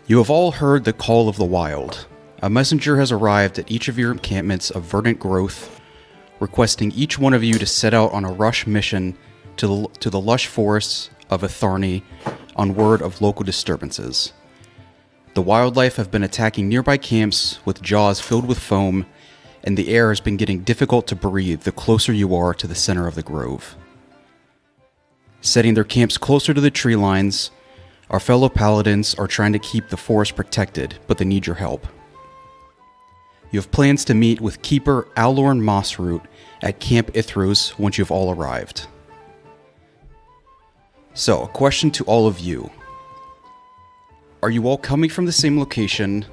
You have all heard the call of the wild. A messenger has arrived at each of your encampments of verdant growth, requesting each one of you to set out on a rush mission to the lush forests of Atharni on word of local disturbances. The wildlife have been attacking nearby camps with jaws filled with foam, and the air has been getting difficult to breathe the closer you are to the center of the grove. Setting their camps closer to the tree lines, our fellow paladins are trying to keep the forest protected, but they need your help. You have plans to meet with Keeper Alorn Mossroot at Camp Ithros once you've all arrived. So, a question to all of you. Are you all coming from the same location,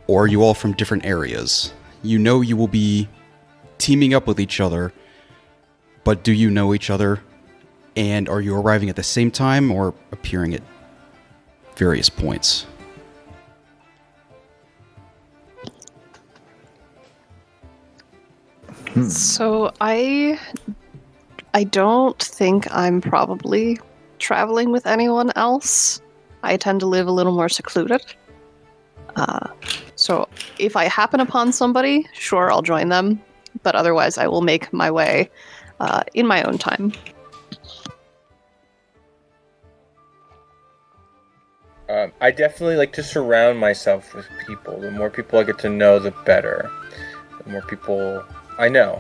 or are you all from different areas? You know you will be teaming up with each other, but do you know each other? And are you arriving at the same time or appearing at various points? So I don't think I'm probably traveling with anyone else. I tend to live a little more secluded. So if I happen upon somebody, sure, I'll join them. But otherwise, I will make my way in my own time. I definitely like to surround myself with people. The more people I get to know, the better. The more people I know.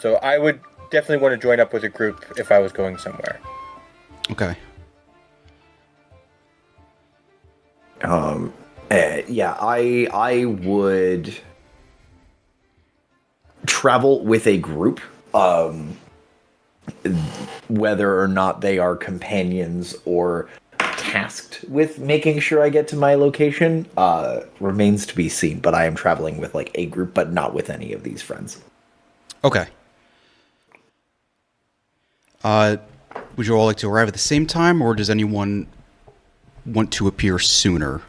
So I would definitely want to join up with a group if I was going somewhere. Okay. I would travel with a group, whether or not they are companions or tasked with making sure I get to my location, remains to be seen, but I am traveling with like a group, but not with any of these friends. Okay. Would you all like to arrive at the same time, or does anyone want to appear sooner?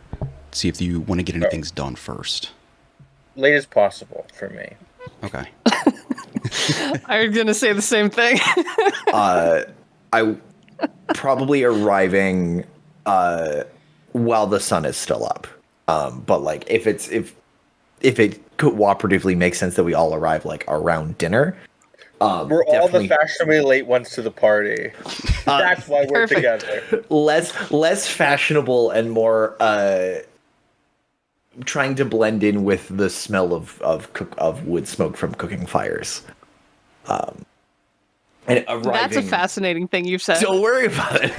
See if you want to get any things done first. Late as possible for me. Okay. I'm gonna say the same thing. I probably arriving while the sun is still up. But like if it cooperatively makes sense that we all arrive like around dinner. We're all the fashionably late ones to the party. That's why we're together. Less fashionable and more trying to blend in with the smell of wood smoke from cooking fires. And arriving, That's a fascinating thing you've said. Don't worry about it.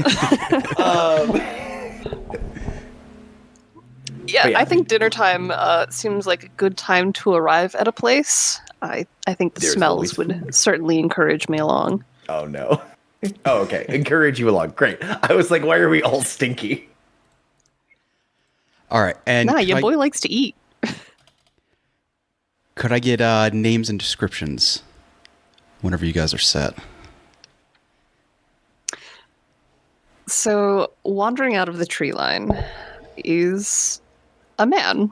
Yeah, I think dinner time seems like a good time to arrive at a place. I think the smells would certainly encourage me along. Oh, no. Oh, okay. Encourage you along. Great. I was like, why are we all stinky? All right. And your boy likes to eat. Could I get names and descriptions whenever you guys are set? So, wandering out of the tree line is a man.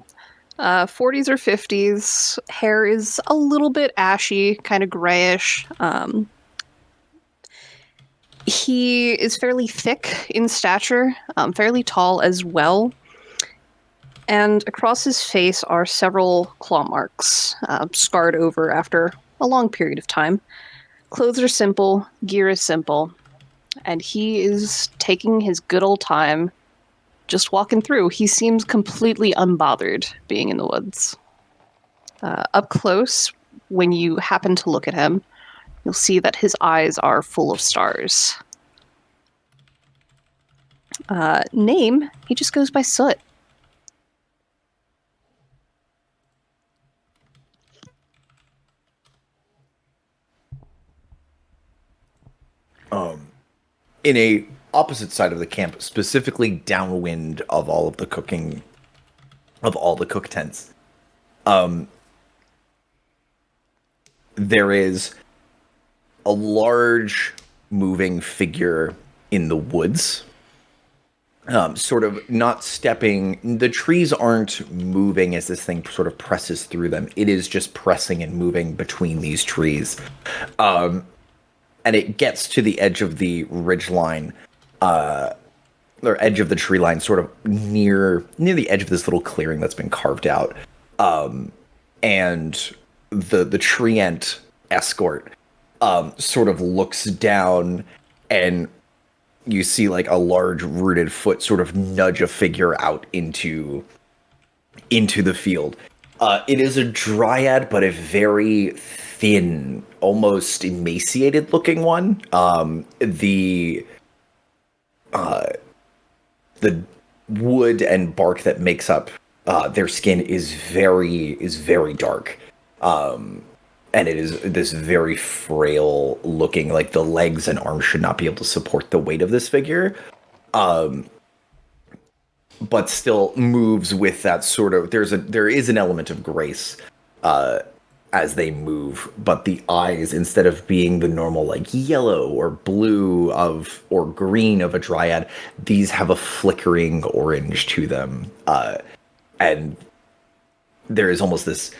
40s or 50s. Hair is a little bit ashy, kind of grayish. He is fairly thick in stature, fairly tall as well. And across his face are several claw marks, scarred over after a long period of time. Clothes are simple, gear is simple, and he is taking his good old time just walking through. He seems completely unbothered being in the woods. Up close, when you happen to look at him, you'll see that his eyes are full of stars. Name, he just goes by Soot. In a opposite side of the camp, specifically downwind of all of the cooking, of all the cook tents, there is a large moving figure in the woods, sort of not stepping. The trees aren't moving as this thing sort of presses through them. It is just pressing and moving between these trees. And it gets to the edge of the ridgeline, or edge of the tree line, sort of near the edge of this little clearing that's been carved out. And the treant escort sort of looks down, and you see like a large rooted foot sort of nudge a figure out into the field. It is a dryad, but a very thin, almost emaciated looking one. The wood and bark that makes up their skin is very dark. And it is this very frail looking, like the legs and arms should not be able to support the weight of this figure. But still moves with that sort of, there is an element of grace as they move, but the eyes, instead of being the normal like yellow or blue or green of a dryad, these have a flickering orange to them. And there is almost this,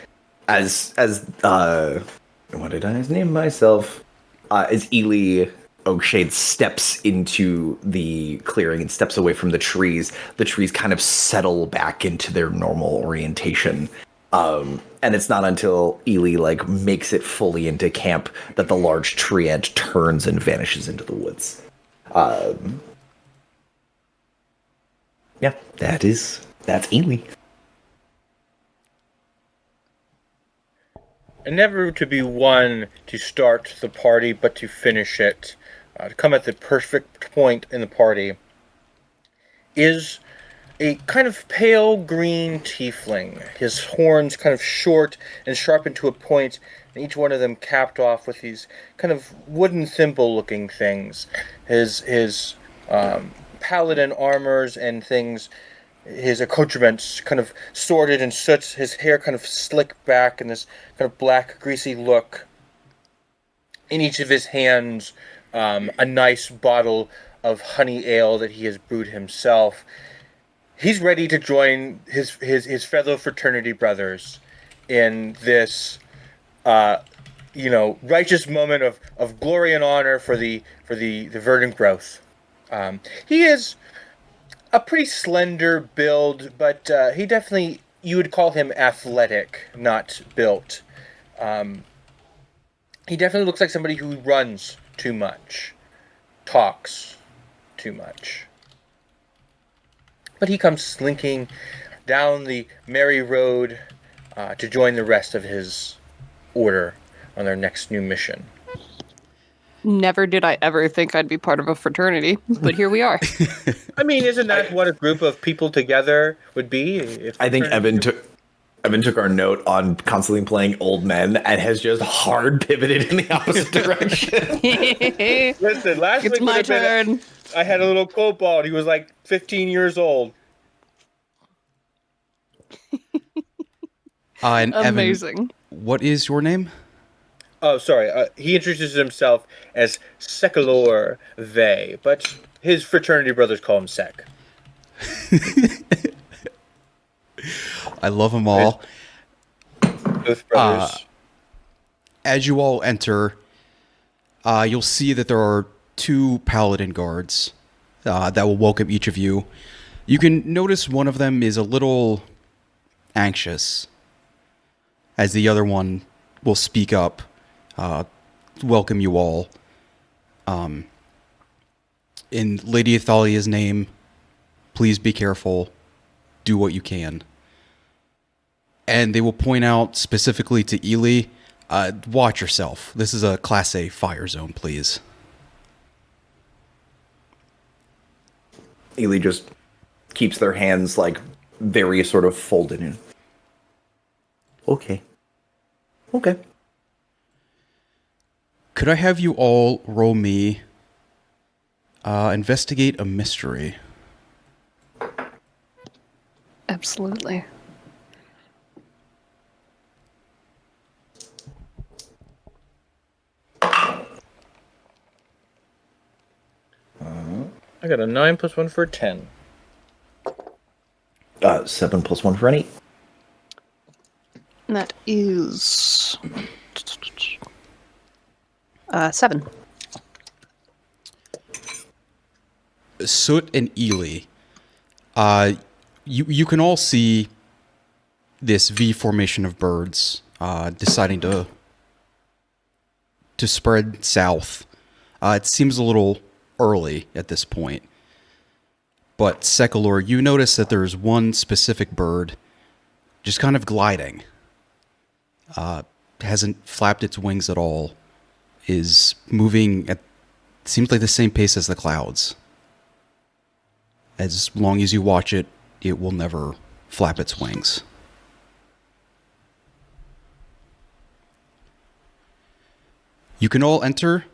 as what did I name myself? As Ely Oakshade steps into the clearing and steps away from the trees kind of settle back into their normal orientation. And it's not until Ely like makes it fully into camp that the large tree ant turns and vanishes into the woods. Yeah, that's Ely. And never to be one to start the party, but to finish it, to come at the perfect point in the party, is a kind of pale green tiefling. His horns kind of short and sharpened to a point, and each one of them capped off with these kind of wooden thimble-looking things. His paladin armors and things, his accoutrements kind of sorted in soot, his hair kind of slicked back in this kind of black, greasy look. In each of his hands, a nice bottle of honey ale that he has brewed himself. He's ready to join his fellow fraternity brothers in this, righteous moment of glory and honor for the verdant growth. He is a pretty slender build, but he definitely, you would call him athletic, not built. He definitely looks like somebody who runs too much, talks too much. But he comes slinking down the merry road to join the rest of his order on their next new mission. Never did I ever think I'd be part of a fraternity, but here we are. I mean, isn't that what a group of people together would be? I think Evan took our note on constantly playing old men and has just hard pivoted in the opposite direction. Listen, last week It's my turn. I had a little kobold. He was like 15 years old. And Amazing. Evan, what is your name? Oh, sorry. He introduces himself as Sekalor Vey, but his fraternity brothers call him Sek. I love them all. Both brothers. As you all enter, you'll see that there are 2 paladin guards that will welcome each of you. You can notice one of them is a little anxious, as the other one will speak up, welcome you all. In Lady Athalia's name, please be careful. Do what you can. And they will point out specifically to Ely, watch yourself. This is a Class A fire zone, please. Ely just keeps their hands like very sort of folded in. Okay. Could I have you all roll me investigate a mystery? Absolutely. I got a 9 plus 1 for a 10. 7 plus 1 for an 8. And that is 7. Soot and Ely, you can all see this V formation of birds deciding to spread south. It seems a little early at this point. But Sekalor, you notice that there's one specific bird just kind of gliding. Hasn't flapped its wings at all. Is moving at seems like the same pace as the clouds. As long as you watch it, it will never flap its wings. You can all enter.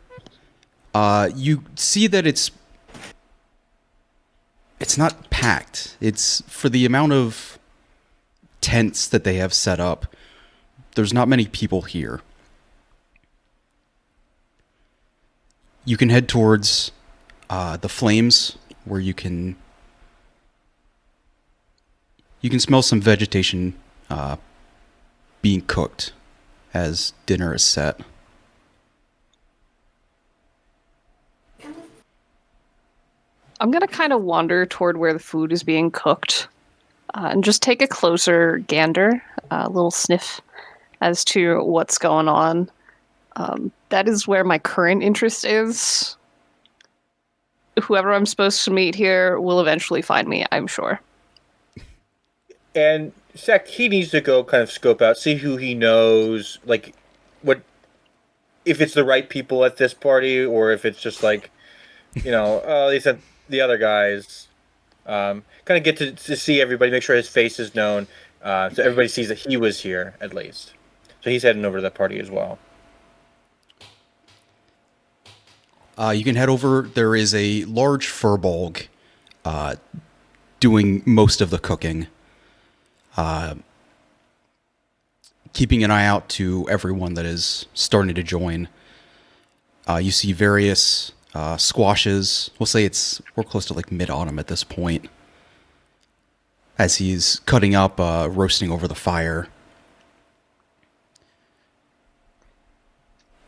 You see that it's not packed. It's for the amount of tents that they have set up. There's not many people here. You can head towards the flames, where you can smell some vegetation being cooked as dinner is set. I'm going to kind of wander toward where the food is being cooked and just take a closer gander, a little sniff as to what's going on. That is where my current interest is. Whoever I'm supposed to meet here will eventually find me, I'm sure. And Sek, he needs to go kind of scope out, see who he knows, like, what, if it's the right people at this party, or if it's just like, they said the other guys. Kind of get to see everybody, make sure his face is known, so everybody sees that he was here, at least. So he's heading over to that party as well. You can head over. There is a large furbolg doing most of the cooking. Keeping an eye out to everyone that is starting to join. You see various squashes. We'll say we're close to like mid-autumn at this point. As he's cutting up, roasting over the fire.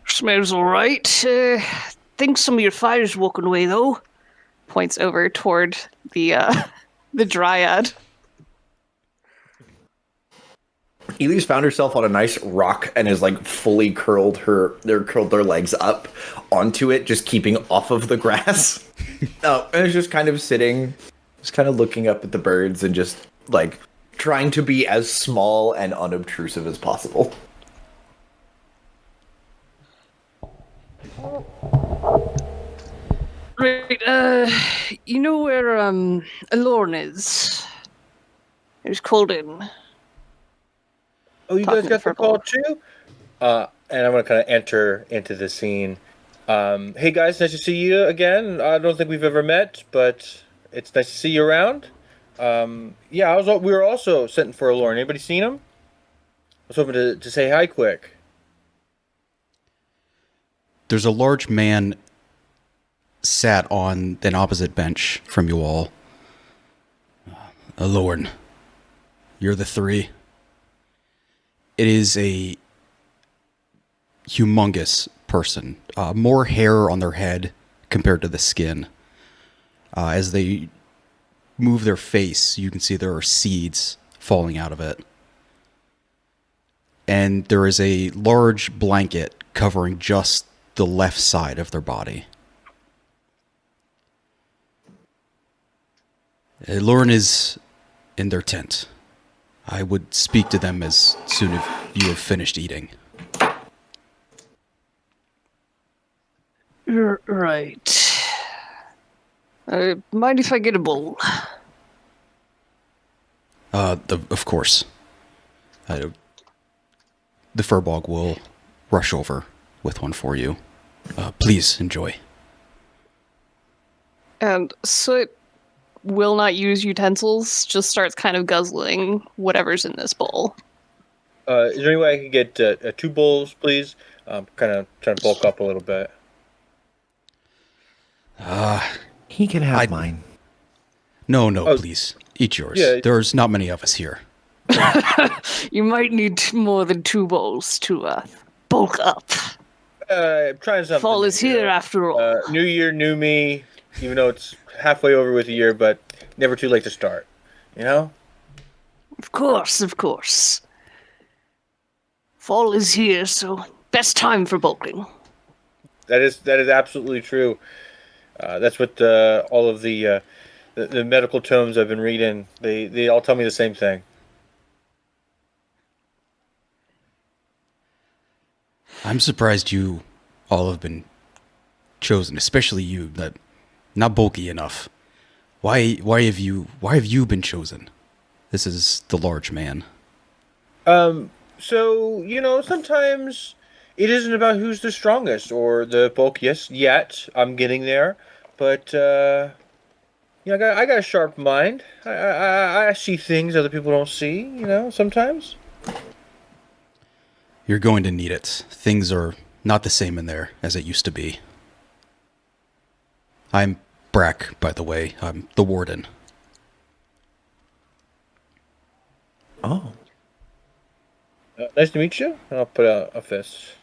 Smells all right. Think some of your fire's walking away, though. Points over toward the dryad. Ely's found herself on a nice rock and is like fully curled their legs up onto it, just keeping off of the grass. And it's just kind of sitting, just kind of looking up at the birds and just like trying to be as small and unobtrusive as possible. Right, you know where Alorn is? He was called in. Oh, you Talking guys got to the call too? And I'm going to kind of enter into the scene. Hey guys, nice to see you again. I don't think we've ever met, but it's nice to see you around. We were also sent for Alorn. Anybody seen him? I was hoping to say hi quick. There's a large man sat on an opposite bench from you all. Alorn, you're the three. It is a humongous person. More hair on their head compared to the skin. As they move their face, you can see there are seeds falling out of it. And there is a large blanket covering just the left side of their body. Lauren is in their tent. I would speak to them as soon as you have finished eating. Right. Mind if I get a bowl? Of course. The Furbog will rush over with one for you. Please enjoy. And Soot will not use utensils, just starts kind of guzzling whatever's in this bowl. Is there any way I could get 2 bowls, please? Kind of trying to bulk up a little bit. He can have mine. No, please. Eat yours. Yeah. There's not many of us here. You might need more than 2 bowls to bulk up. I'm trying something. Fall is here after all. New year, new me. even though it's halfway over with the year, but never too late to start. You know? Of course, of course. Fall is here, so best time for bulking. That is absolutely true. That's what all of the medical tomes I've been reading. They all tell me the same thing. I'm surprised you all have been chosen, especially you, that not bulky enough. Why have you been chosen? This is the large man. So sometimes it isn't about who's the strongest or the bulkiest yet. I'm getting there, but I got a sharp mind. I see things other people don't see. Sometimes. You're going to need it. Things are not the same in there as it used to be. I'm Brack, by the way. I'm the warden. Oh. Nice to meet you. I'll put out a fist.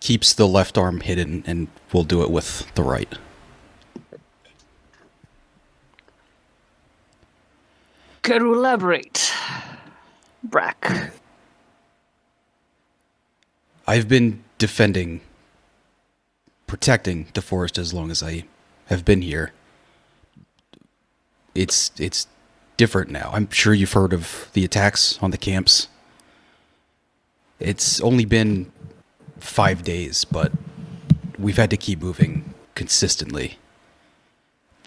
Keeps the left arm hidden, and we'll do it with the right. Care to elaborate, Brack? I've been protecting the forest as long as I have been here. It's different now. I'm sure you've heard of the attacks on the camps. It's only been 5 days, but we've had to keep moving consistently.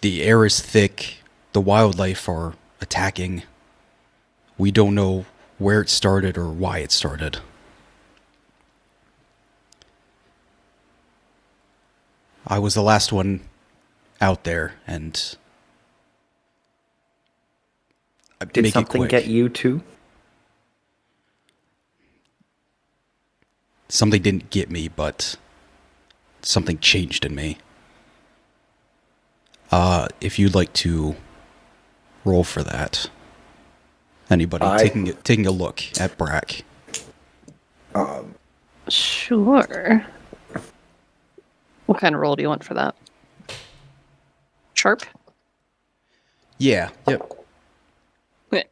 The air is thick. The wildlife are attacking. We don't know where it started or why it started. I was the last one out there, and Did something get you too? Something didn't get me, but something changed in me. If you'd like to roll for that. Anybody taking a look at Brack. Sure. What kind of roll do you want for that? Sharp? Yeah, yep. Yeah.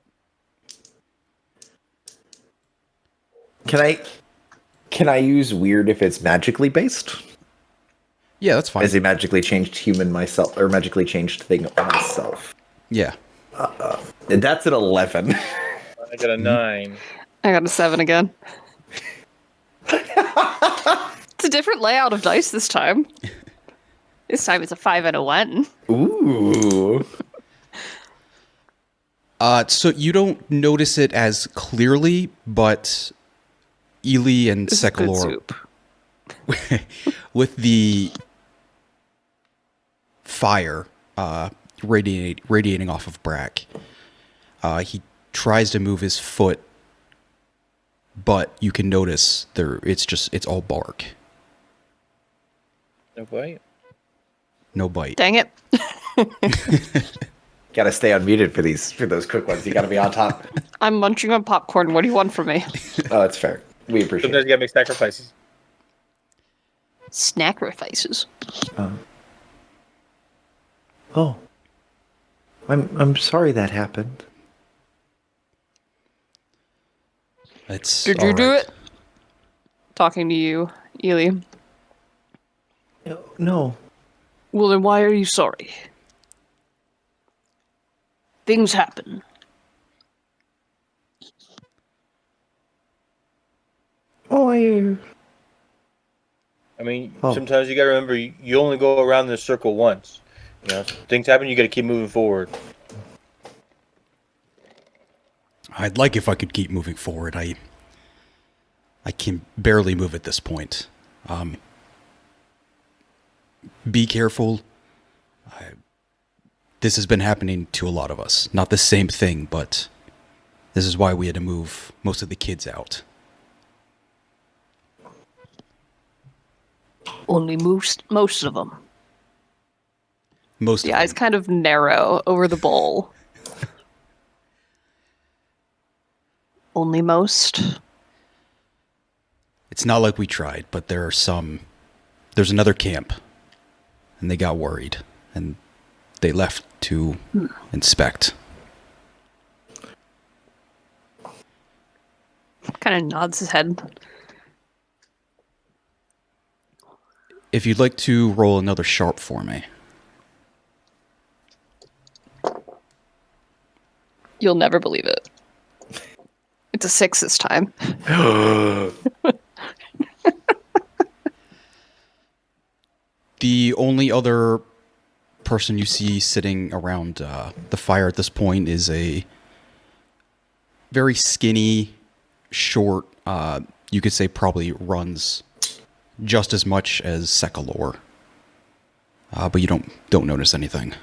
Can I use weird if it's magically based? Yeah, that's fine. As a magically changed human myself, or magically changed thing myself. Yeah. And that's an 11. I got a 9. I got a 7 again. It's a different layout of dice this time. This time it's a 5 and a 1. Ooh. So you don't notice it as clearly, but Ely and This is good Sekalor, soup. with the fire radiating off of Brack, he tries to move his foot, but you can notice it's all bark. No bite. No bite. Dang it. Gotta stay unmuted for those quick ones. You gotta be on top. I'm munching on popcorn. What do you want from me? Oh, that's fair. We appreciate Sometimes it. you gotta make sacrifices. Sacrifices. Oh. I'm sorry that happened. Did you do it? Talking to you, Ely. No. Well, then why are you sorry? Things happen. Oh, I mean, Oh. sometimes you gotta remember you only go around this circle once. Things happen. You gotta keep moving forward. I'd like if I could keep moving forward. I can barely move at this point. Be careful. This has been happening to a lot of us. Not the same thing, but this is why we had to move most of the kids out. Only most of them. Most The of eyes them. kind of narrow over the bowl. Only most. It's not like we tried, but there's another camp, and they got worried, and they left to inspect. Kind of nods his head. If you'd like to roll another sharp for me. You'll never believe it. It's a 6 this time. The only other person you see sitting around the fire at this point is a very skinny, short, you could say probably runs just as much as Sekalor. But you don't notice anything.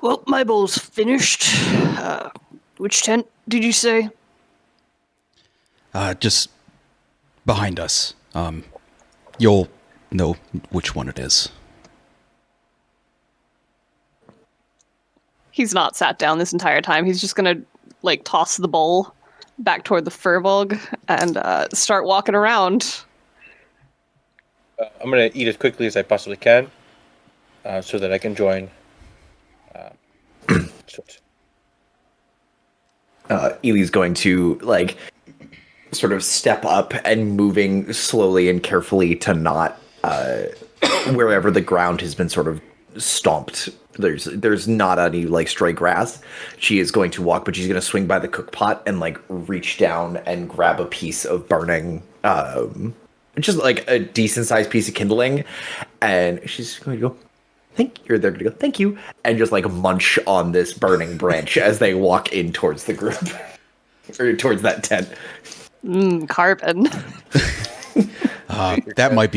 Well, my bowl's finished. Which tent did you say? Just behind us. You'll know which one it is. He's not sat down this entire time. He's just gonna, toss the bowl back toward the Furbolg and start walking around. I'm going to eat as quickly as I possibly can so that I can join. Ely's going to sort of step up and moving slowly and carefully to not wherever the ground has been sort of stomped. There's not any stray grass. She is going to walk, but she's going to swing by the cook pot and reach down and grab a piece of burning, just a decent sized piece of kindling, and she's going to go. They're going to go, thank you, and just munch on this burning branch as they walk in towards the group or towards that tent. Carbon. That might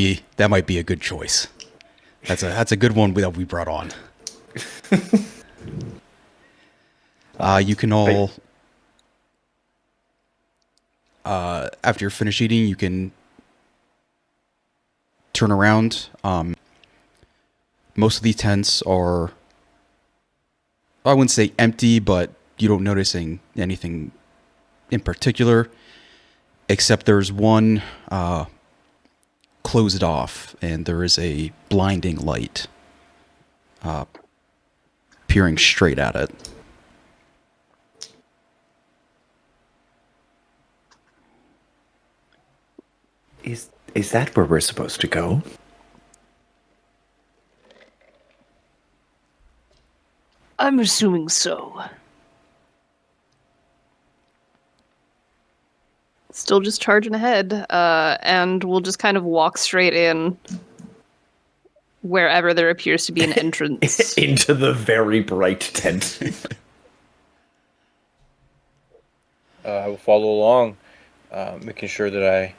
be a good choice. That's a good one that we brought on. You can all after you're finished eating, you can turn around. Most of these tents are, I wouldn't say empty, but you don't notice anything in particular, except there's one closed off, and there is a blinding light peering straight at it. Is that where we're supposed to go? I'm assuming so. Still just charging ahead, and we'll just kind of walk straight in wherever there appears to be an entrance. Into the very bright tent. I will follow along, making sure that I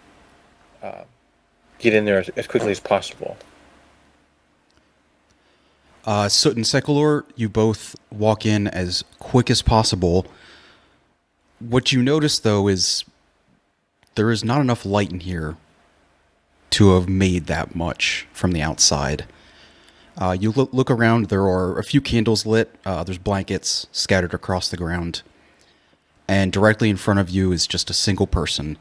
get in there as quickly as possible. Soot and Sekalor, you both walk in as quick as possible. What you notice, though, is there is not enough light in here to have made that much from the outside. You look around, there are a few candles lit, there's blankets scattered across the ground, and directly in front of you is just a single person,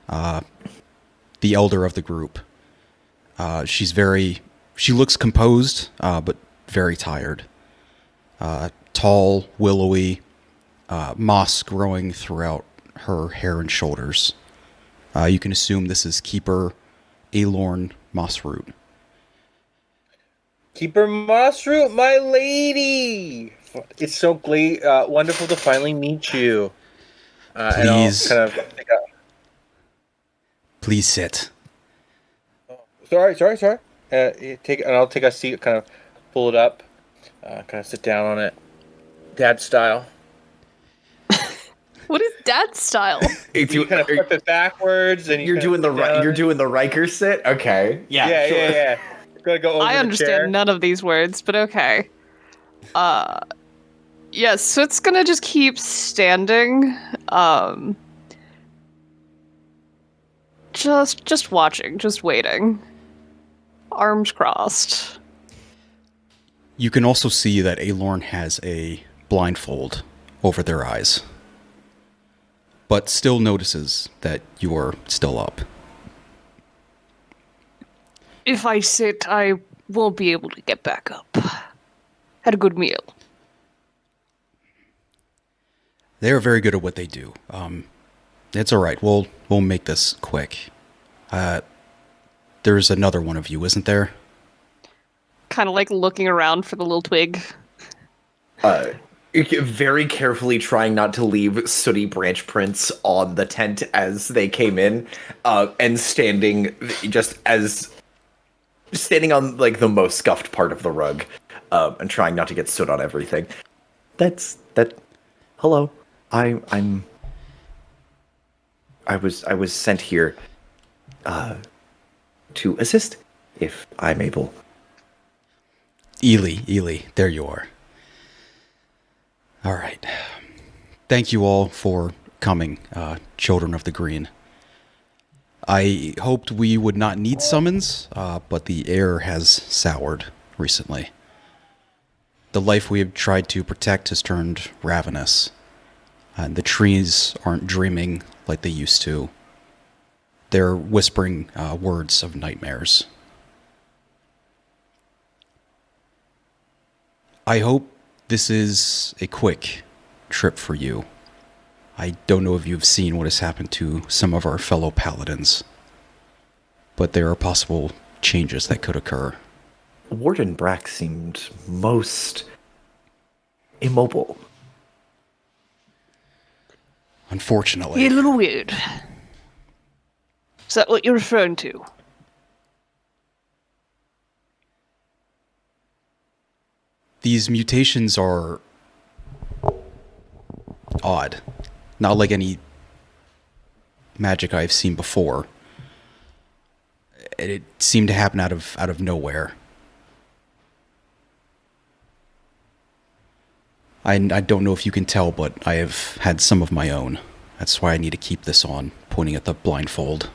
the elder of the group. She looks composed, but very tired. Tall, willowy, moss growing throughout her hair and shoulders. You can assume this is Keeper Aelorn Mossroot. Keeper Mossroot, my lady! It's so wonderful to finally meet you. Please. And I'll kind of take a... Please sit. Sorry. I'll take a seat, kind of pull it up, kind of sit down on it, dad style. What is dad style? If You kind of flip it backwards, and you're doing the Riker sit. Okay. Yeah. Gotta go over I the chair. understand none of these words, but okay. Yes, so it's gonna just keep standing. Just watching, just waiting. Arms crossed. You can also see that Aelorn has a blindfold over their eyes, but still notices that you are still up. If I sit, I won't be able to get back up. Had a good meal. They are very good at what they do. It's all right. We'll make this quick. There's another one of you, isn't there? Kind of like looking around for the little twig. Very carefully trying not to leave sooty branch prints on the tent as they came in, and standing on like the most scuffed part of the rug, and trying not to get soot on everything. Hello, I was sent here, to assist, if I'm able. Ely, there you are. All right. Thank you all for coming, Children of the Green. I hoped we would not need summons, but the air has soured recently. The life we have tried to protect has turned ravenous, and the trees aren't dreaming like they used to. They're whispering words of nightmares. I hope this is a quick trip for you. I don't know if you've seen what has happened to some of our fellow paladins, but there are possible changes that could occur. Warden Brack seemed most immobile. Unfortunately. You're a little weird. Is that what you're referring to? These mutations are odd. Not like any magic I've seen before. It seemed to happen out of nowhere. I don't know if you can tell, but I have had some of my own. That's why I need to keep this on, pointing at the blindfold.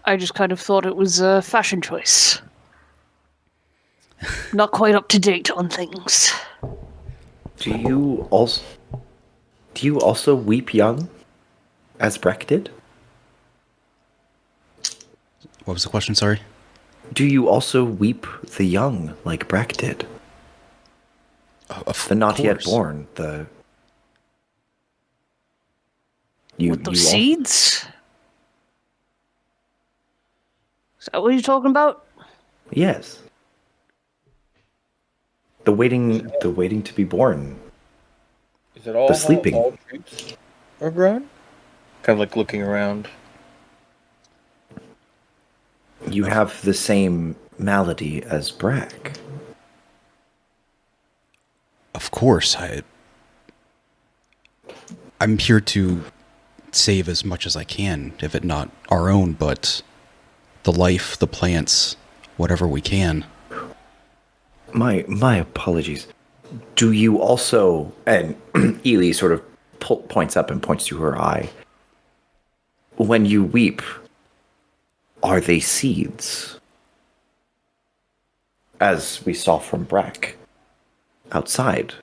I just kind of thought it was a fashion choice. Not quite up to date on things. Do you also weep young, as Brack did? What was the question, sorry? Do you also weep the young, like Brack did? Of The not yet course. born, the... With those seeds? Is that what you're talking about? Yes. The waiting to be born. Is it all The how sleeping. all shoots are grown? Kind of like looking around. You have the same malady as Brack. Of course, I'm here to save as much as I can, if it not our own, but the life, the plants, whatever we can. My apologies. Do you also... And Ely sort of points up and points to her eye. When you weep, are they seeds? As we saw from Brack. Outside.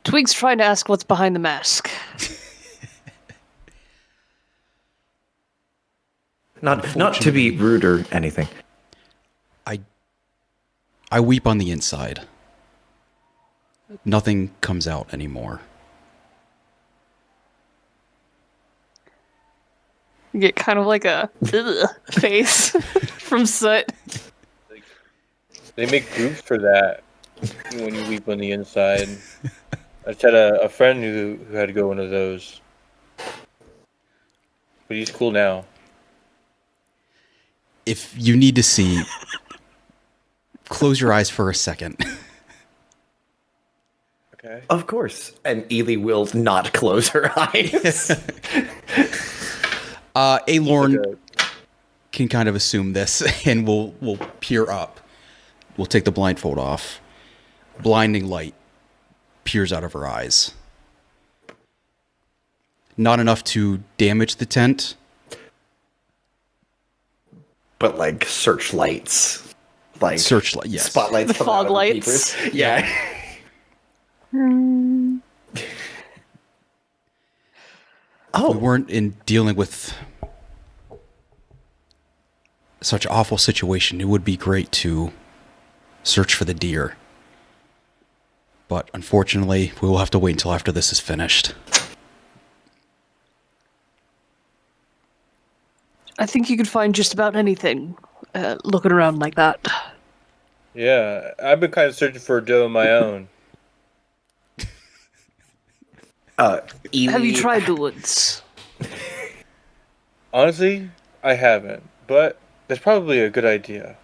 Twig's trying to ask what's behind the mask. Not to be rude or anything. I weep on the inside. Nothing comes out anymore. You get kind of like a face from soot. They make groups for that when you weep on the inside. I just had a friend who had to go one of those. But he's cool now. If you need to see, close your eyes for a second. Okay. Of course. And Ely will not close her eyes. Alorn can kind of assume this, and we'll peer up. We'll take the blindfold off. Blinding light peers out of her eyes. Not enough to damage the tent. But like searchlights. Like Searchlight, yes. Spotlights. The coming out of fog lights. papers. Yeah. If we weren't in dealing with such awful situation, it would be great to search for the deer. But unfortunately, we will have to wait until after this is finished. I think you could find just about anything looking around like that. Yeah, I've been kind of searching for a doe of my own. Ely, Have you tried the woods? Honestly, I haven't, but that's probably a good idea.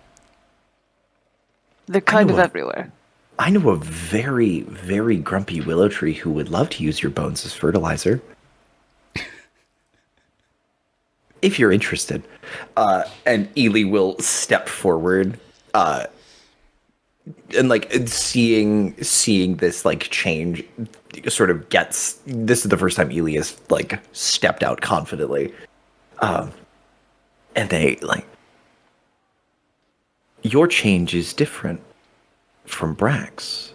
They're kind know of of- everywhere. I know a very, very grumpy willow tree who would love to use your bones as fertilizer. If you're interested. And Ely will step forward, and like seeing this like change sort of gets, this is the first time Ely has like stepped out confidently. And they like, your change is different from Brax.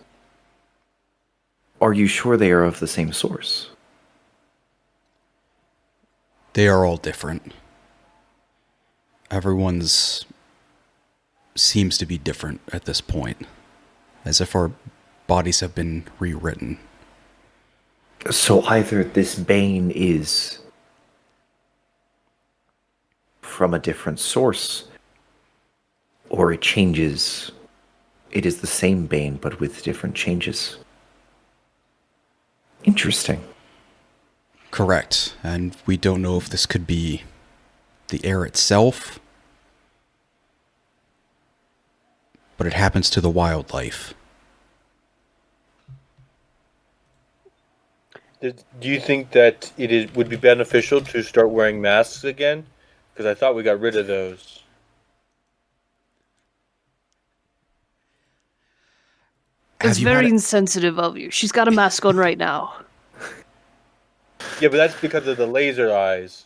Are you sure they are of the same source? They are all different. Everyone's seems to be different at this point, as if our bodies have been rewritten. So either this bane is from a different source, or it changes. It is the same bane, but with different changes. Interesting. Correct. And we don't know if this could be the air itself, but it happens to the wildlife. Do you think that would be beneficial to start wearing masks again? Because I thought we got rid of those. It's you had very it- insensitive of you. She's got a mask on right now. Yeah, but that's because of the laser eyes.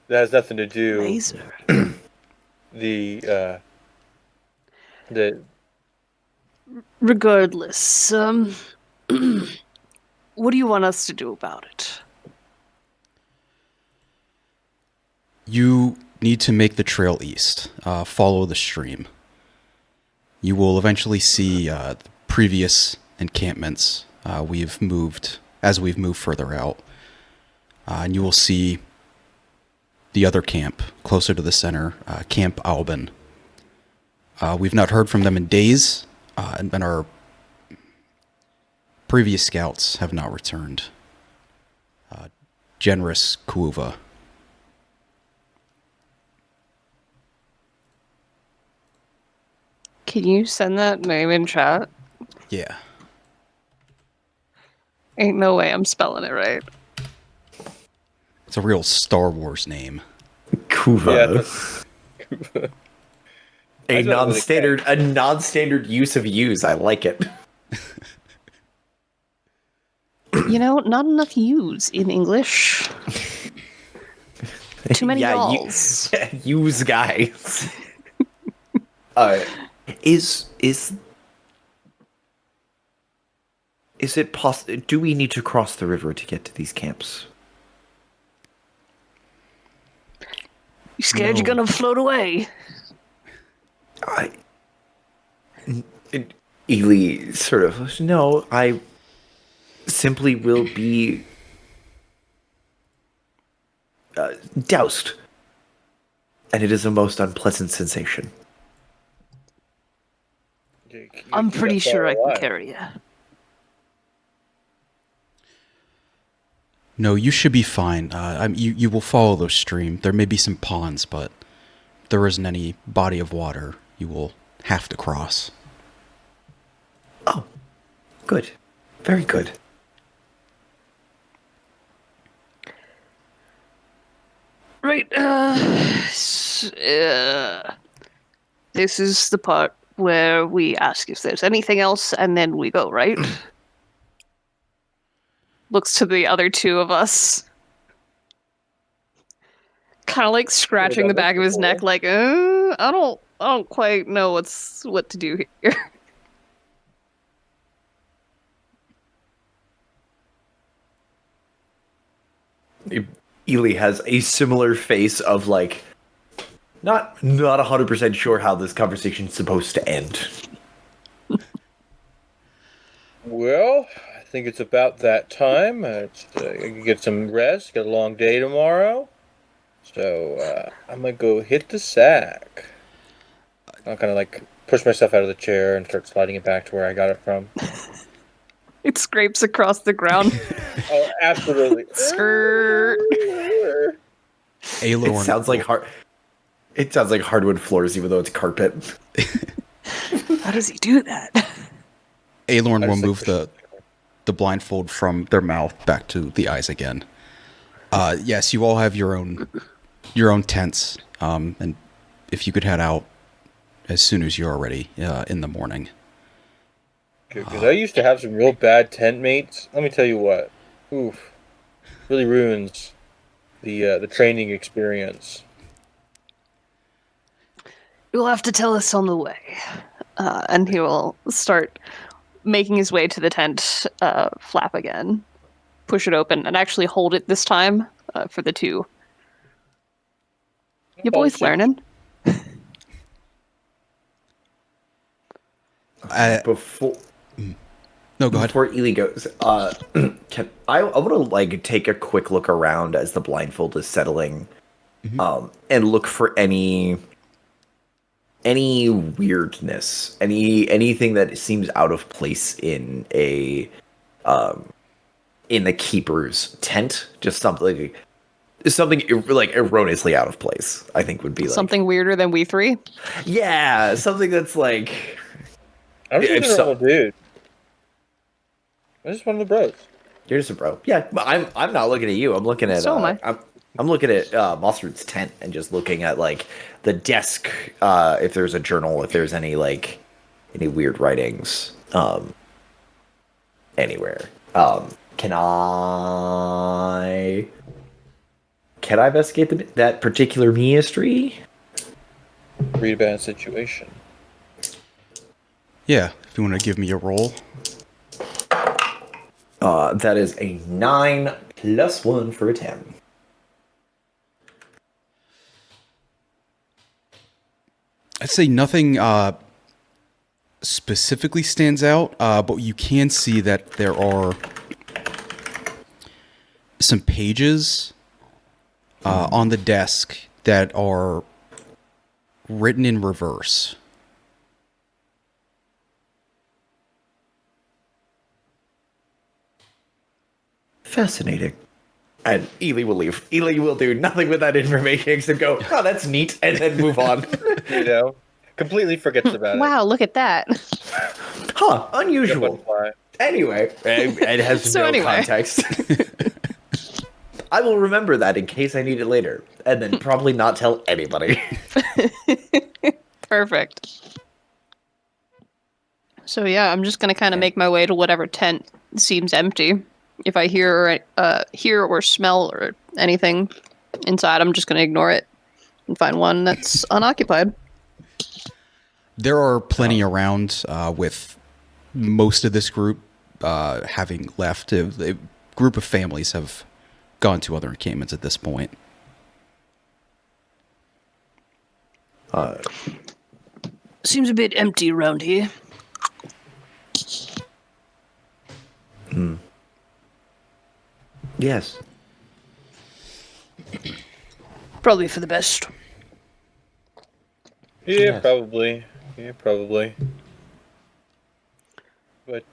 That has nothing to do. Laser. The Regardless, what do you want us to do about it? You need to make the trail east. Follow the stream. You will eventually see the previous encampments we've moved further out. And you will see the other camp closer to the center, Camp Albin. We've not heard from them in days, and our previous scouts have not returned. Generous Kuva. Can you send that name in chat? Yeah. Ain't no way I'm spelling it right. It's a real Star Wars name. Kuva. yeah, A I don't really non-standard use of use. I like it. You know, not enough U's in English. Too many Yeah, y'alls. use guys. Is it possible? Do we need to cross the river to get to these camps? You scared you're No. gonna float away? Ely sort of, no, I simply will be doused. And it is a most unpleasant sensation. I'm pretty sure I can alive. carry you. No, you should be fine. You will follow the stream. There may be some ponds, but there isn't any body of water you will have to cross. Oh, good. Very good. Right, this is the part where we ask if there's anything else, and then we go, right? Looks to the other two of us. Kind of like scratching the back of his neck, like, I don't quite know what to do here. Ely has a similar face of like not 100% sure how this conversation's supposed to end. Well, I think it's about that time. I can get some rest. Got a long day tomorrow. So I'm going to go hit the sack. I'll kind of like push myself out of the chair and start sliding it back to where I got it from. It scrapes across the ground. Oh, absolutely. Skirt. Aelorn, It sounds like hardwood floors, even though it's carpet. How does he do that? Aelorn I will just move the blindfold from their mouth back to the eyes again. Yes, you all have your own tents, and if you could head out as soon as you're ready in the morning. Because I used to have some real bad tent mates. Let me tell you what. Oof. Really ruins the training experience. You'll have to tell us on the way. And he will start making his way to the tent flap again. Push it open and actually hold it this time for the two. You boys learning? Before No, go ahead. Before Ely goes, can I want to like take a quick look around as the blindfold is settling, and look for any weirdness, anything that seems out of place in the keeper's tent, just something like erroneously out of place. I think would be like Something weirder than we three? yeah, something that's like I'm just If a so- normal dude. I'm just one of the bros. you're just a bro. Yeah, but I'm not looking at you. I'm looking at So am I. I'm looking at Mossroot's tent and just looking at like the desk, if there's a journal, if there's any weird writings, anywhere. Can I investigate that particular mystery? Read about a situation. Yeah, if you want to give me a roll. That is a 9 + 1 for a 10. I'd say nothing specifically stands out, but you can see that there are some pages on the desk that are written in reverse. Fascinating. And Ely will leave. Ely will do nothing with that information except go, oh, that's neat, and then move on. You know? Completely forgets about it. Wow, look at that. Huh, Jump unusual. on fly. Anyway, it has So no anyway. context. I will remember that in case I need it later, and then probably not tell anybody. Perfect. So yeah, I'm just gonna kind of make my way to whatever tent seems empty. If I hear or smell or anything inside, I'm just gonna ignore it and find one that's unoccupied. There are plenty around with most of this group having left. A group of families have gone to other encampments at this point. Seems a bit empty around here. Yes. Probably for the best. Yeah, Yes. probably. Yeah, probably. But,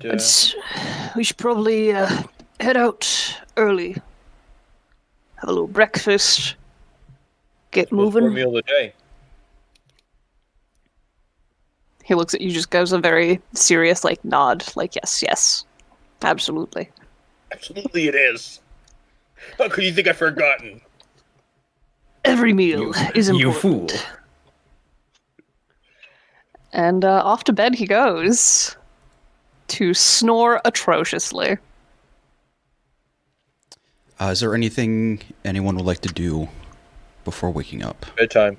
We should probably head out early. Have a little breakfast. Get what's for moving. meal of the day? He looks at you, just gives a very serious, nod. Yes, absolutely. Absolutely it is. How could you think I've forgotten? Every meal is important. You fool. And off to bed he goes to snore atrociously. Is there anything anyone would like to do before waking up? Bedtime.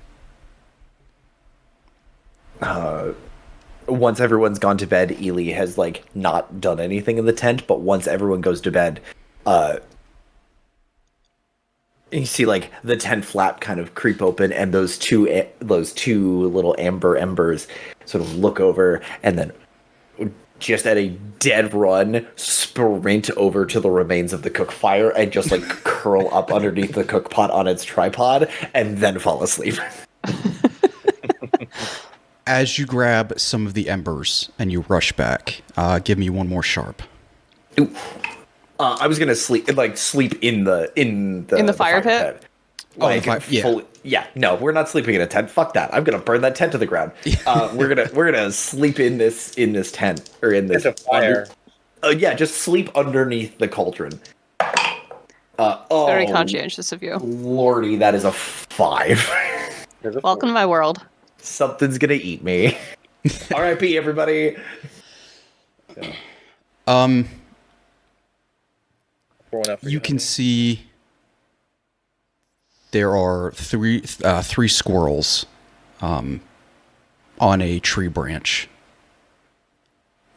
Once everyone's gone to bed, Ely has not done anything in the tent, but once everyone goes to bed, you see like the tent flap kind of creep open, and those two little amber embers sort of look over, and then just at a dead run, sprint over to the remains of the cook fire and just like curl up underneath the cook pot on its tripod, and then fall asleep. As you grab some of the embers and you rush back, give me one more sharp. I was gonna sleep in the fire pit? Oh, yeah, no, we're not sleeping in a tent. Fuck that. I'm gonna burn that tent to the ground. We're gonna sleep in this tent or in this There's a fire. Yeah, just sleep underneath the cauldron. Very conscientious of you. Lordy, that is a 5. There's a Welcome to my world. Something's gonna eat me. R.I.P. everybody. You can see there are three squirrels on a tree branch,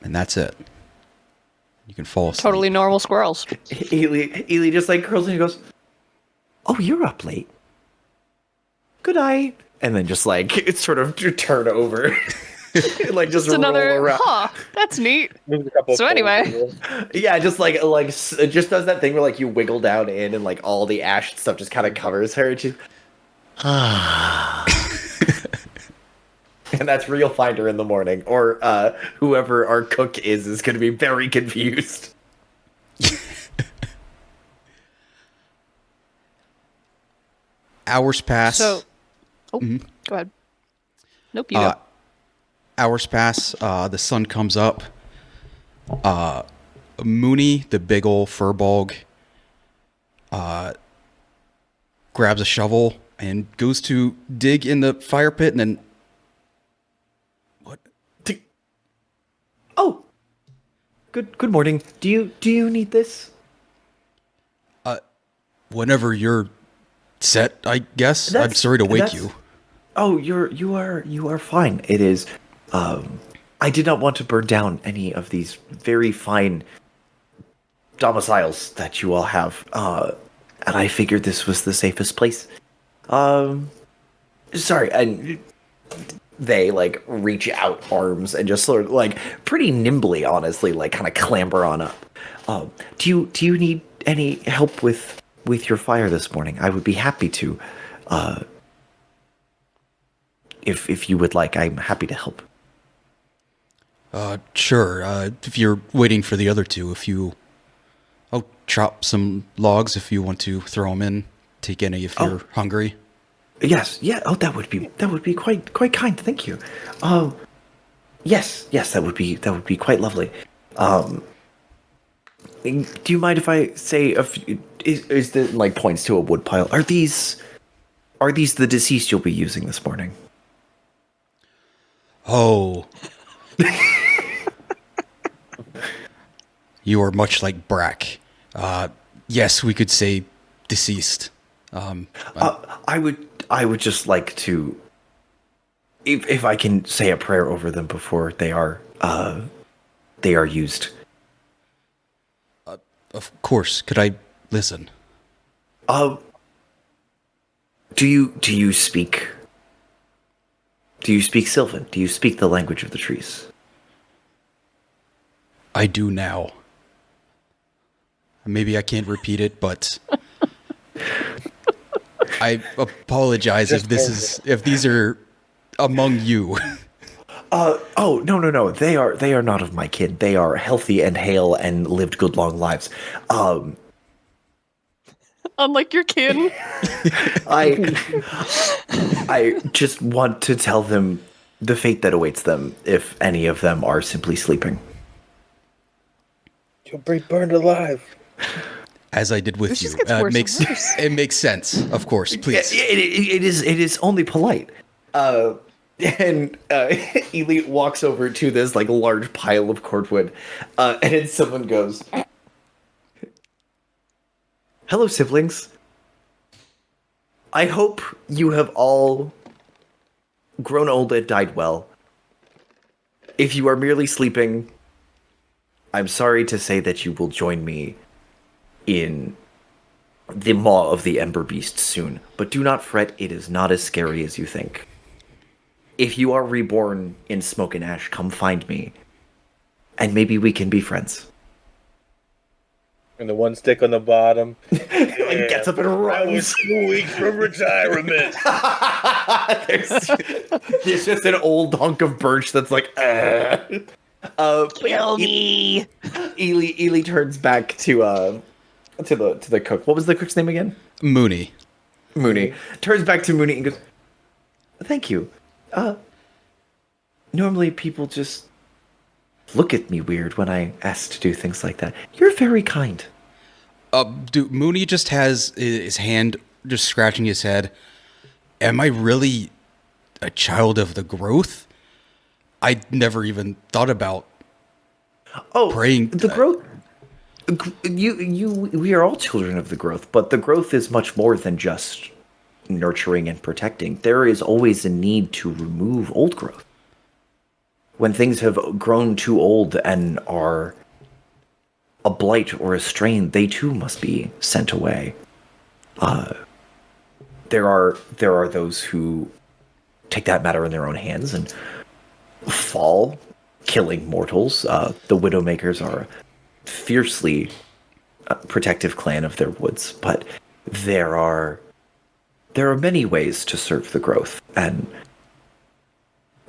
and that's it. You can fall asleep. Totally normal squirrels. Ely just like curls and goes, "Oh, you're up late. Good night." And then just like it's sort of turn over, like just It's another, roll around. that's neat. There's a couple So of anyway. folds. Yeah, just like it just does that thing where like you wiggle down in and like all the ash and stuff just kind of covers her, and she's and that's where you'll find her in the morning, or whoever our cook is going to be very confused. Hours pass. So, go ahead. Nope, you go. Hours pass. The sun comes up. Mooney, the big ol' furbog, grabs a shovel and goes to dig in the fire pit, and then what? Oh, good morning. Do you need this? Whenever you're set, I guess. I'm sorry to wake you. Oh, you are fine. It is. I did not want to burn down any of these very fine domiciles that you all have, and I figured this was the safest place. Sorry, and they like reach out arms and just sort of like pretty nimbly, honestly, like kind of clamber on up. Do you need any help with your fire this morning? I would be happy to. If you would like, I'm happy to help. Sure. If you're waiting for the other two, I'll chop some logs if you want to throw them in. Take any if you're hungry. Yes, yeah. Oh, that would be quite kind. Thank you. Yes, that would be quite lovely. Do you mind if I say a few, is the like points to a wood pile? Are these the deceased you'll be using this morning? Oh. You are much like Brack. Yes, we could say deceased. I would just like to, if I can say a prayer over them before they are used. Of course. Could I listen? Do you speak Sylvan? Do you speak the language of the trees? I do now. Maybe I can't repeat it, but I apologize if these are among you. Oh, no. They are not of my kin. They are healthy and hale and lived good long lives. Unlike your kin. I just want to tell them the fate that awaits them if any of them are simply sleeping. You'll be burned alive. As I did with This you. just gets worse and worse. It makes sense, of course. Please. It is only polite. And Ely walks over to this like large pile of cordwood, and then someone goes, "Hello, siblings. I hope you have all grown old and died well. If you are merely sleeping, I'm sorry to say that you will join me in the maw of the Ember Beast soon. But do not fret, it is not as scary as you think. If you are reborn in smoke and ash, come find me, and maybe we can be friends. And the one stick on the bottom. Like gets up and I runs. was 2 weeks from retirement. There's just an old hunk of birch that's like, Kill me. Ely turns back to the cook. What was the cook's name again? Mooney. Mooney. Turns back to Mooney and goes, "Thank you. Normally people just look at me weird when I ask to do things like that. You're very kind." Mooney just has his hand just scratching his head. Am I really a child of the growth? I never even thought about praying. The growth. We are all children of the growth, but the growth is much more than just nurturing and protecting. There is always a need to remove old growth. When things have grown too old and are a blight or a strain, they too must be sent away. There are those who take that matter in their own hands and fall, killing mortals. The Widowmakers are a fiercely protective clan of their woods, but there are many ways to serve the growth, and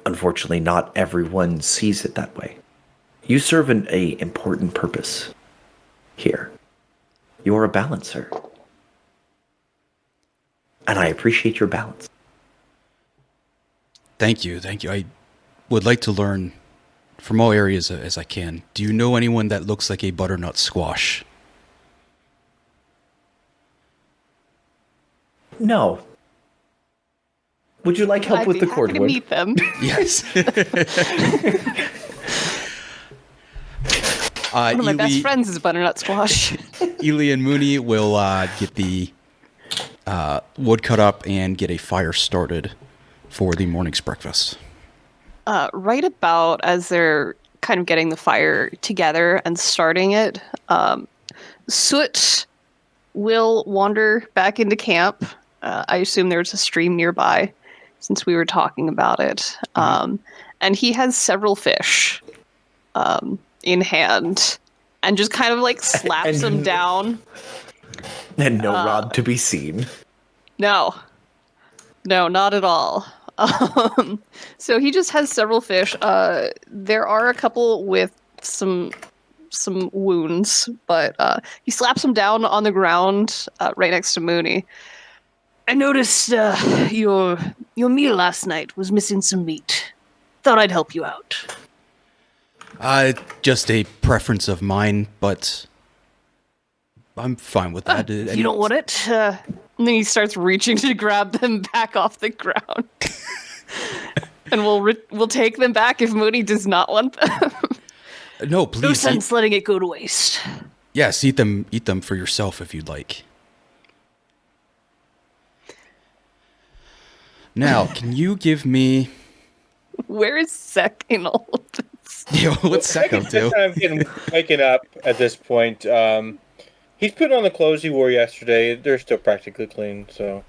unfortunately not everyone sees it that way. You serve an important purpose here. You're a balancer. And I appreciate your balance. Thank you. I would like to learn from all areas as I can. Do you know anyone that looks like a butternut squash? No. Would you like help with the I'd be happy to cordwood? meet them. Yes. One of my best friends is butternut squash. Ely and Mooney will get the wood cut up and get a fire started for the morning's breakfast. Right about as they're kind of getting the fire together and starting it, Soot will wander back into camp. I assume there's a stream nearby since we were talking about it. And he has several fish in hand and just kind of like slaps them down. And no rod to be seen. No, not at all. So he just has several fish. There are a couple with some wounds, but he slaps them down on the ground right next to Mooney. I noticed your meal last night was missing some meat. Thought I'd help you out. Just a preference of mine, but I'm fine with that. If you don't want it, and then he starts reaching to grab them back off the ground. And we'll take them back if Mooney does not want them. No, please. No sense letting it go to waste. Yes, eat them for yourself if you'd like. Now, can you give me... Where is Sek in all of this? Yeah, what's Sek up to? I'm waking up at this point. He's put on the clothes he wore yesterday. They're still practically clean, so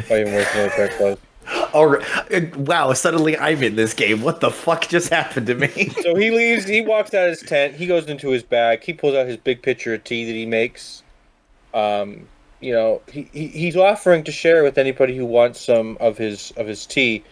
I even wear some other clothes. Wow, suddenly I'm in this game. What the fuck just happened to me? So he leaves, he walks out of his tent, he goes into his bag, he pulls out his big pitcher of tea that he makes. He's offering to share with anybody who wants some of his tea.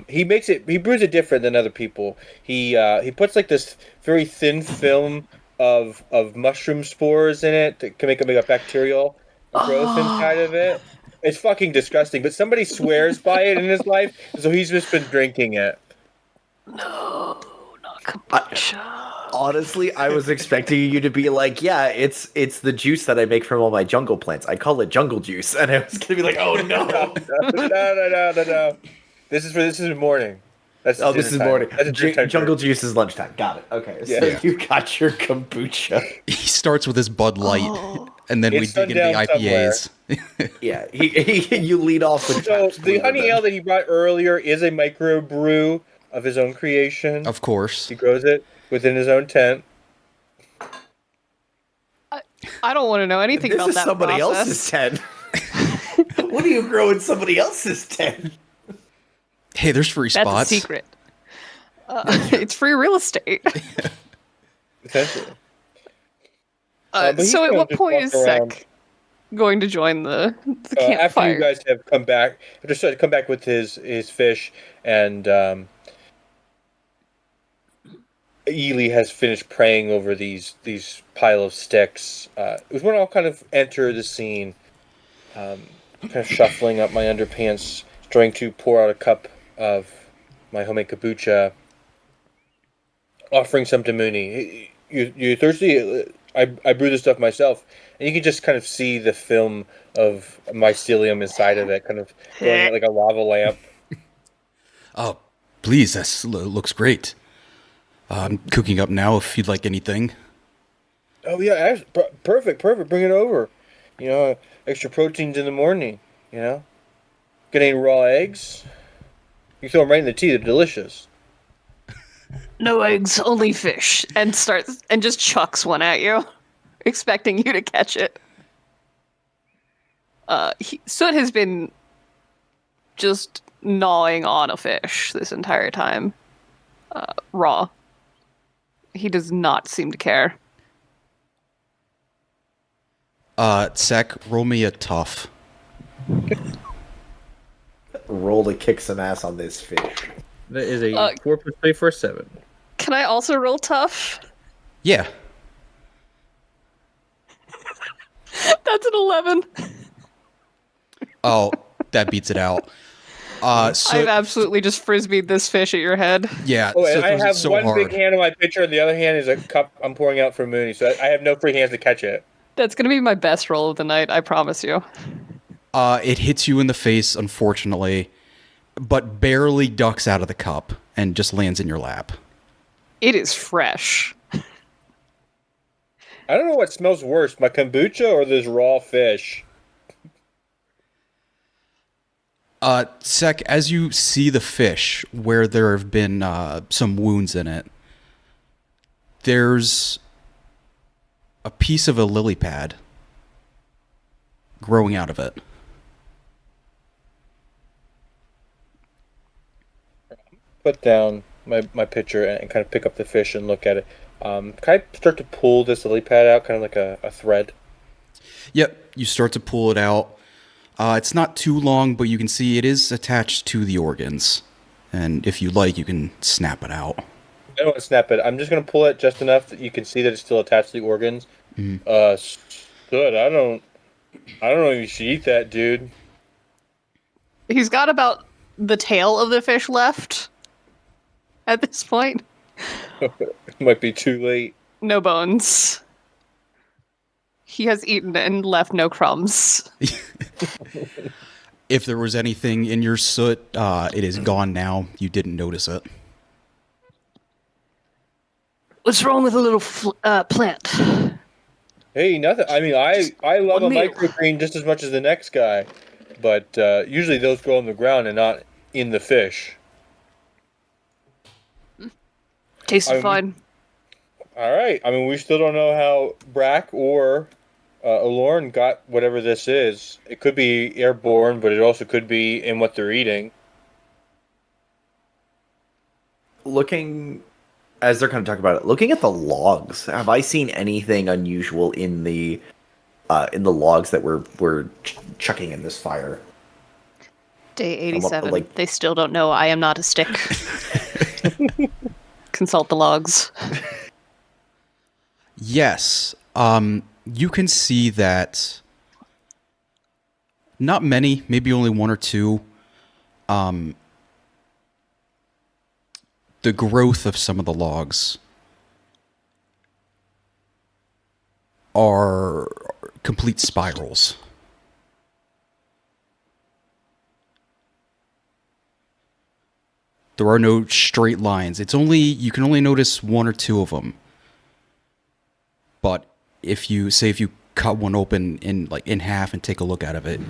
He brews it different than other people. He puts like this very thin film of mushroom spores in it that can make a bacterial growth inside of it. It's fucking disgusting, but somebody swears by it in his life, so he's just been drinking it. No, not kombucha. Honestly, I was expecting you to be like, yeah, it's the juice that I make from all my jungle plants. I call it jungle juice. And I was going to be like, oh no. No. This is morning. This is morning. Jungle juice is lunchtime. Got it. Okay, so Yeah. you got your kombucha. He starts with his Bud Light, and then we It's dig into the sundown IPAs. Yeah, you lead off with So Pabst the Blue honey Ribbon. ale that he brought earlier is a micro brew of his own creation. Of course. He grows it within his own tent. I don't want to know anything This about is that somebody process. else's tent. What do you grow in somebody else's tent? Hey, there's free That's spots. a secret. It's free real estate. Essentially. But he's So at gonna what just point walk is around. Sek going to join the After you campfire? guys have come back, after come back with his fish, and Ely has finished praying over these pile of sticks. It was when I'll kind of enter the scene, kind of shuffling up my underpants, trying to pour out a cup of my homemade kombucha, offering some to Mooney. You thirsty? I brew this stuff myself, and you can just kind of see the film of mycelium inside of it, kind of going out like a lava lamp. Oh, please, that looks great. I'm cooking up now if you'd like anything. Oh yeah, perfect. Bring it over. Extra proteins in the morning. Get any raw eggs? You throw them right in the tea. They're delicious. No eggs, only fish, and just chucks one at you, expecting you to catch it. Soot has been just gnawing on a fish this entire time, raw. He does not seem to care. Sek, roll me a tough. Roll to kick some ass on this fish. That is a 4 plus 3 for 7. Can I also roll tough? Yeah. That's an 11. Oh, that beats it out. So I've absolutely just frisbeed this fish at your head. yeah. Oh, so and I throws it have so one hard. big hand on my pitcher, and the other hand is a cup I'm pouring out for Mooney. So I have no free hands to catch it. That's gonna be my best roll of the night, I promise you. It hits you in the face, unfortunately, but barely ducks out of the cup and just lands in your lap. It is fresh. I don't know what smells worse, my kombucha or this raw fish. Sek, as you see the fish where there have been some wounds in it, there's a piece of a lily pad growing out of it. Put down my pitcher and kind of pick up the fish and look at it. Can I start to pull this lily pad out, kind of like a thread? Yep, you start to pull it out. It's not too long, but you can see it is attached to the organs. And if you like, you can snap it out. I don't want to snap it. I'm just going to pull it just enough that you can see that it's still attached to the organs. Good. I don't know if you should eat that, dude. He's got about the tail of the fish left at this point. It might be too late. No bones. He has eaten and left no crumbs. If there was anything in your soot, it is gone now. You didn't notice it. What's wrong with a little plant? Hey, nothing. I mean, I love One a meal. microgreen just as much as the next guy, but usually those grow on the ground and not in the fish. Tasted fine. All right. I mean, we still don't know how Brack or Alorn got whatever this is. It could be airborne, but it also could be in what they're eating. Looking, as they're kind of talking about it, looking at the logs, have I seen anything unusual in the logs that we're chucking in this fire? Day 87. like- They still don't know I am not a stick. Consult the logs. Yes. You can see that not many, maybe only one or two, the growth of some of the logs are complete spirals. There are no straight lines. You can only notice one or two of them. But if you cut one open in half and take a look out of it,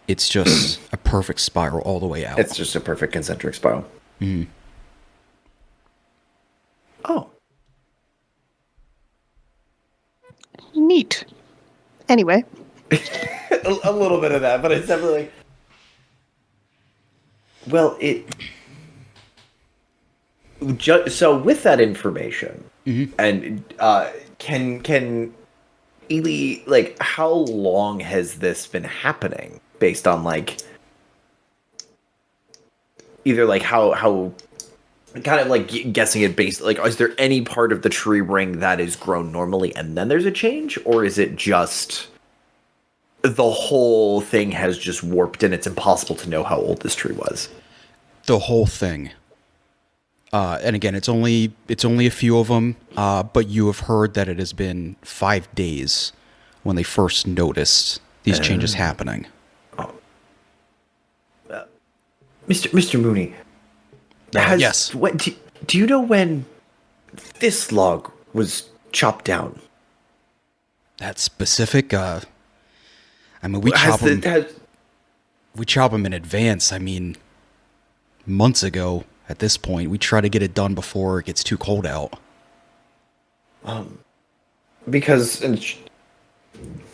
it's just a perfect spiral all the way out. It's just a perfect concentric spiral. Mhm. Oh, Neat. Anyway, A little bit of that, but it's definitely like, Well, so with that information, and can Ely, like, how long has this been happening? Based on like either like how kind of like guessing it based, like, is there any part of the tree ring that is grown normally and then there's a change, or is it just the whole thing has just warped and it's impossible to know how old this tree was? The whole thing. And again, it's only a few of them, but you have heard that it has been 5 days when they first noticed these changes happening. Mr. Mooney, Yes. Do you know when this log was chopped down? That specific. I mean, we chop them in advance. I mean, months ago. At this point, we try to get it done before it gets too cold out. Because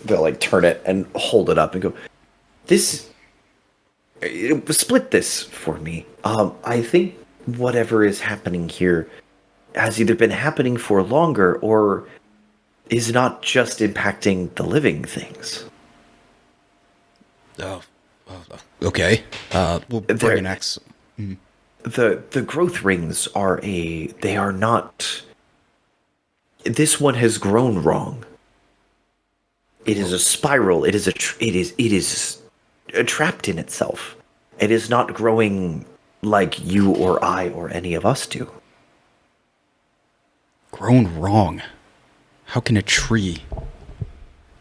they'll like turn it and hold it up and go, split this for me. I think whatever is happening here has either been happening for longer or is not just impacting the living things. Okay. We'll bring an X. The growth rings they are not. This one has grown wrong. It is a spiral. It is trapped in itself. It is not growing like you or I or any of us do. Grown wrong. How can a tree?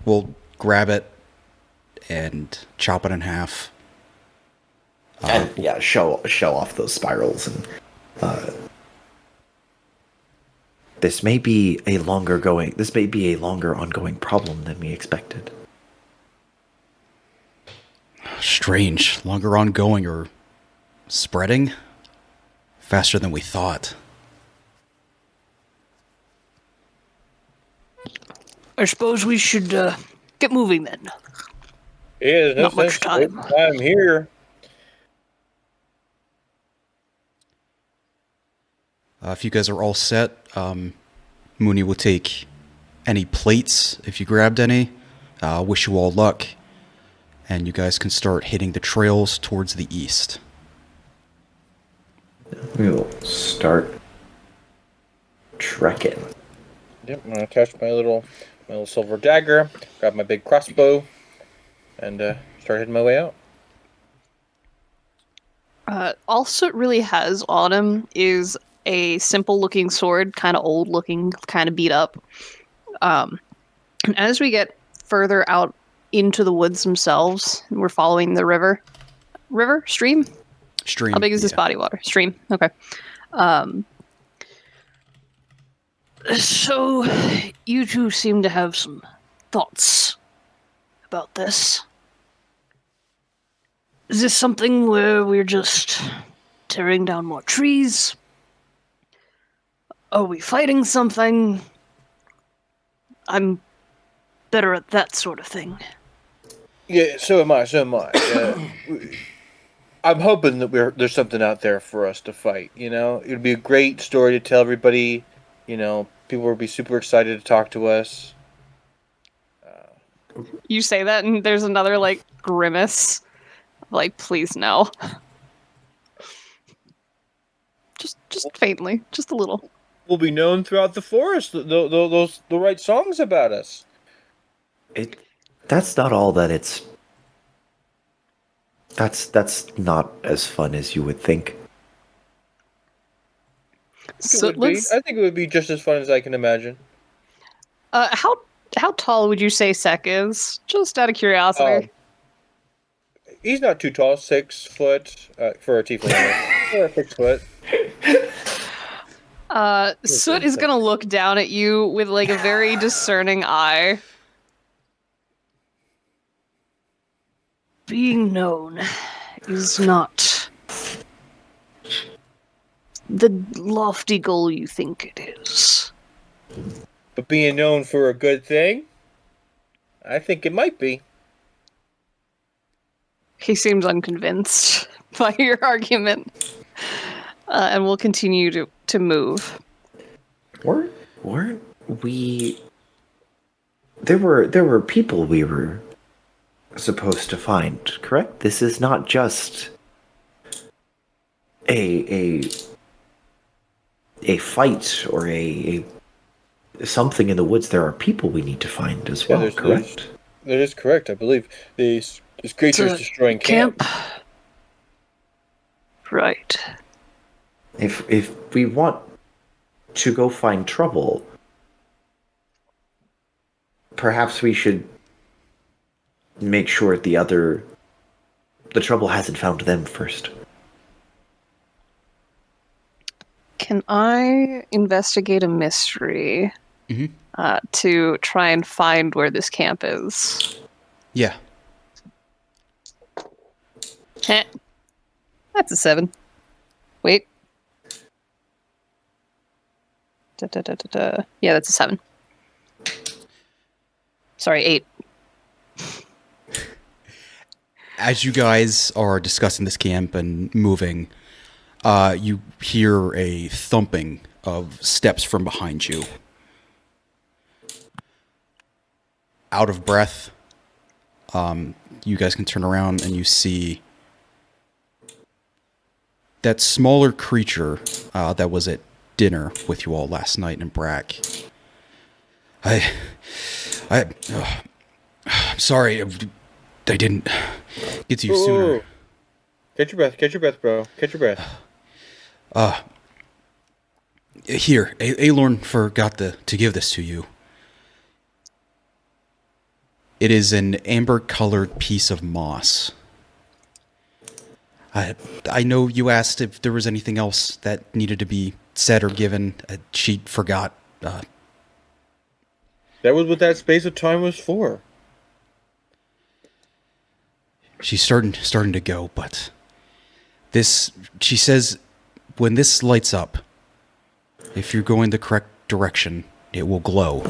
We'll grab it and chop it in half. And yeah, show off those spirals, and this may be a longer ongoing problem than we expected. Strange. Longer ongoing or spreading? Faster than we thought. I suppose we should get moving then. Yeah, there's Not much time. I'm here. If you guys are all set, Mooney will take any plates if you grabbed any. Wish you all luck. And you guys can start hitting the trails towards the east. We will start trekking. Yep, I'm gonna attach my little silver dagger, grab my big crossbow, and start heading my way out. All Soot really has on him is a simple-looking sword, kind of old-looking, kind of beat up. And as we get further out into the woods themselves, we're following the river. River? Stream? Stream. How big is this body of water? Stream. Okay. So, you two seem to have some thoughts about this. Is this something where we're just tearing down more trees? Are we fighting something? I'm better at that sort of thing. Yeah, so am I. I'm hoping that there's something out there for us to fight. You know, it would be a great story to tell everybody. You know, people would be super excited to talk to us. You say that, and there's another like grimace. Like, please no. Just faintly, just a little. We'll be known throughout the forest. Those the right songs about us. That's not all that it's. That's not as fun as you would think. So let's. I think it would be just as fun as I can imagine. How tall would you say Sek is? Just out of curiosity. He's not too tall, 6 foot for a tiefling. Or 6 foot. Soot is gonna look down at you with like a very discerning eye. Being known is not the lofty goal you think it is. But being known for a good thing? I think it might be. He seems unconvinced by your argument, and will continue to move. Weren't we? There were people we were supposed to find, correct? This is not just a fight or a something in the woods. There are people we need to find as well, correct? That is correct, I believe. These creatures destroying camp. Right. If we want to go find trouble, perhaps we should make sure the trouble hasn't found them first. Can I investigate a mystery to try and find where this camp is? Yeah. Heh. That's a 7. Wait. Yeah, that's a 7. Sorry, 8. As you guys are discussing this camp and moving, you hear a thumping of steps from behind you. Out of breath, you guys can turn around and you see that smaller creature that was at dinner with you all last night in Brack. I'm sorry, I didn't get to you sooner. Catch your breath, bro. Catch your breath. Here, Aelorn forgot to give this to you. It is an amber-colored piece of moss. I know you asked if there was anything else that needed to be said or given. She forgot. That was what that space of time was for. She's starting to go, but this, she says, when this lights up, if you're going the correct direction, it will glow.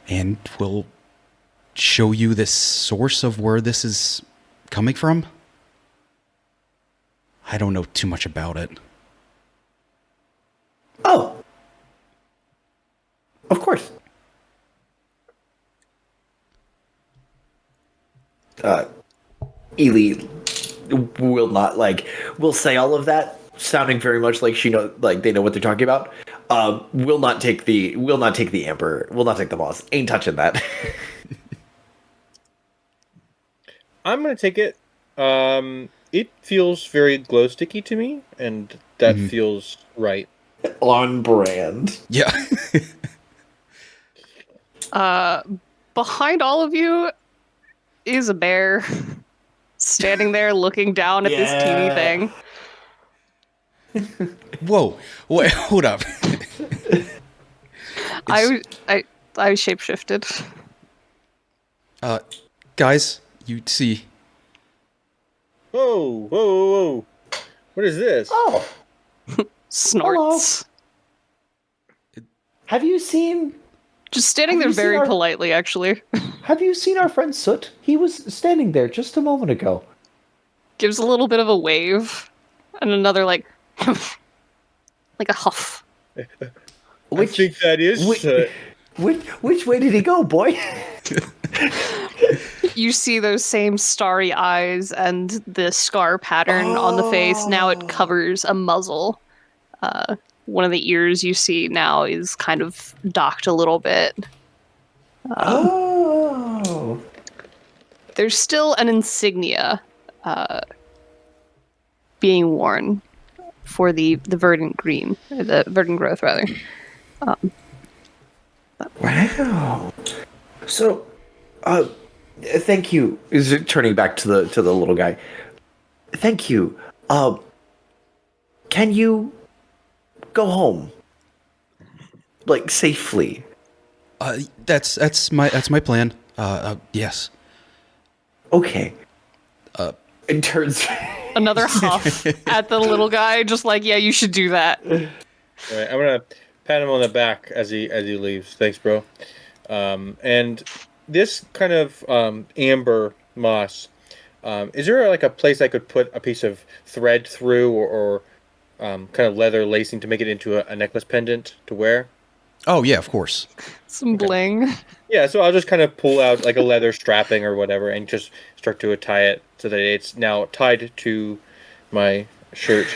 And will show you the source of where this is coming from. I don't know too much about it. Oh. Of course. Ely will not will say all of that, sounding very much like they know what they're talking about. Will not take the amber, will not take the moss. Ain't touching that. I'm gonna take it. It feels very glow sticky to me, and that feels right. On brand. Yeah. Behind all of you is a bear standing there looking down at this teeny thing. Whoa. Wait, hold up. I shapeshifted. Guys, you see. Whoa. What is this? Oh. Snorts. Hello. Have you seen... Just standing there very politely, actually. Have you seen our friend Soot? He was standing there just a moment ago. Gives a little bit of a wave. And another, like a huff. I think that is Soot. Which way did he go, boy? You see those same starry eyes and the scar pattern on the face. Now it covers a muzzle. One of the ears you see now is kind of docked a little bit. There's still an insignia being worn for the verdant green, the verdant growth, rather. Wow. So, thank you. Is it turning back to the little guy? Thank you. Can you go home, safely? That's my plan. Yes. Okay. And turns Another huff at the little guy, just like, yeah, you should do that. All right, I'm gonna pat him on the back as he leaves. Thanks, bro. And this kind of amber moss. Is there like a place I could put a piece of thread through, or kind of leather lacing to make it into a necklace pendant to wear? Oh yeah, of course. Some bling. Yeah, so I'll just kind of pull out like a leather strapping or whatever, and just start to tie it so that it's now tied to my shirt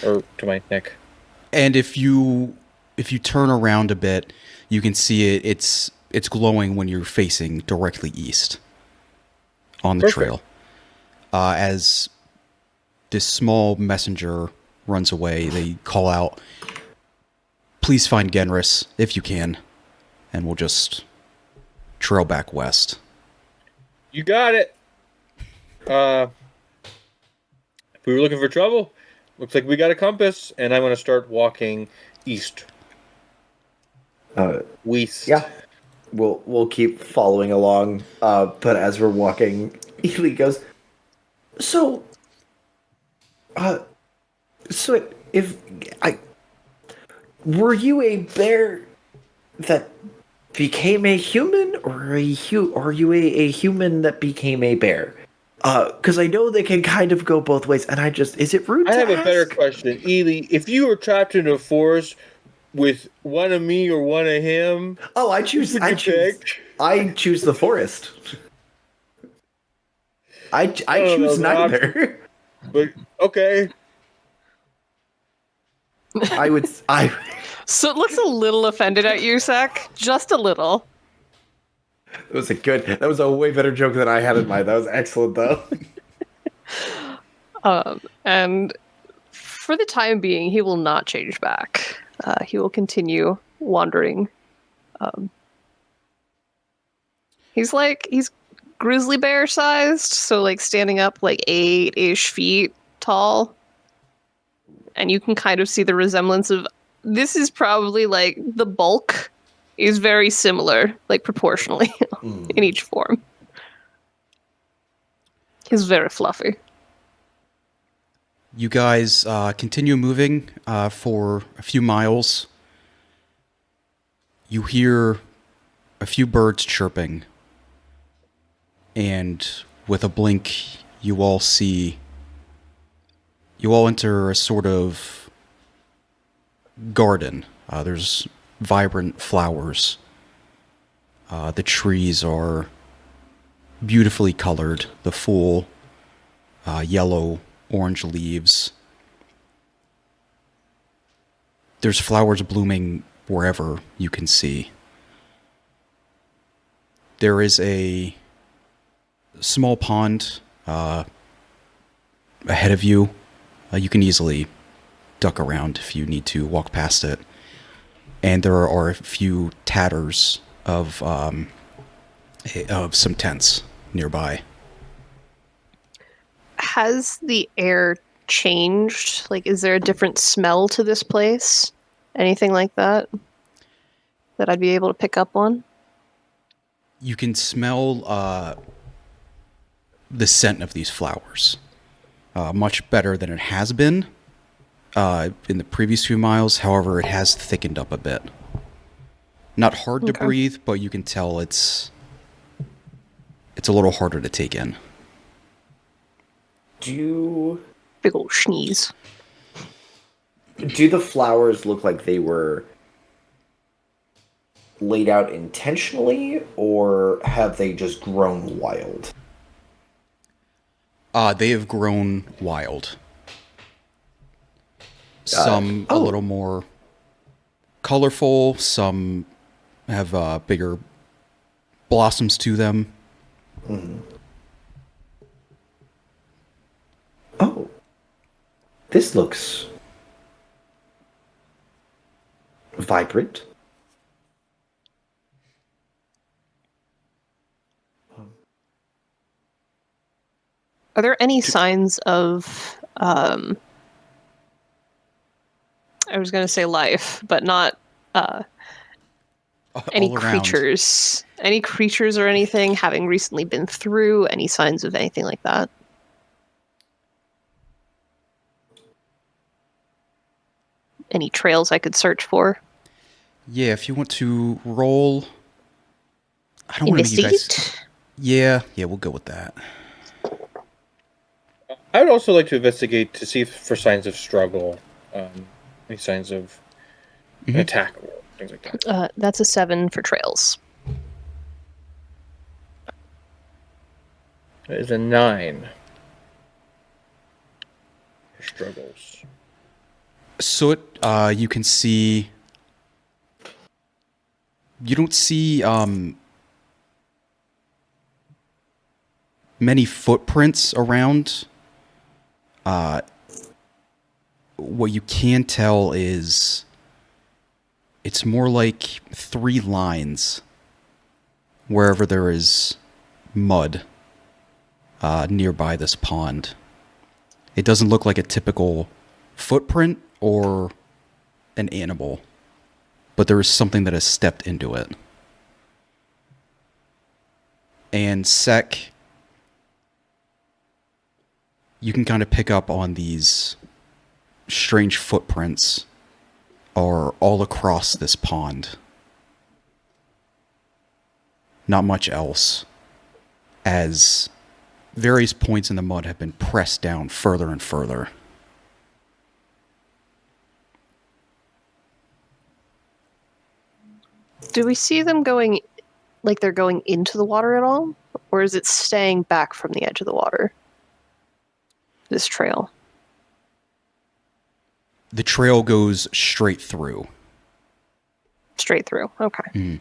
or to my neck. And if you turn around a bit, you can see it. It's glowing when you're facing directly east on the Perfect. trail. As this small messenger runs away, they call out, "Please find Genris if you can," and we'll just trail back west. You got it. If we were looking for trouble, looks like we got a compass, and I'm going to start walking east. West. Yeah, we'll keep following along. But as we're walking, Ely goes, So, if I were you a bear that became a human, or are you a human that became a bear? Because I know they can kind of go both ways, and is it rude I to have a better ask? question. Ely, if you were trapped in a forest with one of me or one of him, Oh, I would choose you pick? the forest. I don't know, choose the neither. But okay. I So it looks a little offended at you, Zach. Just a little. that was a way better joke than I had in mind. That was excellent though. And for the time being, he will not change back. He will continue wandering. He's grizzly bear sized, so like standing up like 8-ish feet tall. And you can kind of see the resemblance of this is probably like the bulk is very similar, like proportionally in each form. He's very fluffy. You guys continue moving for a few miles. You hear a few birds chirping, and with a blink, you all enter a sort of garden. There's vibrant flowers. The trees are beautifully colored. The full yellow, orange leaves. There's flowers blooming wherever you can see. There is a small pond ahead of you. You can easily duck around if you need to walk past it. And there are a few tatters of some tents nearby. Has the air changed? Like, is there a different smell to this place? Anything like that I'd be able to pick up on? You can smell the scent of these flowers much better than it has been in the previous few miles. However, it has thickened up a bit. Not hard to breathe, but you can tell it's a little harder to take in. Big old sneeze. Do the flowers look like they were laid out intentionally, or have they just grown wild? They have grown wild. Some a little more colorful, some have bigger blossoms to them. Oh, this looks vibrant. Are there any signs of I was going to say life, but not any All around. creatures? Any creatures or anything having recently been through? Any signs of anything like that? Any trails I could search for? Yeah, if you want to roll I don't want to make you guys. Investigate? Yeah, we'll go with that. I would also like to investigate to see for signs of struggle, any signs of an attack or things like that. That's a 7 for trails. That is a 9. Struggles. Soot, you can see. You don't see many footprints around. What you can tell is it's more like 3 lines wherever there is mud nearby this pond. It doesn't look like a typical footprint or an animal, but there is something that has stepped into it. And Sek, you can kind of pick up on these strange footprints are all across this pond. Not much else, as various points in the mud have been pressed down further and further. Do we see them going, like they're going into the water at all? Or is it staying back from the edge of the water? This trail. The trail goes straight through. Straight through. Okay.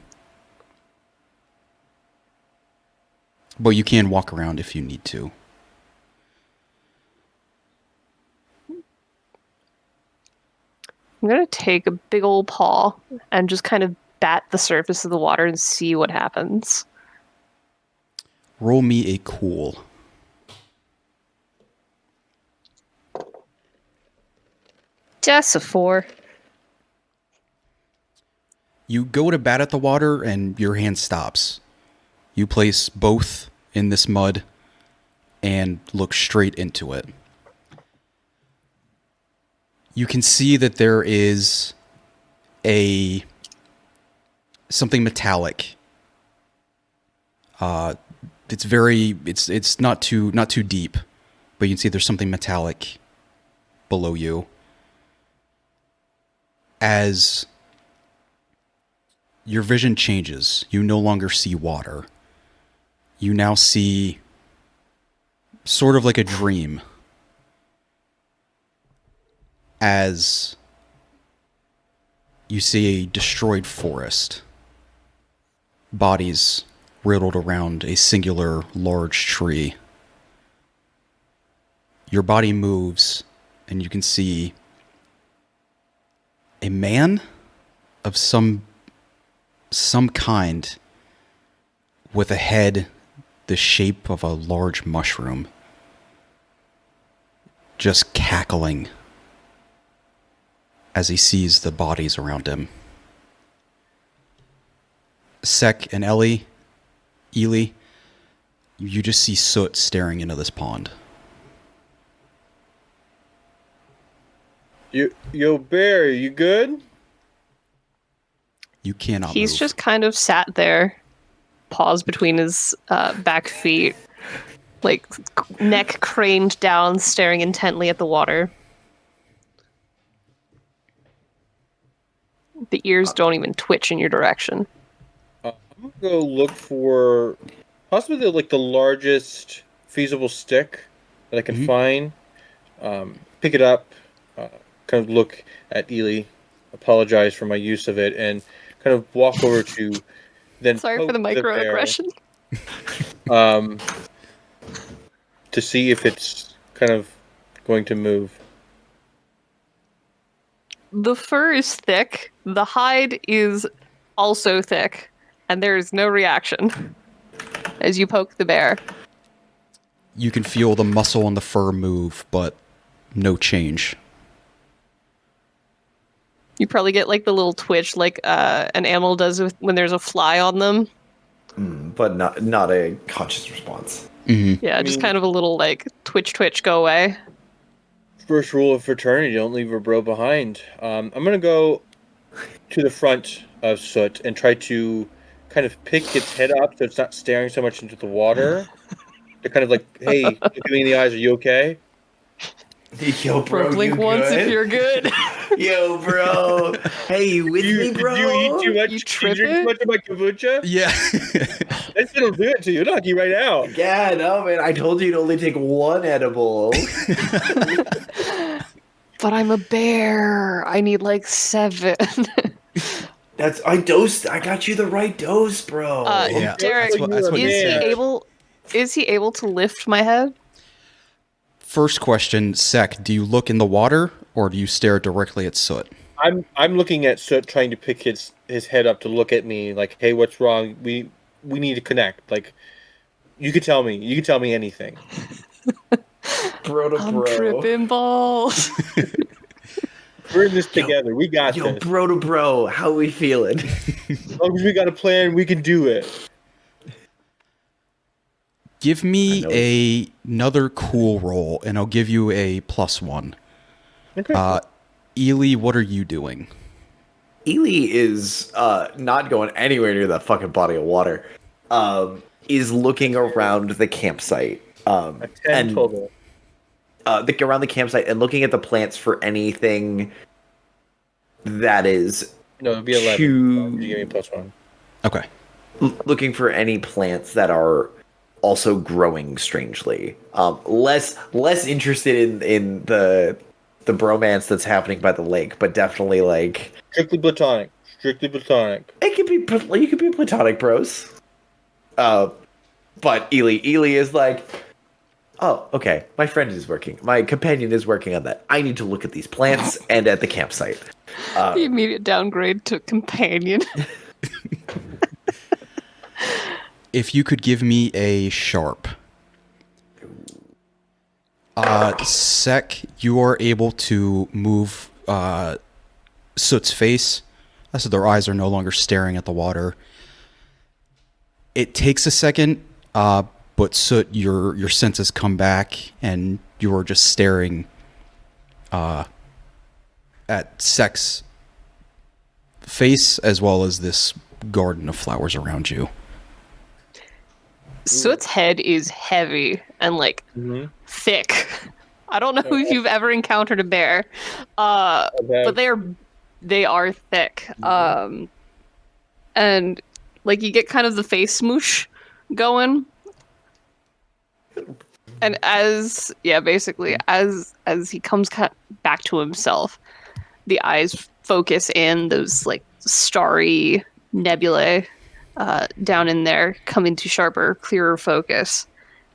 But you can walk around if you need to. I'm going to take a big old paw and just kind of bat the surface of the water and see what happens. Roll me a cool. Just a 4. You go to bat at the water and your hand stops. You place both in this mud and look straight into it. You can see that there is something metallic. It's not too deep, but you can see there's something metallic below you. As your vision changes, you no longer see water. You now see sort of like a dream. As you see a destroyed forest. Bodies riddled around a singular large tree. Your body moves, and you can see a man of some kind with a head the shape of a large mushroom, just cackling as he sees the bodies around him. Sek and Ely, you just see Soot staring into this pond. Yo, Bear, you good? You cannot He's move. just kind of sat there, paws between his back feet, like neck craned down, staring intently at the water. The ears don't even twitch in your direction. I'm gonna go look for possibly the largest feasible stick that I can find. Pick it up, kind of look at Ely, apologize for my use of it, and kind of walk over to then. Sorry for poke the microaggression. bear, to see if it's kind of going to move. The fur is thick, the hide is also thick, and there is no reaction as you poke the bear. You can feel the muscle and the fur move, but no change. You probably get like the little twitch like an animal does when there's a fly on them. But not a conscious response. Yeah, just kind of a little like twitch, go away. First rule of fraternity: don't leave a bro behind. I'm gonna go to the front of Soot and try to kind of pick its head up so it's not staring so much into the water. They're kind of like, hey, look at me in the eyes. Are you okay? Yo, bro, Blink you once good? if you're good. Yo, bro. Hey, you with me, bro? Did you eat too much? You Did you drink too tripping? much of my kombucha? Yeah. That's gonna do it to you. Knock you right out. Yeah, no, man. I told you to only take one edible. But I'm a bear. I need like 7. I got you the right dose, bro. Yeah, Derek, that's what he is he said. able? Is he able to lift my head? First question, Sek, do you look in the water or do you stare directly at Soot? I'm looking at Soot trying to pick his head up to look at me like, hey, what's wrong? We need to connect. Like, you could tell me. You could tell me anything. Bro to I'm bro. tripping balls. We're in this together. We got Yo, this. bro to bro. How we feeling? As long as we got a plan, we can do it. Give me another cool roll and I'll give you a +1. Okay. Ely, what are you doing? Ely is not going anywhere near that fucking body of water. Is looking around the campsite. A 10 total. Around the campsite and looking at the plants for anything that is No, it'd be 11. Two- You give me +1. Okay. looking for any plants that are also growing strangely. Less interested in the bromance that's happening by the lake, but definitely like Strictly platonic. Strictly platonic. it could be you could be platonic bros. But Ely is like, oh, okay. My friend is working. My companion is working on that. I need to look at these plants and at the campsite. The immediate downgrade to companion. If you could give me a sharp. Sek, you are able to move Soot's face, so their eyes are no longer staring at the water. It takes a second, but Soot, your senses come back, and you are just staring at Sek's face, as well as this garden of flowers around you. Soot's head is heavy and like thick. I don't know if you've ever encountered a bear, but they are thick. And like you get kind of the face smoosh going, and as he comes back to himself, the eyes focus in those like starry nebulae. Down in there come into sharper, clearer focus.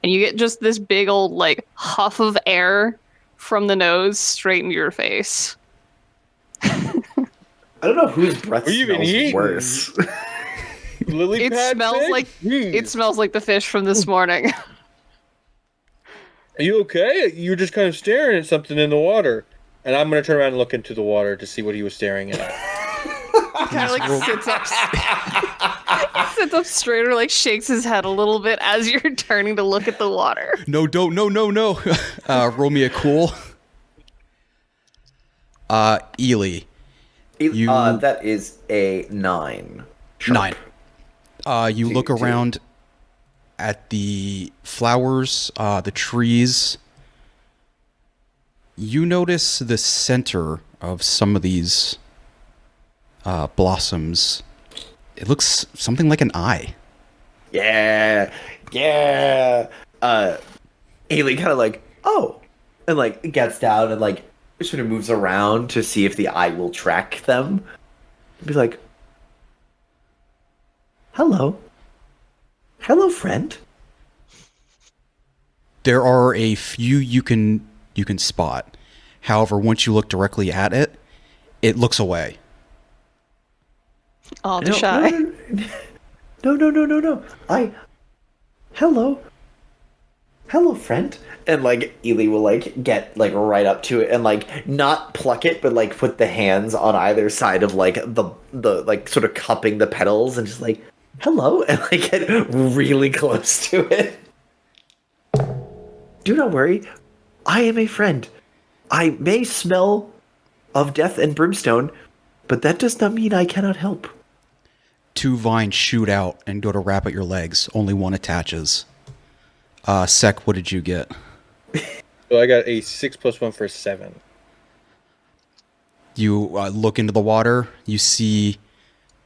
And you get just this big old, like, huff of air from the nose straight into your face. I don't know whose breath What you been smells eating? worse. Lily It pad smells fish? like Jeez. it smells like the fish from this morning. Are you okay? You're just kind of staring at something in the water. And I'm going to turn around and look into the water to see what he was staring at. Kind of like sits up straighter, like shakes his head a little bit as you're turning to look at the water. No, don't, no. Roll me a cool. Ely. You- That is a 9. Sharp. 9. You look Two. around at the flowers, the trees. You notice the center of some of these blossoms. It looks something like an eye. Yeah. Ailey kind of like, oh, and like gets down and like sort of moves around to see if the eye will track them. Be like, hello, friend. There are a few you can spot. However, once you look directly at it, it looks away. Oh, the shy. No. Hello, friend. And like Ely will like get like right up to it and like not pluck it, but like put the hands on either side of like the like sort of cupping the petals and just like hello and like get really close to it. Do not worry, I am a friend. I may smell of death and brimstone, but that does not mean I cannot help. 2 vines shoot out and go to wrap at your legs. Only one attaches. Sek, what did you get? So I got a 6 + 1 for 7. You look into the water. You see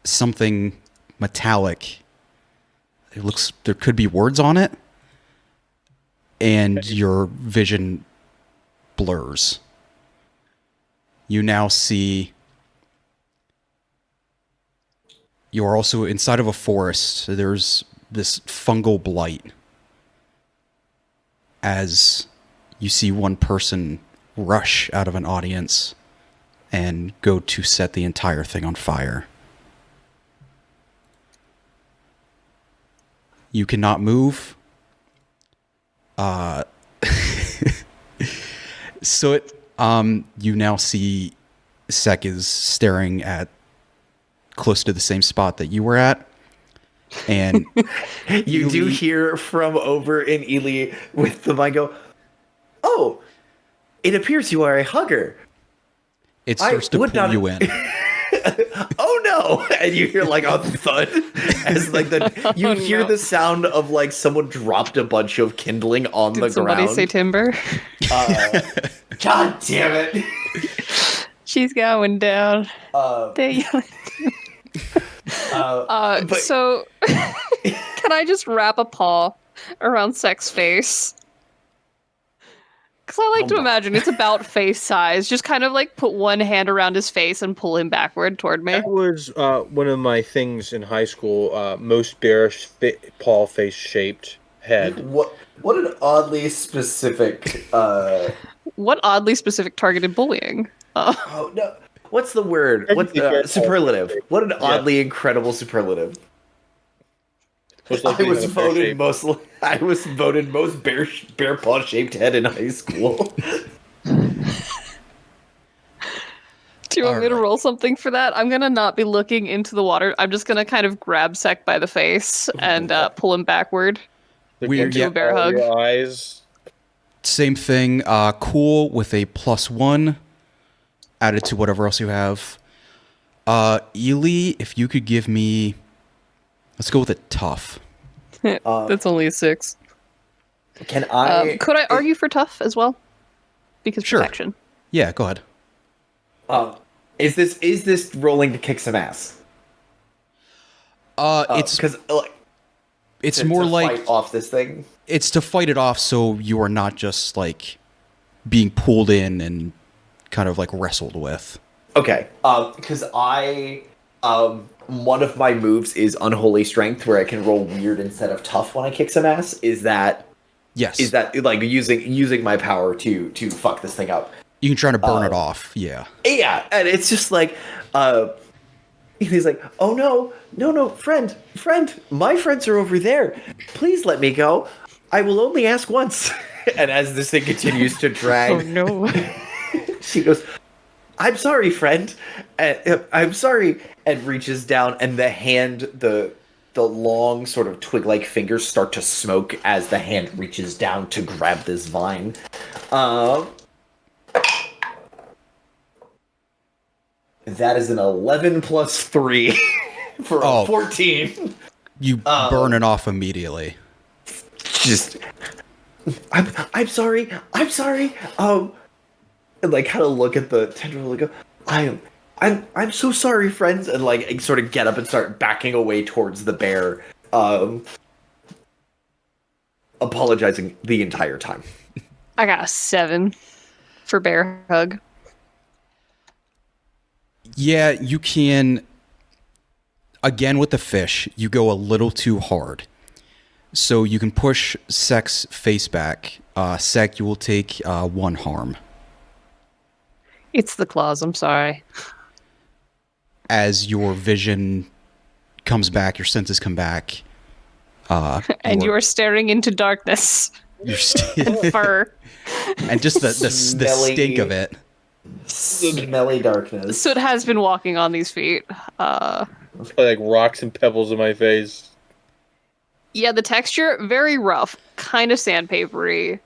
something metallic. It looks, there could be words on it. And your vision blurs. You now see, you are also inside of a forest. There's this fungal blight. As you see one person rush out of an audience and go to set the entire thing on fire. You cannot move. So you now see Sek is staring at close to the same spot that you were at. And You do hear from over in Ely with the mind go, "Oh, it appears you are a hugger." it starts to would pull not- you in. Oh no! And you hear like a thud as like you hear the sound of like someone dropped a bunch of kindling on the Did somebody ground. say timber? God damn it! She's going down. They But- so can I just wrap a paw around Sek's face? Because I like to imagine it's about face size. Just kind of like put one hand around his face and pull him backward toward me. That was one of my things in high school. Most bearish paw face shaped head. What an oddly specific. What oddly specific targeted bullying? Oh no! What's the word? What's the superlative? What an Yeah. oddly incredible superlative! Most I likely was have a bear voted shape. most. I was voted most bear paw shaped head in high school. Do you want me to Alright. roll something for that? I'm gonna not be looking into the water. I'm just gonna kind of grab Sek by the face and pull him backward. Weird, Into a bear hug. Your eyes. Same thing. Cool with a +1 added to whatever else you have. Ely, if you could give me, let's go with a tough. That's only a 6. Can I? Could I argue for tough as well? Because Sure. protection. Yeah, go ahead. Is this rolling to kick some ass? It's Because like it's to more like fight off this thing. it's to fight it off, so you are not just like being pulled in and kind of like wrestled with. Okay. Because I one of my moves is Unholy Strength, where I can roll weird instead of tough when I kick some ass. Is that Yes, like using my power to fuck this thing up? you can try to burn it off. Yeah, Yeah, and it's just like, he's like, "Oh no, friend, my friends are over there. Please let me go. I will only ask once." And as this thing continues to drag, no. she goes, "I'm sorry, friend. I'm sorry," and reaches down, and the hand, the long sort of twig-like fingers start to smoke as the hand reaches down to grab this vine. That is an 11 plus 3 for Oh. a 14. you burn it off immediately. Just, I'm sorry. And like kind of look at the tendril and go, I'm so sorry, friends, and like sort of get up and start backing away towards the bear, apologizing the entire time. I got a 7 for bear hug. Yeah, you can. Again, with the fish, you go a little too hard. So you can push Sek's face back. Sek, you will take 1 harm. It's the claws, I'm sorry. As your vision comes back, your senses come back. And you are staring into darkness. You're st- Fur. and just the Smelly. stink of it. Smelly darkness. Soot has been walking on these feet. Like rocks and pebbles in my face. Yeah, the texture, very rough. Kind of sandpapery.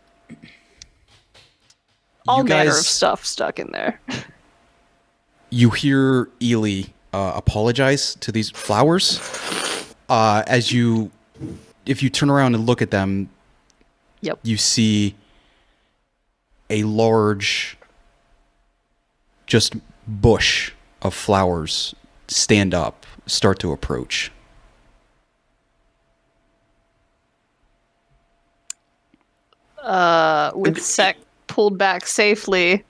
All You manner of guys- stuff stuck in there. You hear Ely apologize to these flowers. If you turn around and look at them, Yep. you see a large, just bush of flowers stand up, start to approach. With Sek pulled back safely,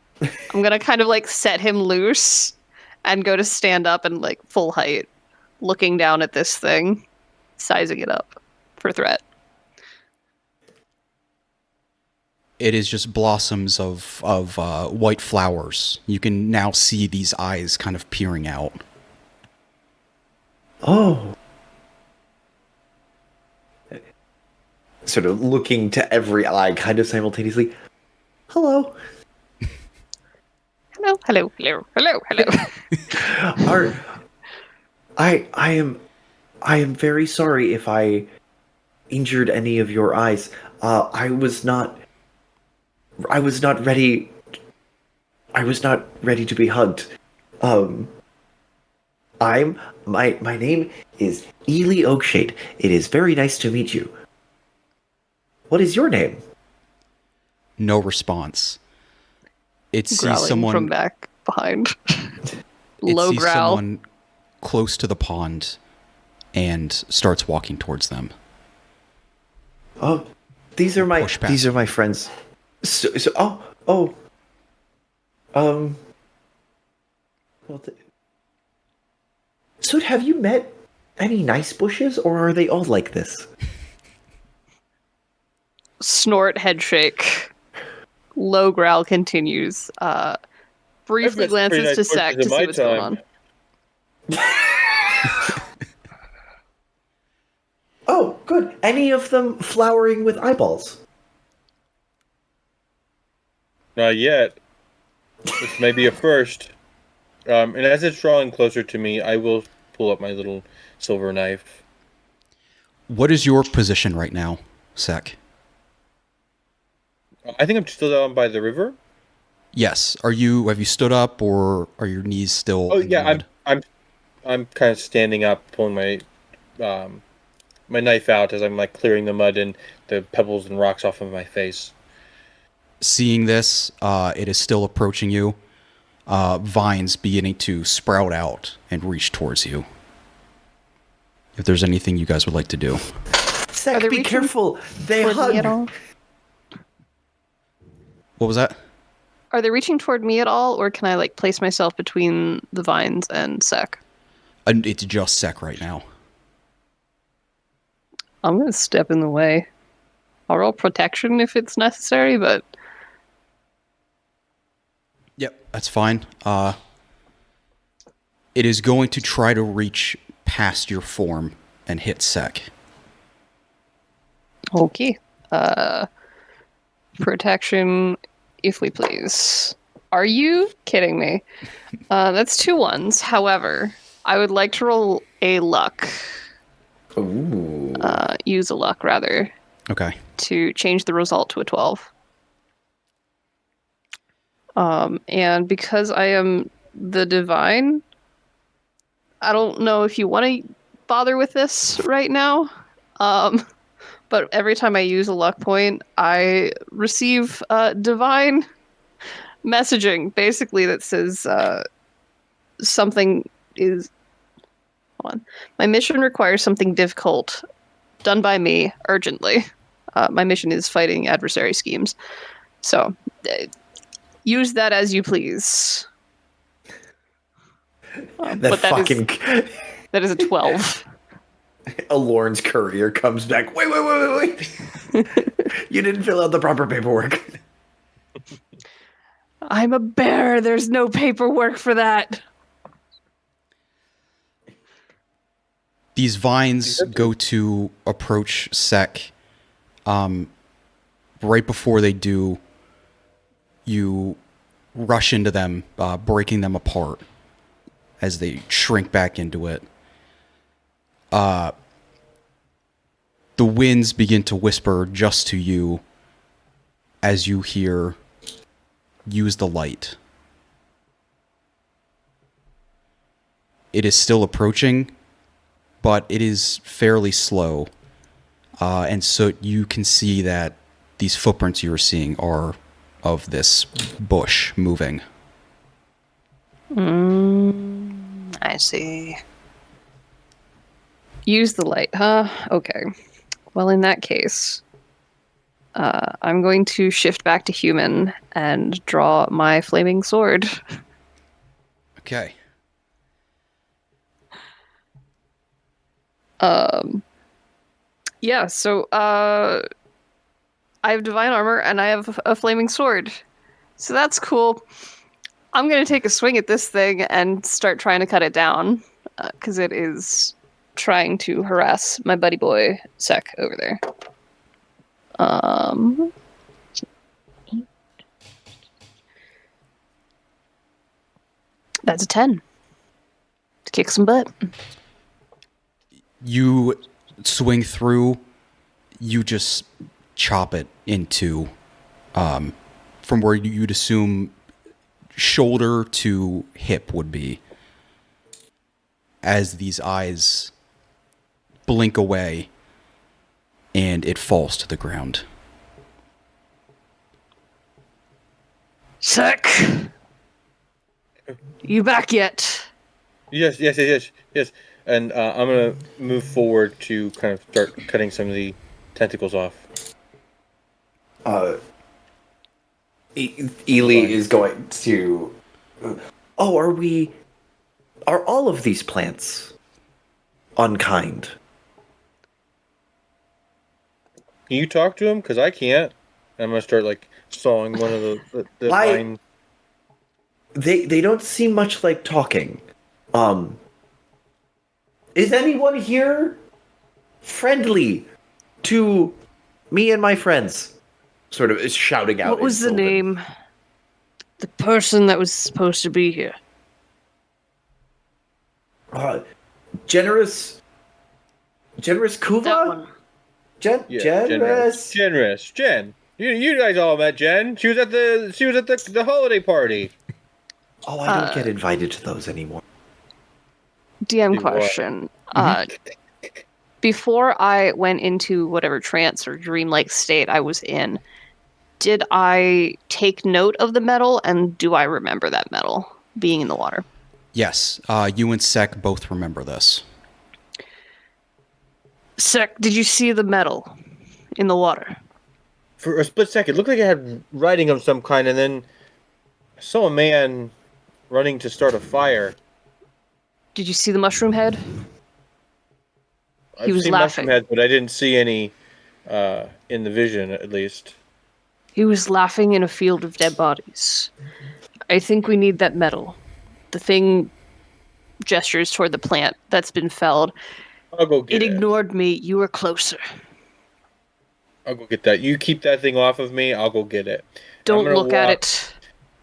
I'm gonna kind of like set him loose and go to stand up and like full height, looking down at this thing, sizing it up for threat. It is just blossoms of white flowers. You can now see these eyes kind of peering out. Oh. Sort of looking to every eye, kind of simultaneously. Hello. Hello, hello, hello, hello, hello. Are I am very sorry if I injured any of your eyes. I was not ready. I was not ready to be hugged. My name is Ely Oakshade. It is very nice to meet you. What is your name? No response. It sees Growling someone from back behind. it Low sees growl. someone close to the pond and starts walking towards them. Oh, these are Push past. my friends. So have you met any nice bushes, or are they all like this? Snort, head shake. Low growl continues. Briefly I've met pretty glances nice to Sek bushes to in see my what's going time. on. Oh, good. Any of them flowering with eyeballs? Not yet. This may be a first. And as it's drawing closer to me, I will pull up my little silver knife. What is your position right now, Sek? I think I'm still down by the river. Yes. Have you stood up, or are your knees still? Oh in the yeah, mud? I'm kind of standing up, pulling my my knife out as I'm like clearing the mud and the pebbles and rocks off of my face. Seeing this, it is still approaching you. Vines beginning to sprout out and reach towards you. If there's anything you guys would like to do. Sek, they be reaching careful. They Toward me at all? hug. What was that? Are they reaching toward me at all, or can I like place myself between the vines and Sek? It's just Sek right now. I'm gonna step in the way. I'll roll protection if it's necessary, but Yep, that's fine. It is going to try to reach past your form and hit Sek. okay. Protection, if we please. Are you kidding me? That's 2 1s. However, I would like to roll a luck. Ooh. Use a luck, rather, Okay. to change the result to a 12. And because I am the divine, I don't know if you want to bother with this right now. But every time I use a luck point, I receive divine messaging, basically, that says something is. Hold on. My mission requires something difficult done by me urgently. My mission is fighting adversary schemes. So, use that as you please. That but fucking that is a 12. Alorn's courier comes back. Wait. You didn't fill out the proper paperwork. I'm a bear. There's no paperwork for that. These vines go to approach Sek. Right before they do, you rush into them, breaking them apart as they shrink back into it. The winds begin to whisper just to you as you hear, "Use the light." it is still approaching, but it is fairly slow. And so you can see that these footprints you are seeing are of this bush moving. I see. Use the light, huh? Okay. Well, in that case, I'm going to shift back to human and draw my flaming sword. Okay. Yeah, so I have divine armor and I have a flaming sword. So that's cool. I'm going to take a swing at this thing and start trying to cut it down because it is trying to harass my buddy boy Sek over there. That's a 10. To kick some butt. You swing through, you just chop it into, from where you'd assume shoulder to hip would be, as these eyes blink away and it falls to the ground. Sek! You back yet? Yes. And I'm gonna move forward to kind of start cutting some of the tentacles off. Ely is going to. Oh, are all of these plants unkind? Can you talk to him? Because I can't. I'm gonna start like sawing one of the vine. They don't seem much like talking. Is anyone here friendly to me and my friends? Sort of is shouting out. What was the Sylvan. name? The person that was supposed to be here. Generous Kuva? That one. Generous. Jen. You guys all met Jen. She was at the holiday party. Oh, I don't get invited to those anymore. DM Do what? question. Before I went into whatever trance or dreamlike state I was in, did I take note of the metal and do I remember that metal being in the water? Yes, you and Sek both remember this. Sek, did you see the metal in the water? For a split second, it looked like it had writing of some kind, and then I saw a man running to start a fire. Did you see the mushroom head? I've was seen laughing. mushroom heads, but I didn't see any in the vision, at least. He was laughing in a field of dead bodies. I think we need that metal. The thing gestures toward the plant that's been felled. I'll go get It it. ignored me. You were closer. I'll go get that. You keep that thing off of me. I'll go get it. Don't gonna look at walk- it.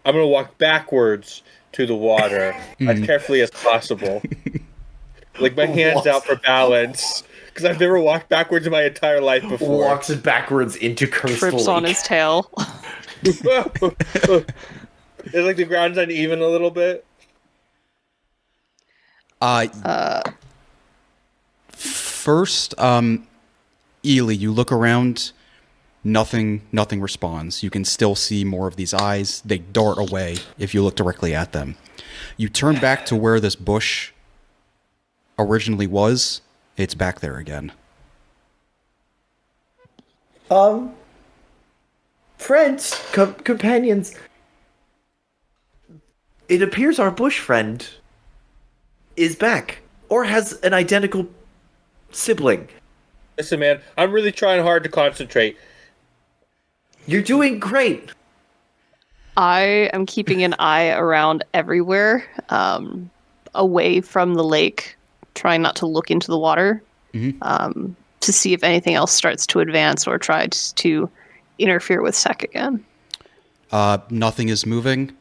I'm gonna walk backwards to the water as carefully as possible, like my hands out for balance, because I've never walked backwards in my entire life before. Walks backwards into Crystal Trips on Lake. his tail. It's like the ground's uneven a little bit. First, Ely, you look around, nothing responds. You can still see more of these eyes. They dart away if you look directly at them. You turn back to where this bush originally was. It's back there again. Friends, companions. It appears our bush friend is back, or has an identical sibling. Listen, man, I'm really trying hard to concentrate. You're doing great. I am keeping an eye around everywhere, away from the lake, trying not to look into the water, to see if anything else starts to advance or tries to interfere with Sek again. Nothing is moving.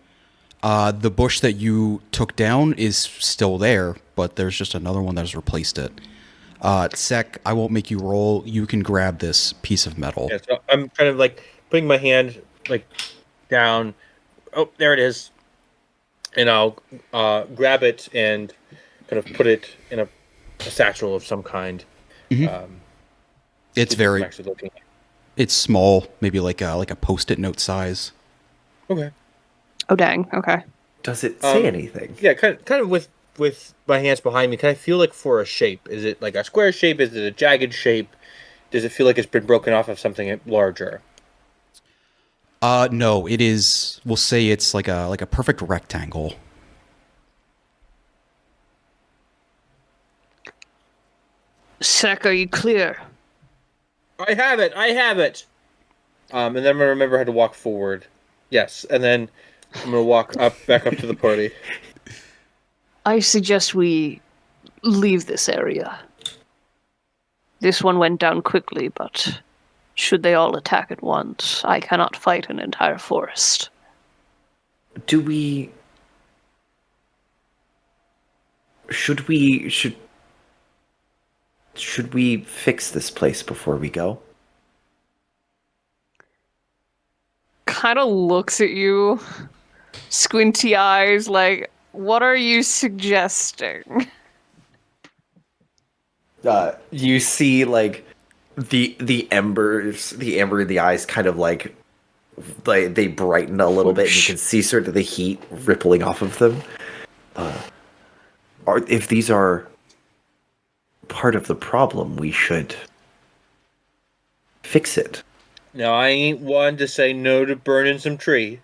The bush that you took down is still there, but there's just another one that has replaced it. Sek, I won't make you roll. You can grab this piece of metal. Yeah, so I'm kind of like putting my hand like down. Oh, there it is. And I'll grab it and kind of put it in a satchel of some kind. It's I'm very, actually looking. it's small, maybe like a post-it note size. Okay. Oh dang. Okay. Does it say anything? Yeah, kind of with my hands behind me. Can I feel like for a shape? Is it like a square shape? Is it a jagged shape? Does it feel like it's been broken off of something larger? No, it is. We'll say it's like a perfect rectangle. Sec, are you clear? I have it. I have it. And then I'm gonna remember how to walk forward. Yes, and then I'm gonna walk back up to the party. I suggest we leave this area. This one went down quickly, but should they all attack at once, I cannot fight an entire forest. Do we? Should we fix this place before we go? Kind of looks at you, squinty eyes, like, what are you suggesting? You see, like the embers, the amber in the eyes, kind of like they brighten a little bit, and you can see sort of the heat rippling off of them. If these are part of the problem, we should fix it. Now I ain't one to say no to burning some tree.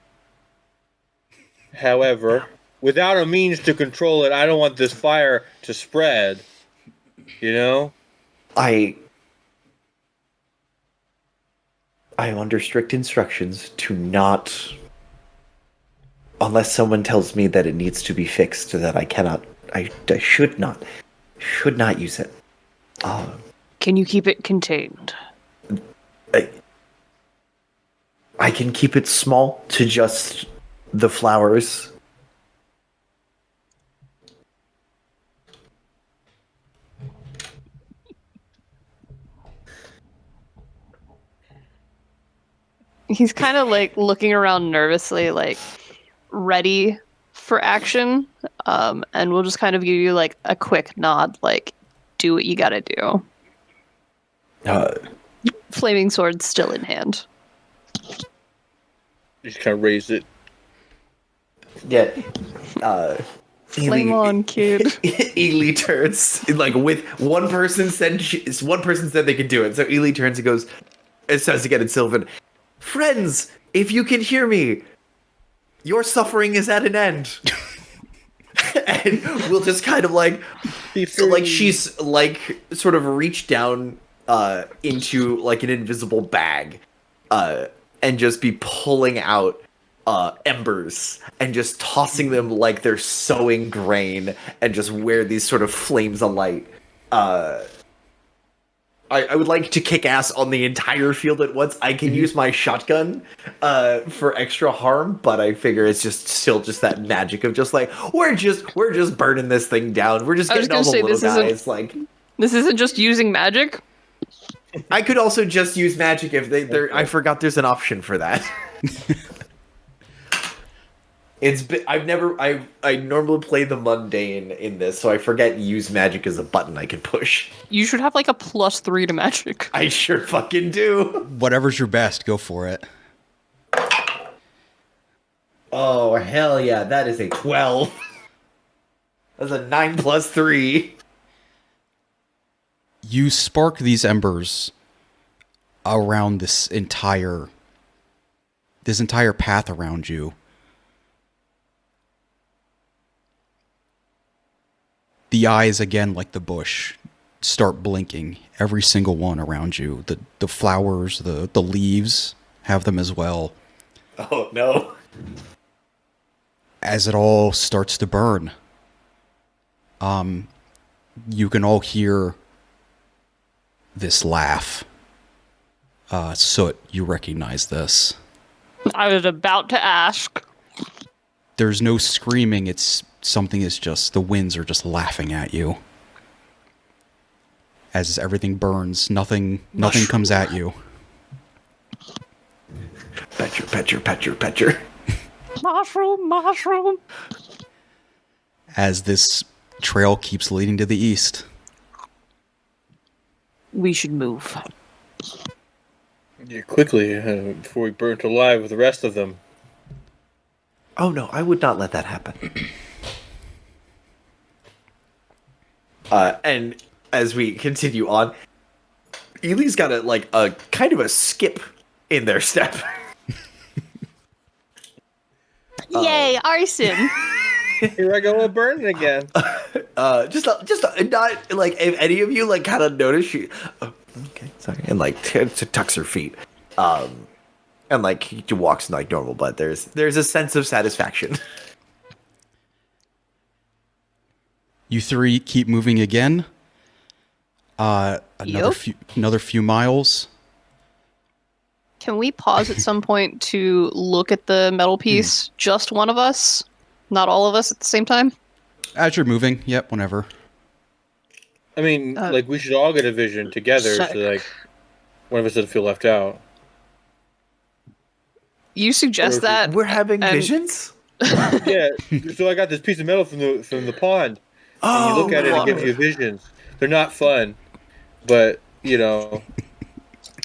However, without a means to control it, I don't want this fire to spread. You know? I am under strict instructions to not, unless someone tells me that it needs to be fixed, that I should not use it. Can you keep it contained? I can keep it small to just the flowers. He's kind of like looking around nervously, like ready for action. And we'll just kind of give you like a quick nod, like, do what you gotta do. Flaming sword still in hand. Just kind of raise it. Yeah. Flame on, kid. Ely turns, like, with one person said they could do it. So Ely turns and goes, it says again in Sylvan, "Friends, if you can hear me, your suffering is at an end." And we'll just kind of like, so like she's like sort of reached down into like an invisible bag, and just be pulling out embers and just tossing them like they're sowing grain, and just wear these sort of flames of light. I would like to kick ass on the entire field at once. I can use my shotgun for extra harm, but I figure it's just still just that magic of just like we're just burning this thing down. We're just getting all the little guys. Like, this isn't just using magic. I could also just use magic if I forgot there's an option for that. I normally play the mundane in this, so I forget use magic as a button I can push. You should have like a +3 to magic. I sure fucking do. Whatever's your best, go for it. Oh, hell yeah, that is a 12. That's a 9 + 3. You spark these embers around this entire path around you. The eyes, again, like the bush, start blinking. Every single one around you. The flowers, the leaves have them as well. Oh, no. As it all starts to burn, you can all hear this laugh. Soot, you recognize this. I was about to ask. There's no screaming, it's something is just, the winds are just laughing at you. As everything burns, nothing comes at you. Petcher. Mushroom. As this Trail keeps leading to the east. We should move. Yeah, quickly, before we burnt alive with the rest of them. Oh no, I would not let that happen. And as we continue on, Ely's got a kind of a skip in their step. Yay, arson! Here I go, burning again. Just not like if any of you like kind of notice she. Oh, okay, sorry, and like tucks her feet, and like he walks like normal, but there's a sense of satisfaction. You three keep moving again. Yup. Another few miles. Can we pause at some point to look at the metal piece? Just one of us? Not all of us at the same time? As you're moving, yep, whenever. I mean, like, we should all get a vision together, Sick. so, like, one of us doesn't feel left out. You suggest that? We're having and- visions. Yeah, so I got this piece of metal from the pond. And you look at it and it gives you visions. They're not fun, but, you know...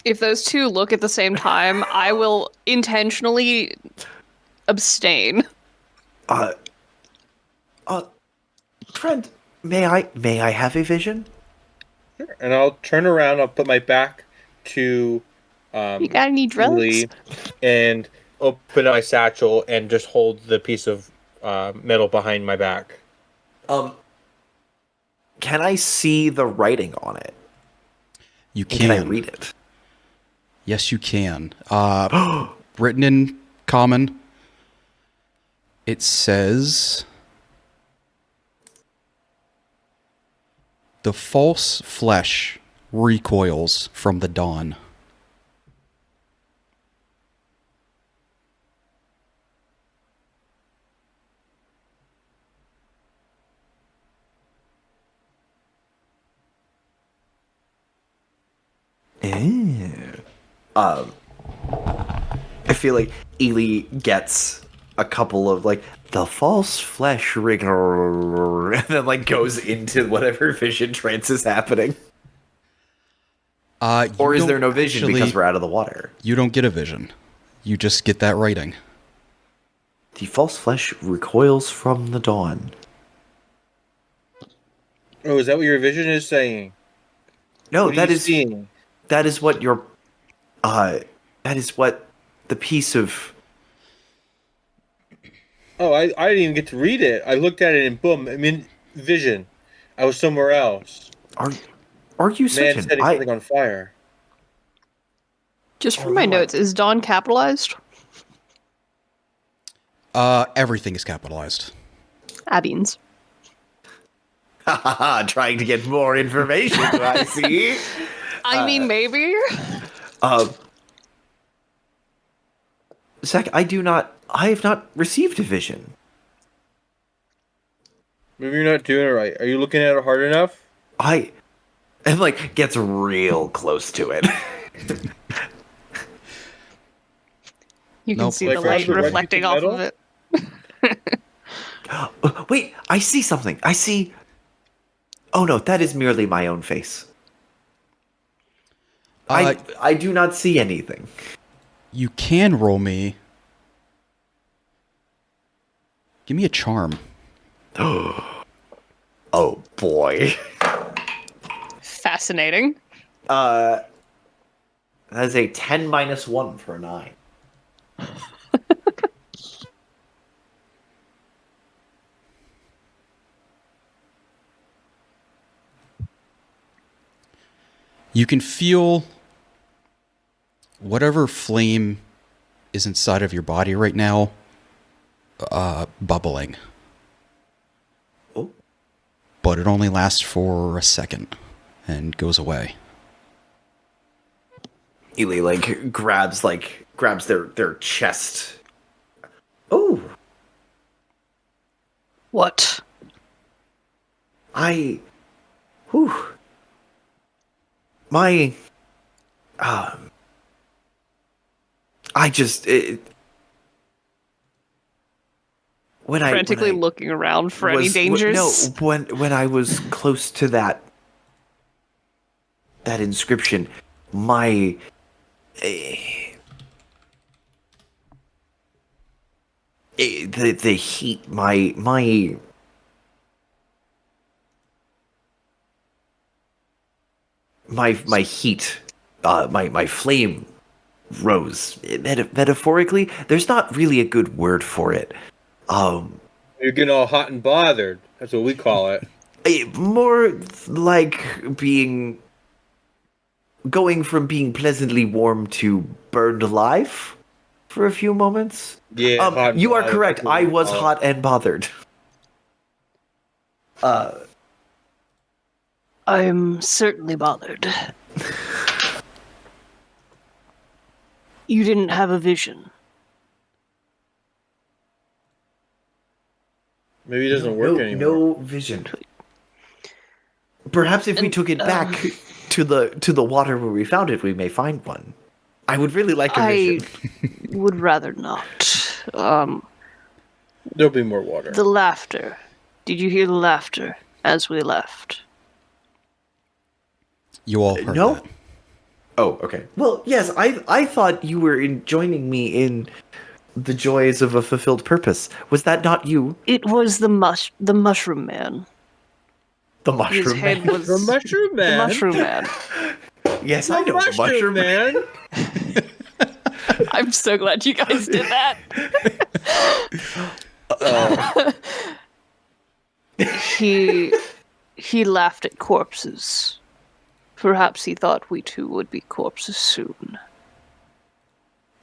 If those two look at the same time, I will intentionally abstain. Friend, may I have a vision? And I'll turn around, I'll put my back to You got any drugs? Lee and open my satchel and just hold the piece of metal behind my back. Can I see the writing on it? You And can. can I read it? Yes, you can. Written in common, it says, "The false flesh recoils from the dawn." I feel like Ely gets a couple of like the false flesh rigor, and then like goes into whatever vision trance is happening. You Or is don't there no vision actually- because we're out of the water? You don't get a vision. You just get that writing. The false flesh recoils from the dawn. Oh, is that what your vision is saying? No, What are that you is seeing? that is what your that is what the piece of Oh, I didn't even get to read it. I looked at it and boom, I'm in vision. I was somewhere else. are you Man certain? setting something on fire. Just for my no, notes, is Dawn capitalized? Everything is capitalized. Abbeans. Trying to get more information, I see. I mean, maybe. Zach, I have not received a vision. Maybe you're not doing it right. Are you looking at it hard enough? And like gets real close to it. You can Nope. see Like the for light the red reflecting piece of off of metal? it. Wait, I see something. I see. Oh no, that is merely my own face. I do not see anything. You can roll me. Give me a charm. Oh boy. Fascinating. That is a 10 minus 1 for a 9. You can feel whatever flame is inside of your body right now bubbling. Oh. But it only lasts for a second and goes away. Ely grabs their chest. Oh, What? whew. My frantically looking around for any was- dangers. No, when I was close to that inscription, my the heat, my heat, my flame rose. Metaphorically, there's not really a good word for it. You're getting all hot and bothered. That's what we call it. More like going from being pleasantly warm to burned alive for a few moments. Yeah, hot and you are bothered, correct. that's what I we was call it. hot and bothered. I'm certainly bothered. You didn't have a vision. Maybe it doesn't work anymore. No vision. Perhaps if we took it back to the water where we found it, we may find one. I would really like a I vision. would rather not. There'll be more water. The laughter. Did you hear the laughter as we left? You all heard No? that. Oh, okay. Well, yes, I thought you were joining me in the joys of a fulfilled purpose. Was that not you? It was the mushroom man. The His mushroom head man? was The mushroom man. The mushroom man. Yes, I know the mushroom man. I'm so glad you guys did that. He laughed at corpses. Perhaps he thought we too would be corpses soon.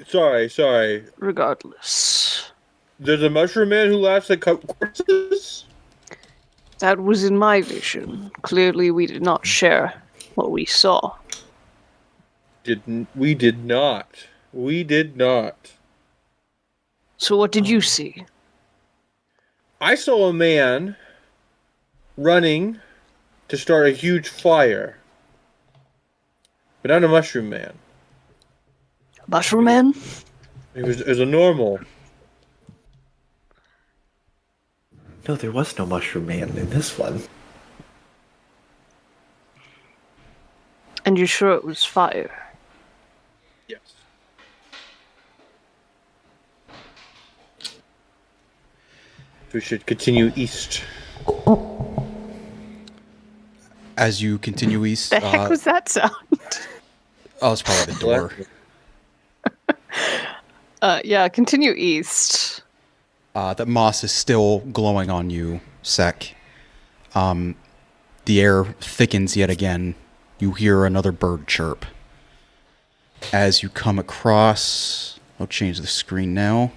Sorry. Regardless. There's a mushroom man who laughs at corpses? That was in my vision. Clearly we did not share what we saw. We did not. We did not. So what did you see? I saw a man running to start a huge fire. But not a mushroom man. Mushroom man? It was a normal. No, there was no mushroom man in this one. And you're sure it was fire? Yes. We should continue east. As you continue east, The heck was that sound? oh, it's probably the door. Yeah, continue east. That moss is still glowing on you, Sek. The air thickens yet again. You hear another bird chirp. As you come across... I'll change the screen now.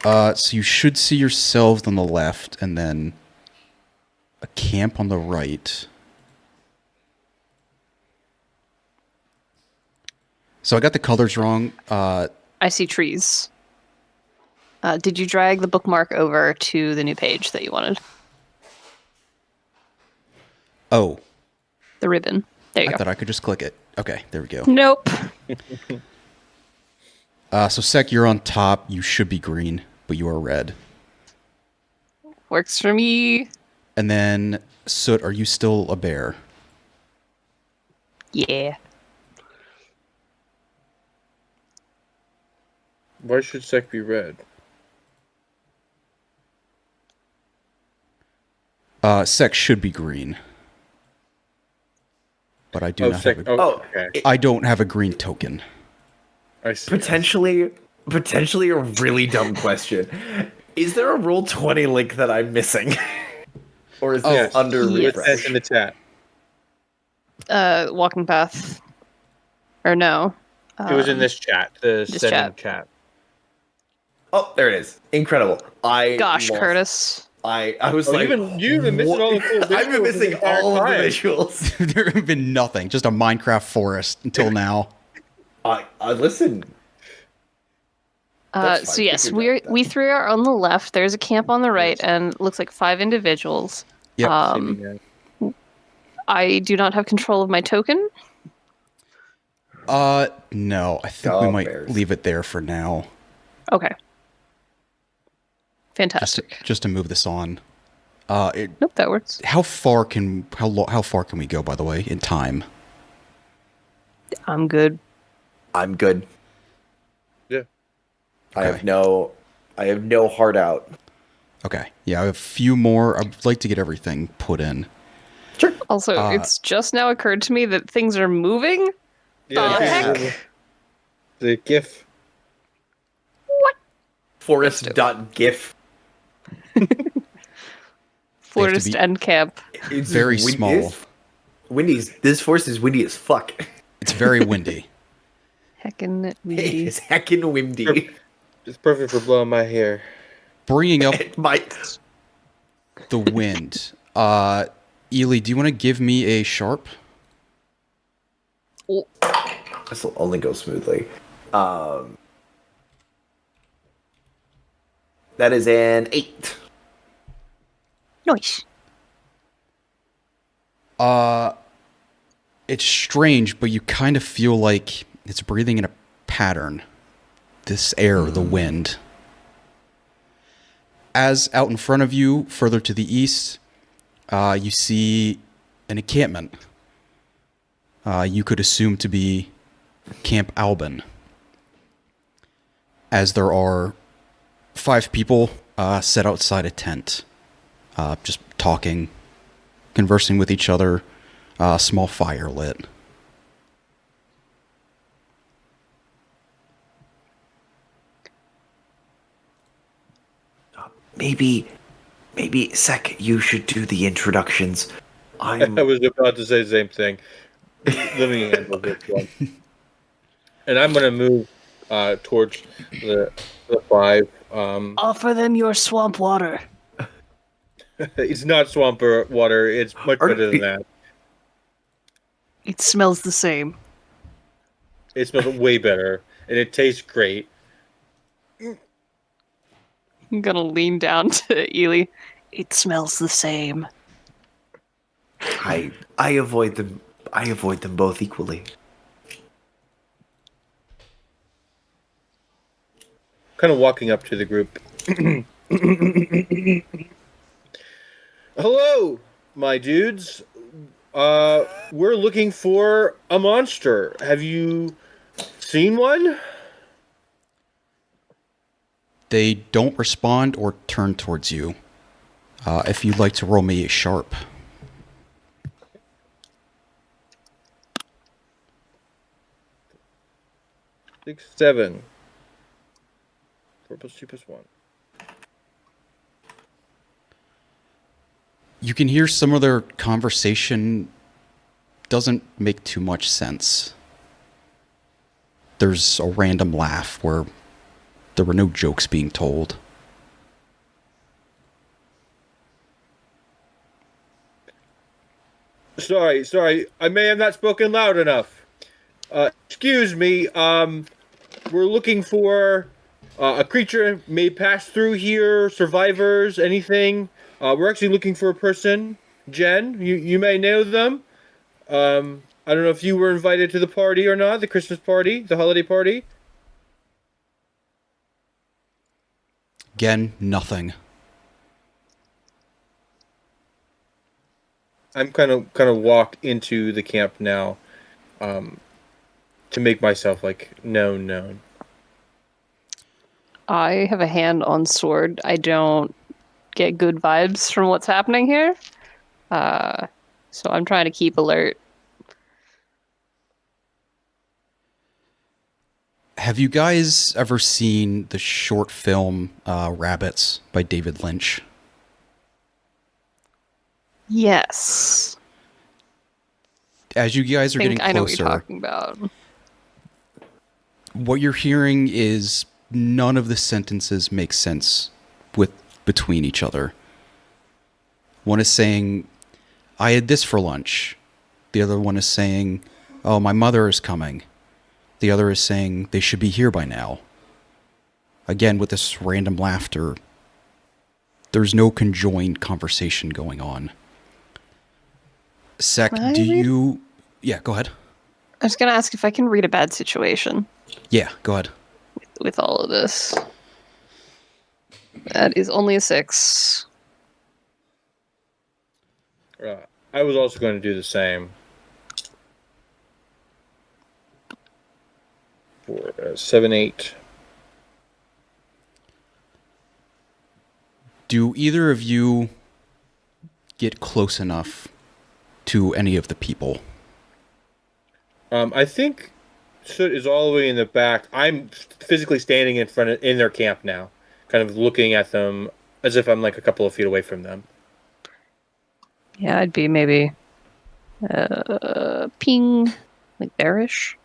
So you should see yourselves on the left, and then a camp on the right. So I got the colors wrong. I see trees. Did you drag the bookmark over to the new page that you wanted? Oh, The ribbon. There you I go. thought I could just click it. Okay, there we go. Nope. So Sek, you're on top. You should be green, but you are red. Works for me. And then Soot, are you still a bear? Yeah. Why should Sek be red? Sek should be green. But I do Oh, not Sek. have a, Oh, okay. I don't have a green token. I see. Potentially a really dumb question. Is there a roll 20 link that I'm missing? Or is this Yes. under Yes. Put that in the chat. Walking path. Or no. It was in this chat, the this setting chat. chat. Oh, there it is. Incredible. Gosh, lost. Curtis. I was Oh, like, you've been missing all the cool visuals. I've been missing the entire all of the time. visuals. There have been nothing, just a Minecraft forest until now. I listen. That's So fine. yes, Figured out that. we three are on the left. There's a camp on the right, and it looks like 5 individuals. Yep. Yeah. I do not have control of my token. No. I think we Oh, might bears. leave it there for now. Okay. Just to, Fantastic. just to move this on. Nope, that works. How far can we go, by the way, in time? I'm good. I'm good. Yeah. I Okay. have no heart out. Okay. Yeah, I have a few more. I'd like to get everything put in. Also, it's just now occurred to me that things are moving. Yeah, The it's heck? the GIF. Forest.gif. Forest be- End Camp. It's Very windy small. as- This forest is windy as fuck. It's very windy. Heckin' It windy. is heckin' windy. It's perfect for blowing my hair. Bringing up My the wind. Ely, do you want to give me a sharp? Oh, this will only go smoothly. That is an 8. nice. It's strange, but you kind of feel like it's breathing in a pattern. This air, the wind. As out in front of you, further to the east, you see an encampment. You could assume to be Camp Albin. As there are 5 people set outside a tent, just talking, conversing with each other, a small fire lit. Maybe Sek, you should do the introductions. I was about to say the same thing. Let me handle this one. And I'm going to move towards the 5. Offer them your swamp water. It's not swamp water. It's much better than that. It smells the same. It smells way better, and it tastes great. I'm gonna lean down to Ely. It smells the same. I avoid them. I avoid them both equally. Kind of walking up to the group. Hello, my dudes. We're looking for a monster. Have you seen one? They don't respond or turn towards you. If you'd like to roll me a sharp. 6, 7. 4 plus 2 plus 1. You can hear some of their conversation doesn't make too much sense. There's a random laugh where there were no jokes being told. Sorry. I may have not spoken loud enough. Excuse me. We're looking for a creature may pass through here. Survivors, anything. We're actually looking for a person. Jen, you may know them. I don't know if you were invited to the party or not, the Christmas party, the holiday party. Again, nothing. I'm kind of walk into the camp now, to make myself known. I have a hand on sword. I don't get good vibes from what's happening here. So I'm trying to keep alert. Have you guys ever seen the short film Rabbits by David Lynch? Yes. As you guys are getting I know what you're closer, talking about. what you're hearing is none of the sentences make sense between each other. One is saying, I had this for lunch. The other one is saying, oh, my mother is coming. The other is saying, they should be here by now. Again, with this random laughter, there's no conjoined conversation going on. Sec, Can I do read? you... Yeah, go ahead. I was gonna ask if I can read a bad situation Yeah, go ahead. with all of this. That is only a 6. I was also going to do the same. For 7, 8. Do either of you get close enough to any of the people? I think Soot is all the way in the back. I'm physically standing in their camp now, kind of looking at them as if I'm like a couple of feet away from them. Yeah, I'd be maybe ping, like bearish.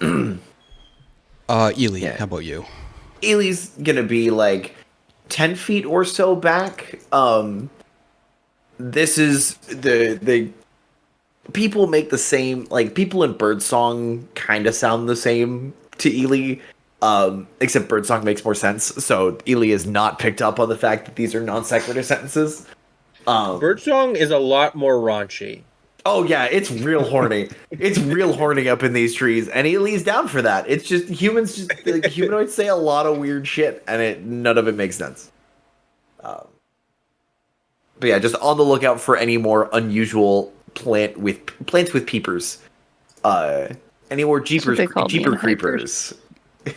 Ely, Yeah. how about you? Ely's gonna be like 10 feet or so back. This is the people make the same, like people in Birdsong kind of sound the same to Ely. Except Birdsong makes more sense, so Ely has not picked up on the fact that these are non sequitur sentences. Birdsong is a lot more raunchy. Oh yeah, it's real horny. It's real horny up in these trees, and Ely's down for that. It's just humans, like, humanoids say a lot of weird shit, and none of it makes sense. But yeah, just on the lookout for any more unusual plants with peepers. Any more jeepers, they call me jeeper in creepers.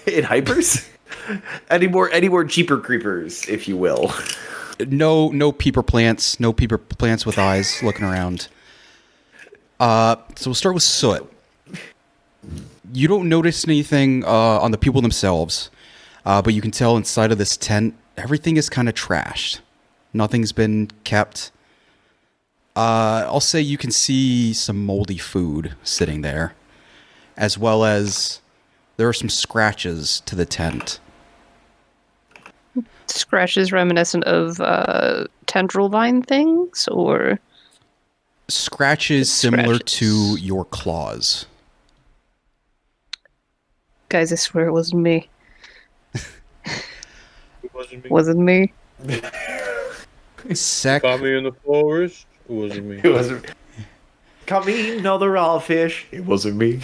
In hypers? any more jeeper creepers, if you will. No peeper plants. No peeper plants with eyes looking around. So we'll start with Soot. You don't notice anything on the people themselves, but you can tell inside of this tent, everything is kind of trashed. Nothing's been kept. I'll say you can see some moldy food sitting there, as well as there are some scratches to the tent. Scratches reminiscent of tendril vine things, or Scratches similar Scratches. to your claws. guys, I swear it wasn't me. It wasn't me. Wasn't me. Sec, Caught me in the forest. It wasn't me. It wasn't. Caught me eating all the raw fish. It wasn't me.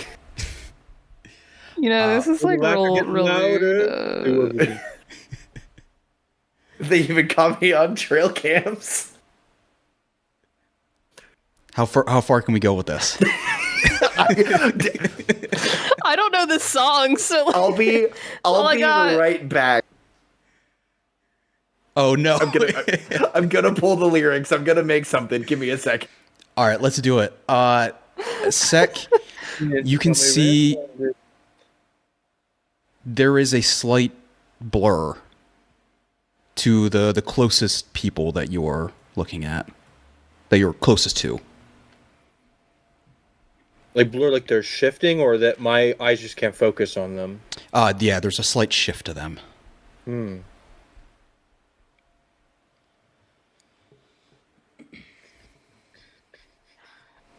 You know, this is like Laughter real getting weird. louder. It wasn't me. They even caught me on trail cams. how far can we go with this? I don't know this song, so like, I'll be I got. right back. Oh no. I'm gonna pull the lyrics. I'm gonna make something. Give me a sec. All right, let's do it. Sec, you can see there is a slight blur to the closest people that you're looking at, that you're closest to. Like blur, like they're shifting, or that my eyes just can't focus on them. Yeah, there's a slight shift to them.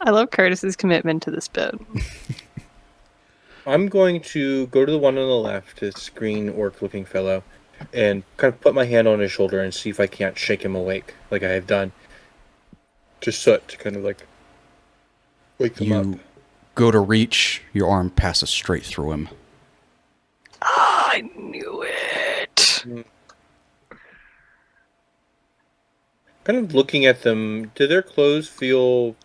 I love Curtis's commitment to this bit. I'm going to go to the one on the left, this green orc-looking fellow, and kind of put my hand on his shoulder and see if I can't shake him awake, like I have done. To Soot, to kind of like wake him You up. go to reach, your arm passes straight through him. I knew it. Kind of looking at them, do their clothes feel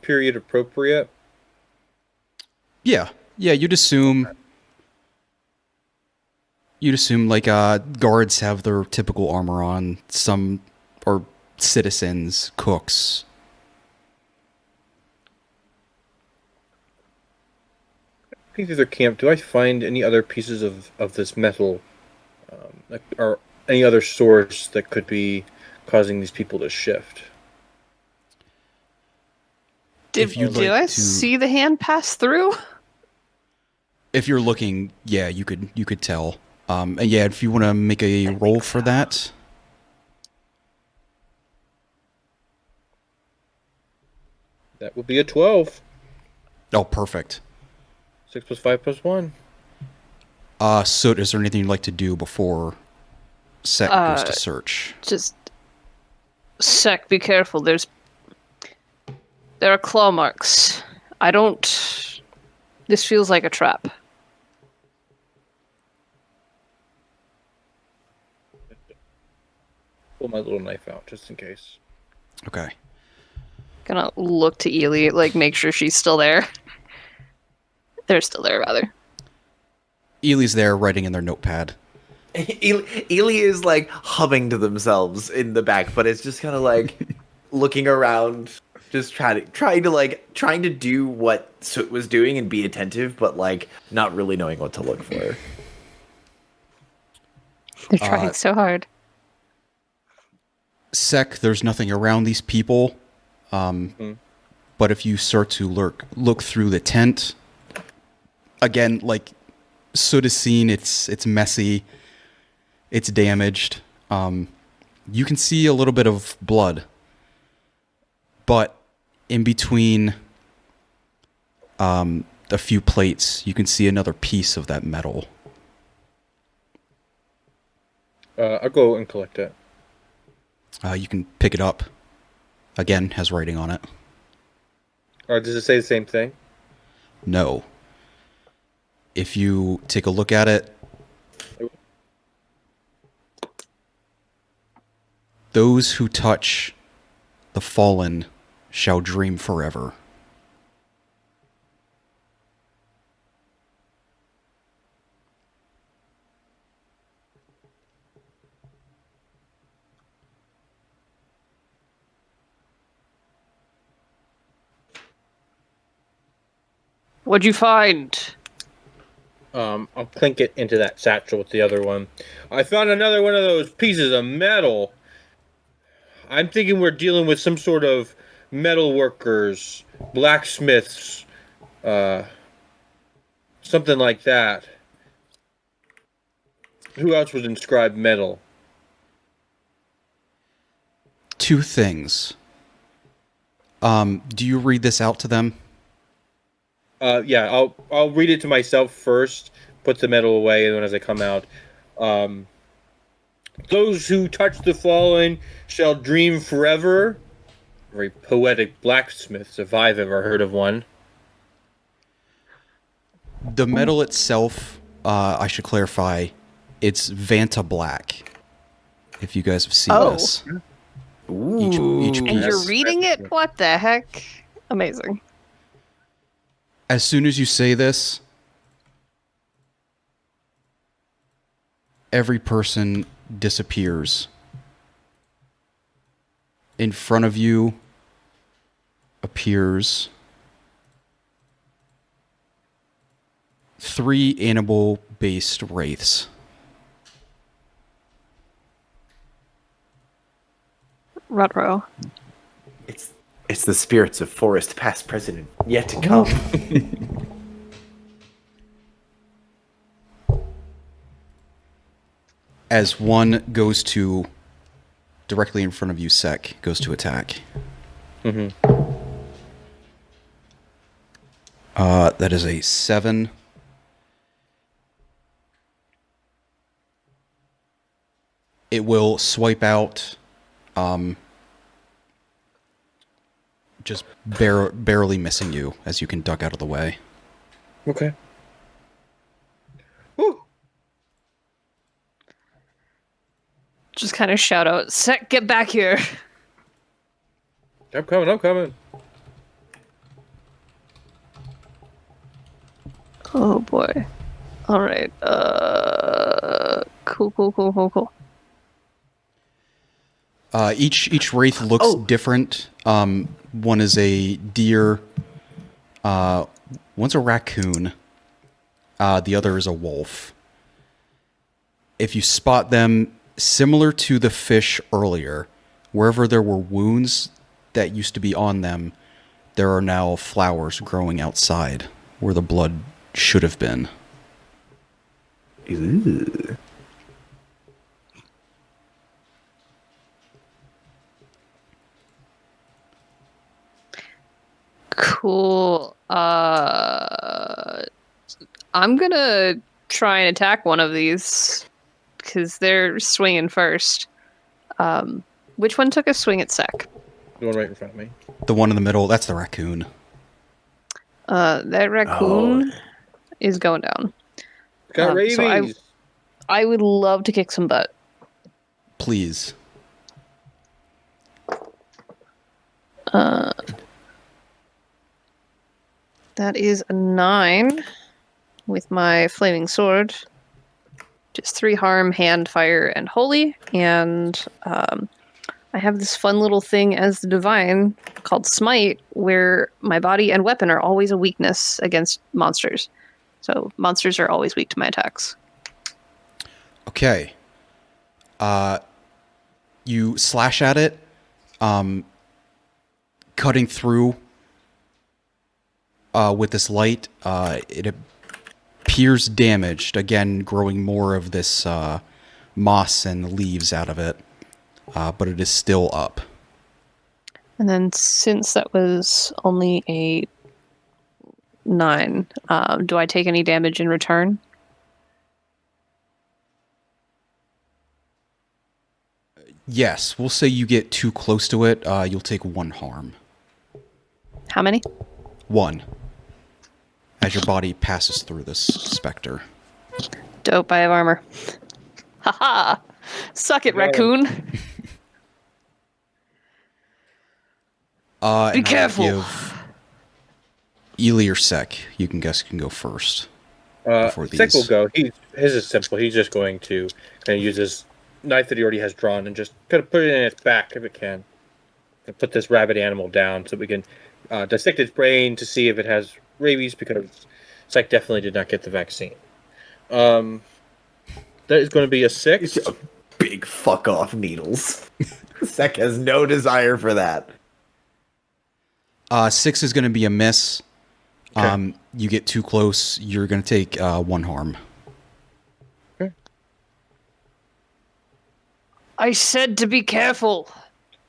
period appropriate? Yeah, you'd assume like guards have their typical armor on, some or citizens, cooks. Looking through their camp, do I find any other pieces of this metal, or any other source that could be causing these people to shift? If you'd Did like I to- see the hand pass through? If you're looking, yeah, you could tell. And yeah, if you want to make a roll for that. That would be a 12. Oh, perfect. 6 plus 5 plus 1. Soot, is there anything you'd like to do before Set goes to search? Just sec, be careful. There's There are claw marks. I don't... This feels like a trap. Pull my little knife out just in case. Okay. Gonna look to Ely, like, make sure she's still there. They're still there, rather. Ely's there writing in their notepad. Ely is like humming to themselves in the back, but it's just kind of like looking around, just trying to do what Soot was doing and be attentive, but like not really knowing what to look for. They're trying so hard. Sec, there's nothing around these people. But if you start to look through the tent, again, like Soot has seen, it's messy, it's damaged. You can see a little bit of blood, but in between a few plates, you can see another piece of that metal. I'll go and collect it. You can pick it up. Again, has writing on it. Or does it say the same thing? No. If you take a look at it, those who touch the fallen shall dream forever. What'd you find? I'll clink it into that satchel with the other one. I found another one of those pieces of metal. I'm thinking we're dealing with some sort of metal workers, blacksmiths, something like that. Who else would inscribe metal? Two things. Do you read this out to them? Yeah, I'll read it to myself first, put the metal away, and then as I come out, those who touch the fallen shall dream forever. Very poetic blacksmiths, if I've ever heard of one. The metal itself, I should clarify, it's Vanta Black. If you guys have seen this. Each And piece. you're reading it? What the heck? Amazing. As soon as you say this, every person disappears. In front of you appears 3 animal-based wraiths. Rutro. It's the spirits of Forest past, present, and yet to come. As one goes to directly in front of you, Sec goes to attack. That is a 7. It will swipe out, just barely missing you as you can duck out of the way. Okay. Woo! Just kind of shout out, Sec, get back here. I'm coming. Oh boy. Alright, cool. Each wraith looks different. One is a deer. One's a raccoon. The other is a wolf. If you spot them, similar to the fish earlier, wherever there were wounds that used to be on them, there are now flowers growing outside where the blood should have been. Ooh. Cool. I'm gonna try and attack one of these because they're swinging first. Which one took a swing at Sec? The one right in front of me. The one in the middle, that's the raccoon. That raccoon is going down. Got rabies. so I would love to kick some butt. Please. That is a 9 with my flaming sword. Just 3 harm, hand, fire, and holy. And I have this fun little thing as the divine called Smite, where my body and weapon are always a weakness against monsters. So monsters are always weak to my attacks. Okay. You slash at it, cutting through with this light. It appears damaged, again, growing more of this moss and leaves out of it, but it is still up. And then since that was only a 9, do I take any damage in return? Yes, we'll say you get too close to it, you'll take 1 harm. How many? 1. As your body passes through this specter. Dope, I have armor. Haha! Suck it, raccoon! Be careful! Ely or Sek, you can go first. Before Sek will these. go. His is simple. He's just going to kind of use his knife that he already has drawn and just kind of put it in its back if it can. And put this rabid animal down so we can dissect its brain to see if it has rabies, because Sek definitely did not get the vaccine. That is going to be a 6. Big fuck off needles. Sek has no desire for that. 6 is going to be a miss. Okay. You get too close, you're going to take 1 harm. I said to be careful!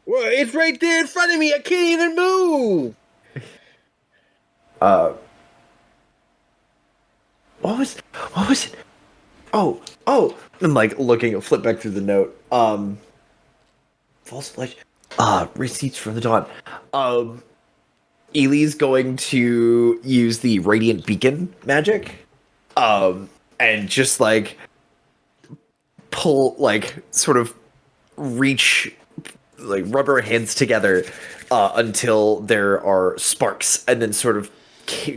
Well, it's right there in front of me. I can't even move. What was it? Oh, and like looking, flip back through the note. False flesh. Receipts from the dawn. Ely's going to use the radiant beacon magic. And just like pull, like sort of reach, like rubber hands together until there are sparks, and then sort of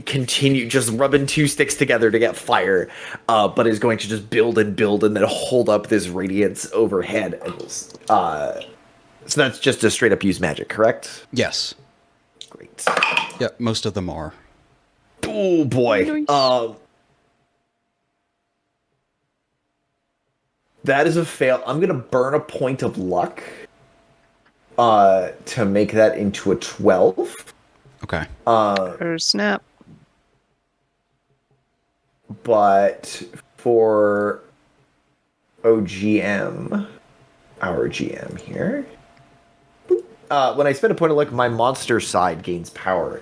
continue just rubbing 2 sticks together to get fire, but is going to just build and then hold up this radiance overhead. And so that's just a straight up use magic, correct? Yes. Great. Yeah, most of them are. Oh boy. Nice. That is a fail. I'm gonna burn a point of luck to make that into a 12. Okay. Or snap. But for OGM, our GM here, when I spend a point of luck, my monster side gains power.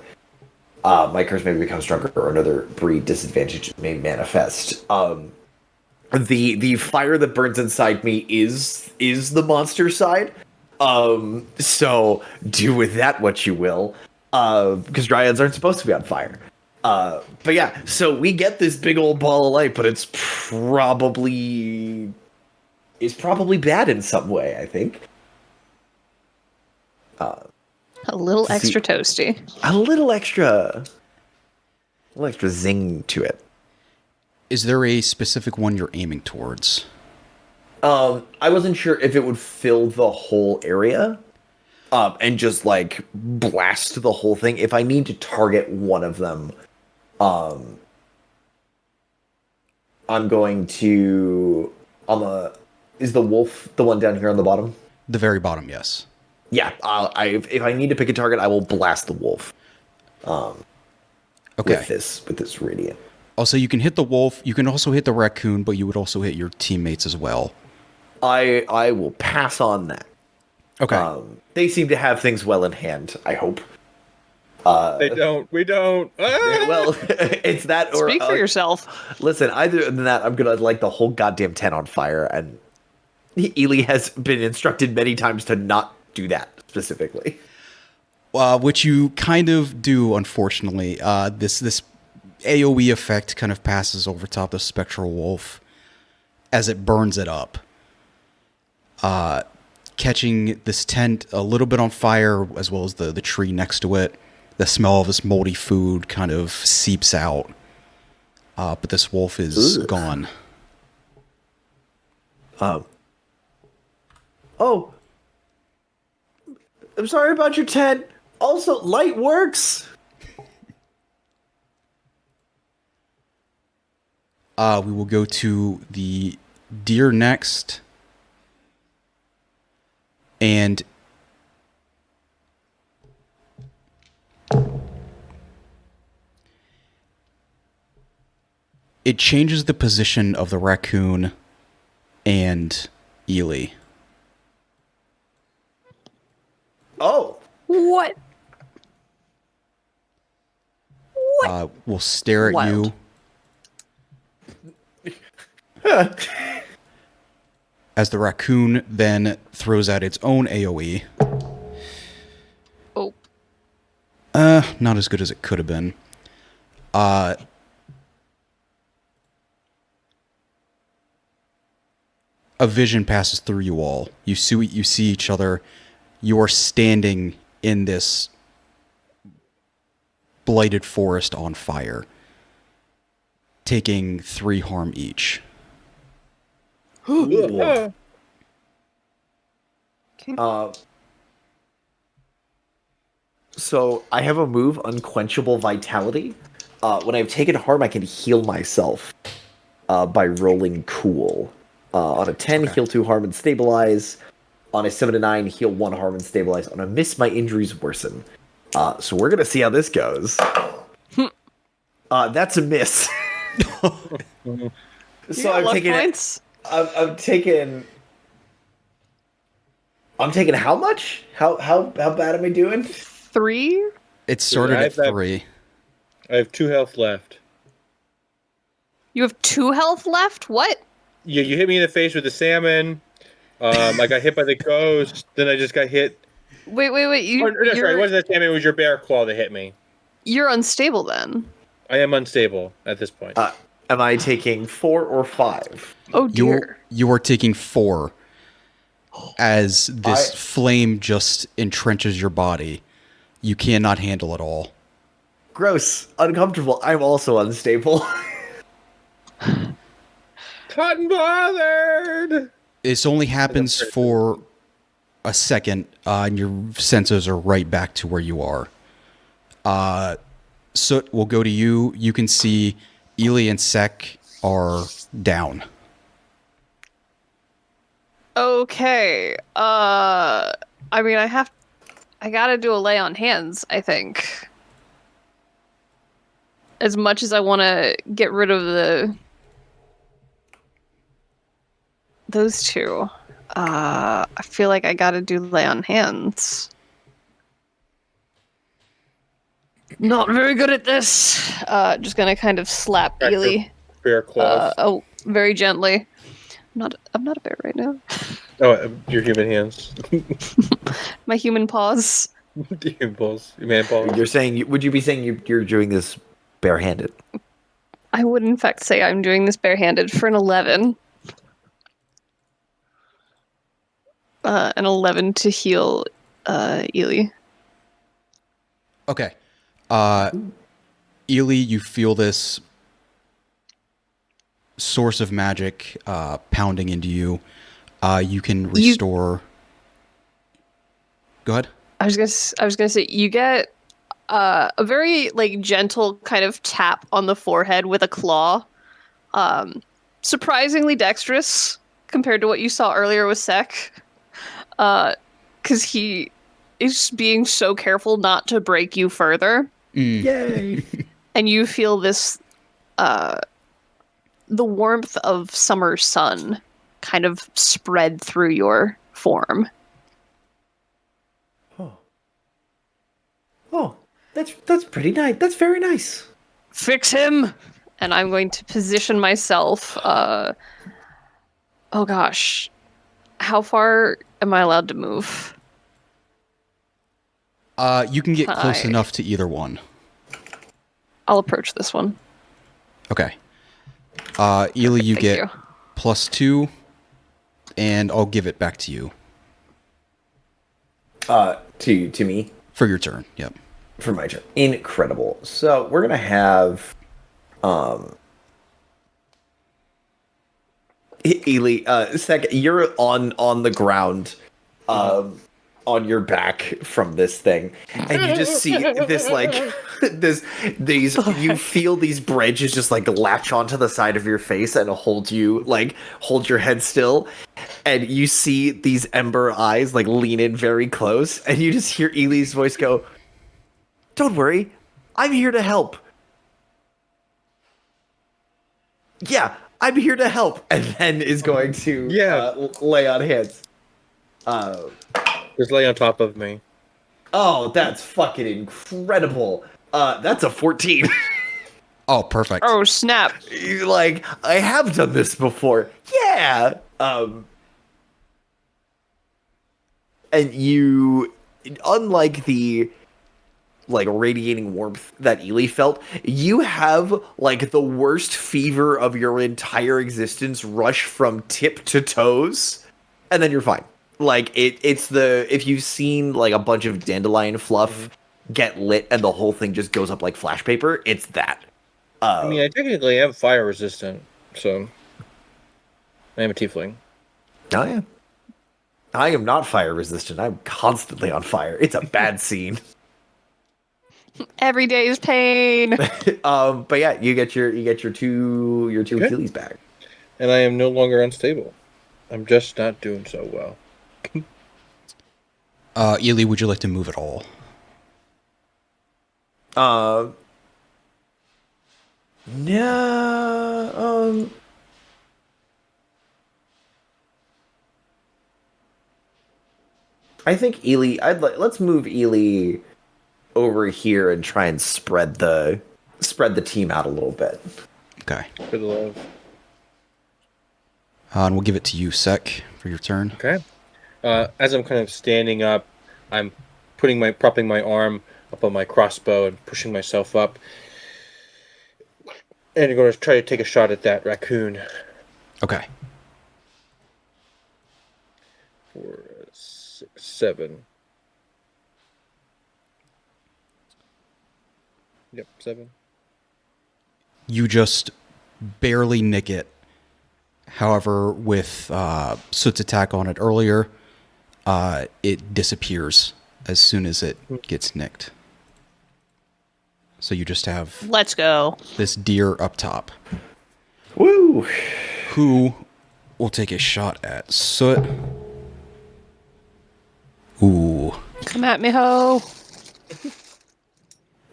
My curse may become stronger, or another breed disadvantage may manifest. The fire that burns inside me is the monster side. So do with that what you will. Because dryads aren't supposed to be on fire. But yeah, so we get this big old ball of light, but it's probably bad in some way, I think. A little extra toasty. A little extra zing to it. Is there a specific one you're aiming towards? I wasn't sure if it would fill the whole area, and just like blast the whole thing. If I need to target one of them, I'm going to. Is the wolf the one down here on the bottom? The very bottom, yes. Yeah, if I need to pick a target, I will blast the wolf. Okay. With this radiant. Also, you can hit the wolf. You can also hit the raccoon, but you would also hit your teammates as well. I will pass on that. Okay. They seem to have things well in hand, I hope. They don't. We don't. Ah! Well, it's that or... Speak for yourself. Listen, either than that, I'm going to light the whole goddamn tent on fire, and Ely has been instructed many times to not do that, specifically. which you kind of do, unfortunately. This AoE effect kind of passes over top the spectral wolf as it burns it up, catching this tent a little bit on fire, as well as the tree next to it. The smell of this moldy food kind of seeps out, but this wolf is gone. Oh, I'm sorry about your tent. Also, light works. We will go to the deer next. And it changes the position of the raccoon and Ely. Oh, What? Will stare at Wild. you. As the raccoon then throws out its own AoE. Oh. Not as good as it could have been. A vision passes through you all. You see each other. You are standing in this blighted forest on fire, taking 3 harm each. Okay. So I have a move, Unquenchable Vitality. When I've taken harm, I can heal myself by rolling Cool. On a 10, heal 2 harm and stabilize. On a 7 to 9, heal 1 harm and stabilize. On a miss, my injuries worsen. So we're gonna see how this goes. That's a miss. So I'm taking points. I'm taking how much? How bad am I doing? 3? It started I at have 3. I have 2 health left. You have 2 health left? What? Yeah, you hit me in the face with the salmon. I got hit by the ghost. Then I just got hit. Wait. Oh, no, sorry, it wasn't that salmon. It was your bear claw that hit me. You're unstable then. I am unstable at this point. Am I taking 4 or 5? Oh dear. You are taking 4 as this flame just entrenches your body. You cannot handle it all. Gross. Uncomfortable. I'm also unstable. Cotton bothered. This only happens for a second, and your senses are right back to where you are. Soot, we'll go to you. You can see Ely and Sek are down. Okay. I mean, I gotta do a lay on hands, I think. As much as I want to get rid of those two, I feel like I gotta do lay on hands. Not very good at this. Just gonna kind of slap Back to Ely. Bear claws. Very gently. I'm not a bear right now. Your human hands. My human paws. Human balls. Man balls. You're saying? Would you be saying you're doing this barehanded? I would in fact say I'm doing this barehanded for an 11. An 11 to heal Ely. Okay. Ely, you feel this source of magic pounding into you. You can restore. Go ahead. I was gonna say you get a very like gentle kind of tap on the forehead with a claw. Surprisingly dexterous compared to what you saw earlier with Sek. Because he is being so careful not to break you further. Yay! And you feel this the warmth of summer sun kind of spread through your form. Oh, that's pretty nice. That's very nice. Fix him! And I'm going to position myself. Oh gosh. How far am I allowed to move? You can get close Hi. enough to either one. I'll approach this one. Okay. Ely, you Thank get you. +2, and I'll give it back to you To me for your turn. Yep. for my turn. Incredible. So we're gonna have Ely, second, you're on the ground, on your back from this thing, and you just see this like these you feel these branches just like latch onto the side of your face and hold your head still, and you see these ember eyes like lean in very close, and you just hear Ely's voice go, "Don't worry, I'm here to help." Yeah, I'm here to help, and then is going to lay on hands. Just lay on top of me. Oh, that's fucking incredible. That's a 14. Oh, perfect. Oh, snap. Like, I have done this before. Yeah. And you, unlike the like radiating warmth that Ely felt, you have like the worst fever of your entire existence rush from tip to toes, and then you're fine. Like it's the if you've seen like a bunch of dandelion fluff get lit and the whole thing just goes up like flash paper, it's that. I mean, I technically am fire resistant, so I am a tiefling. Oh yeah. I am not fire resistant. I'm constantly on fire. It's a bad scene. Every day is pain. But yeah, you get your two Okay. Achilles back. And I am no longer unstable. I'm just not doing so well. Ely, would you like to move at all? No. I think Ely. Let's move Ely over here and try and spread the team out a little bit. Okay. For the love. And we'll give it to you, Sec, for your turn. Okay. As I'm kind of standing up, I'm propping my arm up on my crossbow and pushing myself up. And I'm going to try to take a shot at that raccoon. Okay. 4, 6, 7. Yep, 7. You just barely nick it. However, with Soot's attack on it earlier, it disappears as soon as it gets nicked. So you just have Let's go. this deer up top, Woo! who will take a shot at Soot. Ooh. Come at me, ho.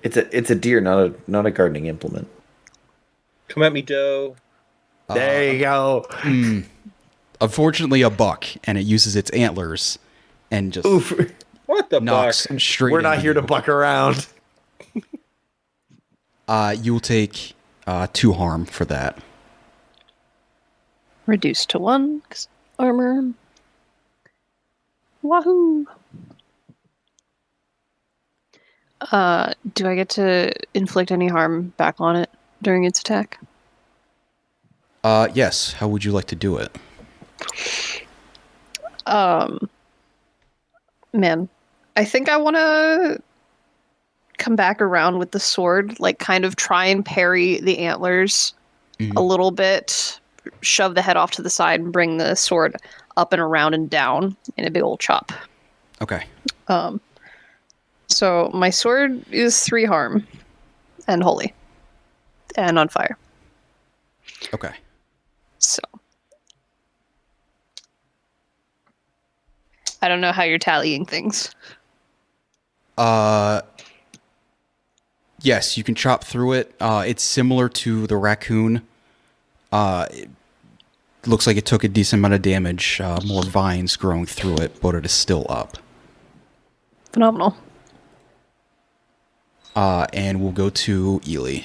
It's a deer, not a gardening implement. Come at me, Doe. There you go. Unfortunately, a buck, and it uses its antlers and just Oof. What the knocks fuck? straight. We're not into here to you. buck around. You'll take 2 harm for that. Reduced to 1. 'Cause armor. Wahoo. Do I get to inflict any harm back on it during its attack? Yes. How would you like to do it? Man, I think I want to come back around with the sword, like kind of try and parry the antlers a little bit, shove the head off to the side, and bring the sword up and around and down in a big old chop. Okay. So my sword is 3 harm and holy and on fire. Okay. So I don't know how you're tallying things. Yes, you can chop through it. It's similar to the raccoon. It looks like it took a decent amount of damage. More vines growing through it, but it is still up. Phenomenal. And we'll go to Ely.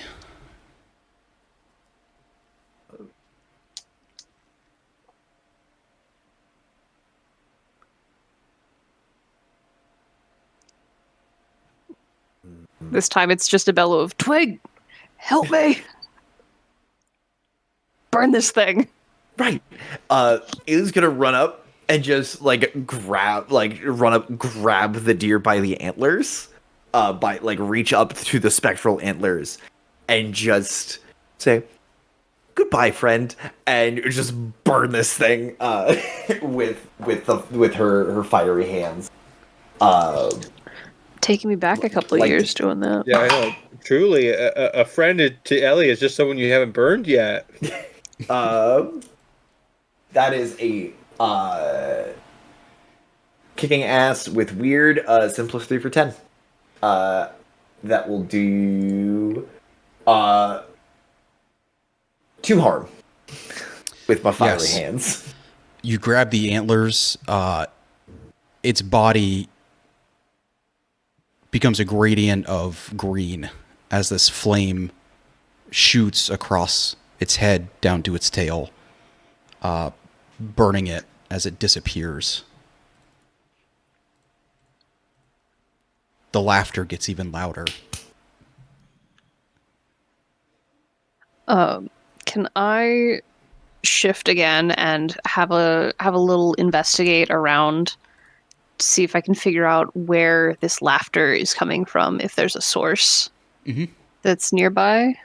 This time it's just a bellow of Twig, help me! Burn this thing. Right. Is gonna run up and just grab the deer by the antlers, reach up to the spectral antlers, and just say, "Goodbye, friend," and just burn this thing with her fiery hands. Taking me back a couple of years doing that. Yeah, I know. Truly, a friend to Ellie is just someone you haven't burned yet. That is a kicking ass with weird simplest 3 for 10. That will do 2 harm with my fiery Yes. hands. You grab the antlers. Its body becomes a gradient of green as this flame shoots across its head down to its tail, burning it as it disappears. The laughter gets even louder. Can I shift again and have a little investigate around to see if I can figure out where this laughter is coming from, if there's a source that's nearby?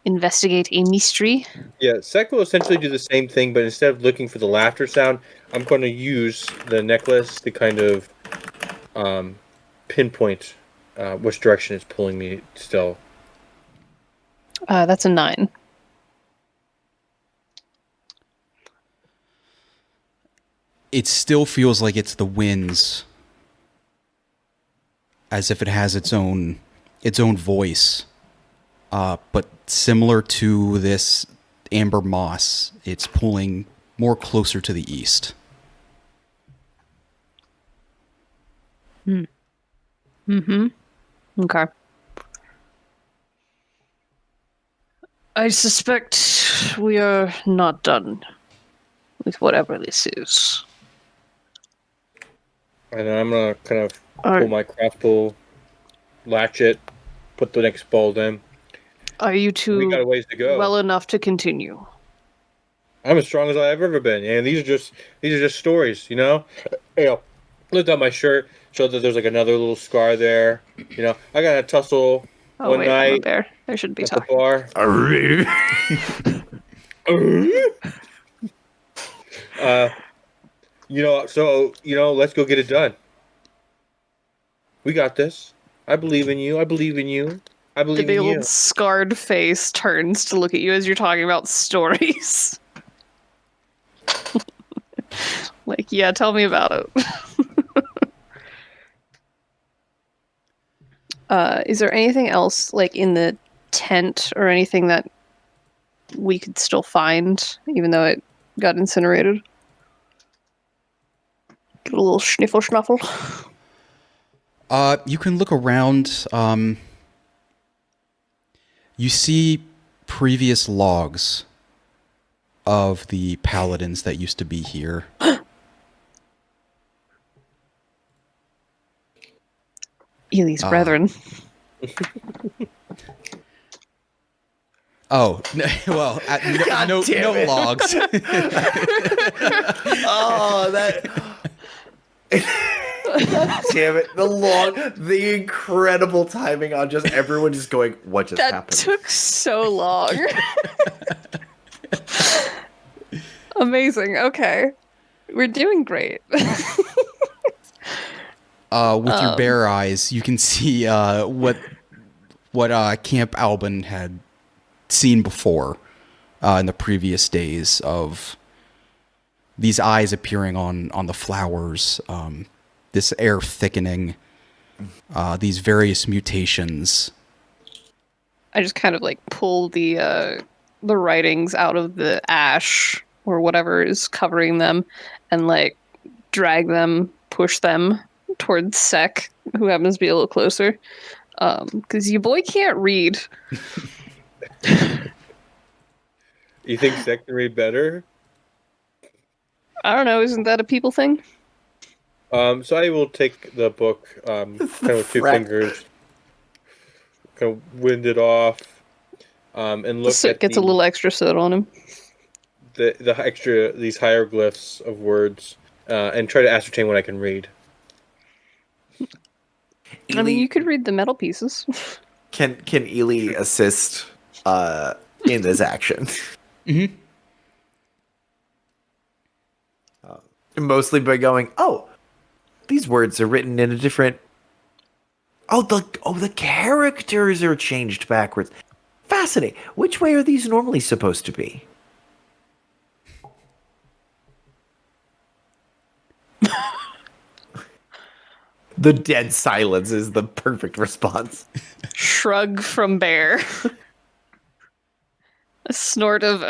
Investigate a mystery. Yeah, Sek will essentially do the same thing, but instead of looking for the laughter sound, I'm going to use the necklace to kind of pinpoint which direction it's pulling me still. That's a 9. It still feels like it's the winds, as if it has its own voice. But similar to this amber moss, it's pulling more closer to the east. Okay. I suspect we are not done with whatever this is. And then I'm going to kind of pull my crossbow, latch it, put the next bolt in. Are you We got a two ways to go. well enough to continue? I'm as strong as I've ever been, and these are just stories, you know. You know, lift up my shirt, show that there's like another little scar there. You know, I got a tussle Oh one wait, I'm a night bear. There shouldn't be at the talking. bar. Let's go get it done. We got this. I believe in you. I believe in you. I The believe big in you. old scarred face turns to look at you as you're talking about stories. Like, yeah, tell me about it. Is there anything else, like, in the tent or anything that we could still find, even though it got incinerated? Get a little sniffle schnuffle. You can look around. You see previous logs of the paladins that used to be here. Ely's brethren. Oh, well, no damn it. logs. Oh, that. Damn it! The incredible timing on just everyone just going, "What just That happened?" took so long. Amazing. Okay. We're doing great. With your bare eyes, you can see what Camp Albin had seen before in the previous days of these eyes appearing on the flowers, this air thickening, these various mutations. I just kind of like pull the writings out of the ash or whatever is covering them and like drag them, push them towards Sek, who happens to be a little closer. Because your boy can't read. You think Sek can read better? I don't know, isn't that a people thing? So I will take the book kind of with two Frat. fingers kind of wind it off, and look at Gets a little extra soot on him. the extra these hieroglyphs of words, and try to ascertain what I can read. I mean, you could read the metal pieces. Can Ely assist in this action? Mm-hmm. Mostly by going, oh, these words are written in a different. The characters are changed backwards. Fascinating. Which way are these normally supposed to be? The dead silence is the perfect response. Shrug from Bear. A snort of,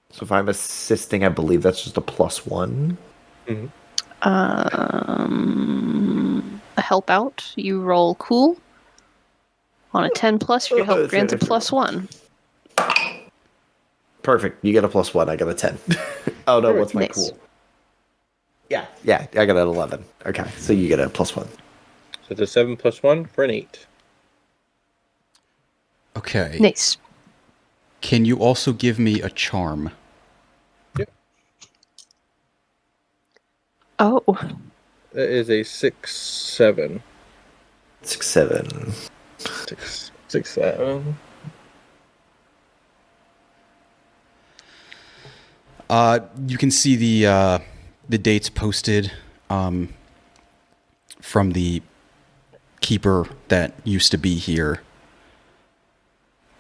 So if I'm assisting, I believe that's just a +1. Mm-hmm. A help out. You roll cool. On a 10 plus, your help grants a +1. Perfect. You get a +1. I got a 10. Oh no, what's my Nice. cool? Yeah, I got an 11. Okay, so you get a +1. So it's a 7 + 1 for an 8. Okay. Nice. Can you also give me a charm? Oh, That is a 6, 7. 6, 7. 6, 7. You can see the dates posted from the keeper that used to be here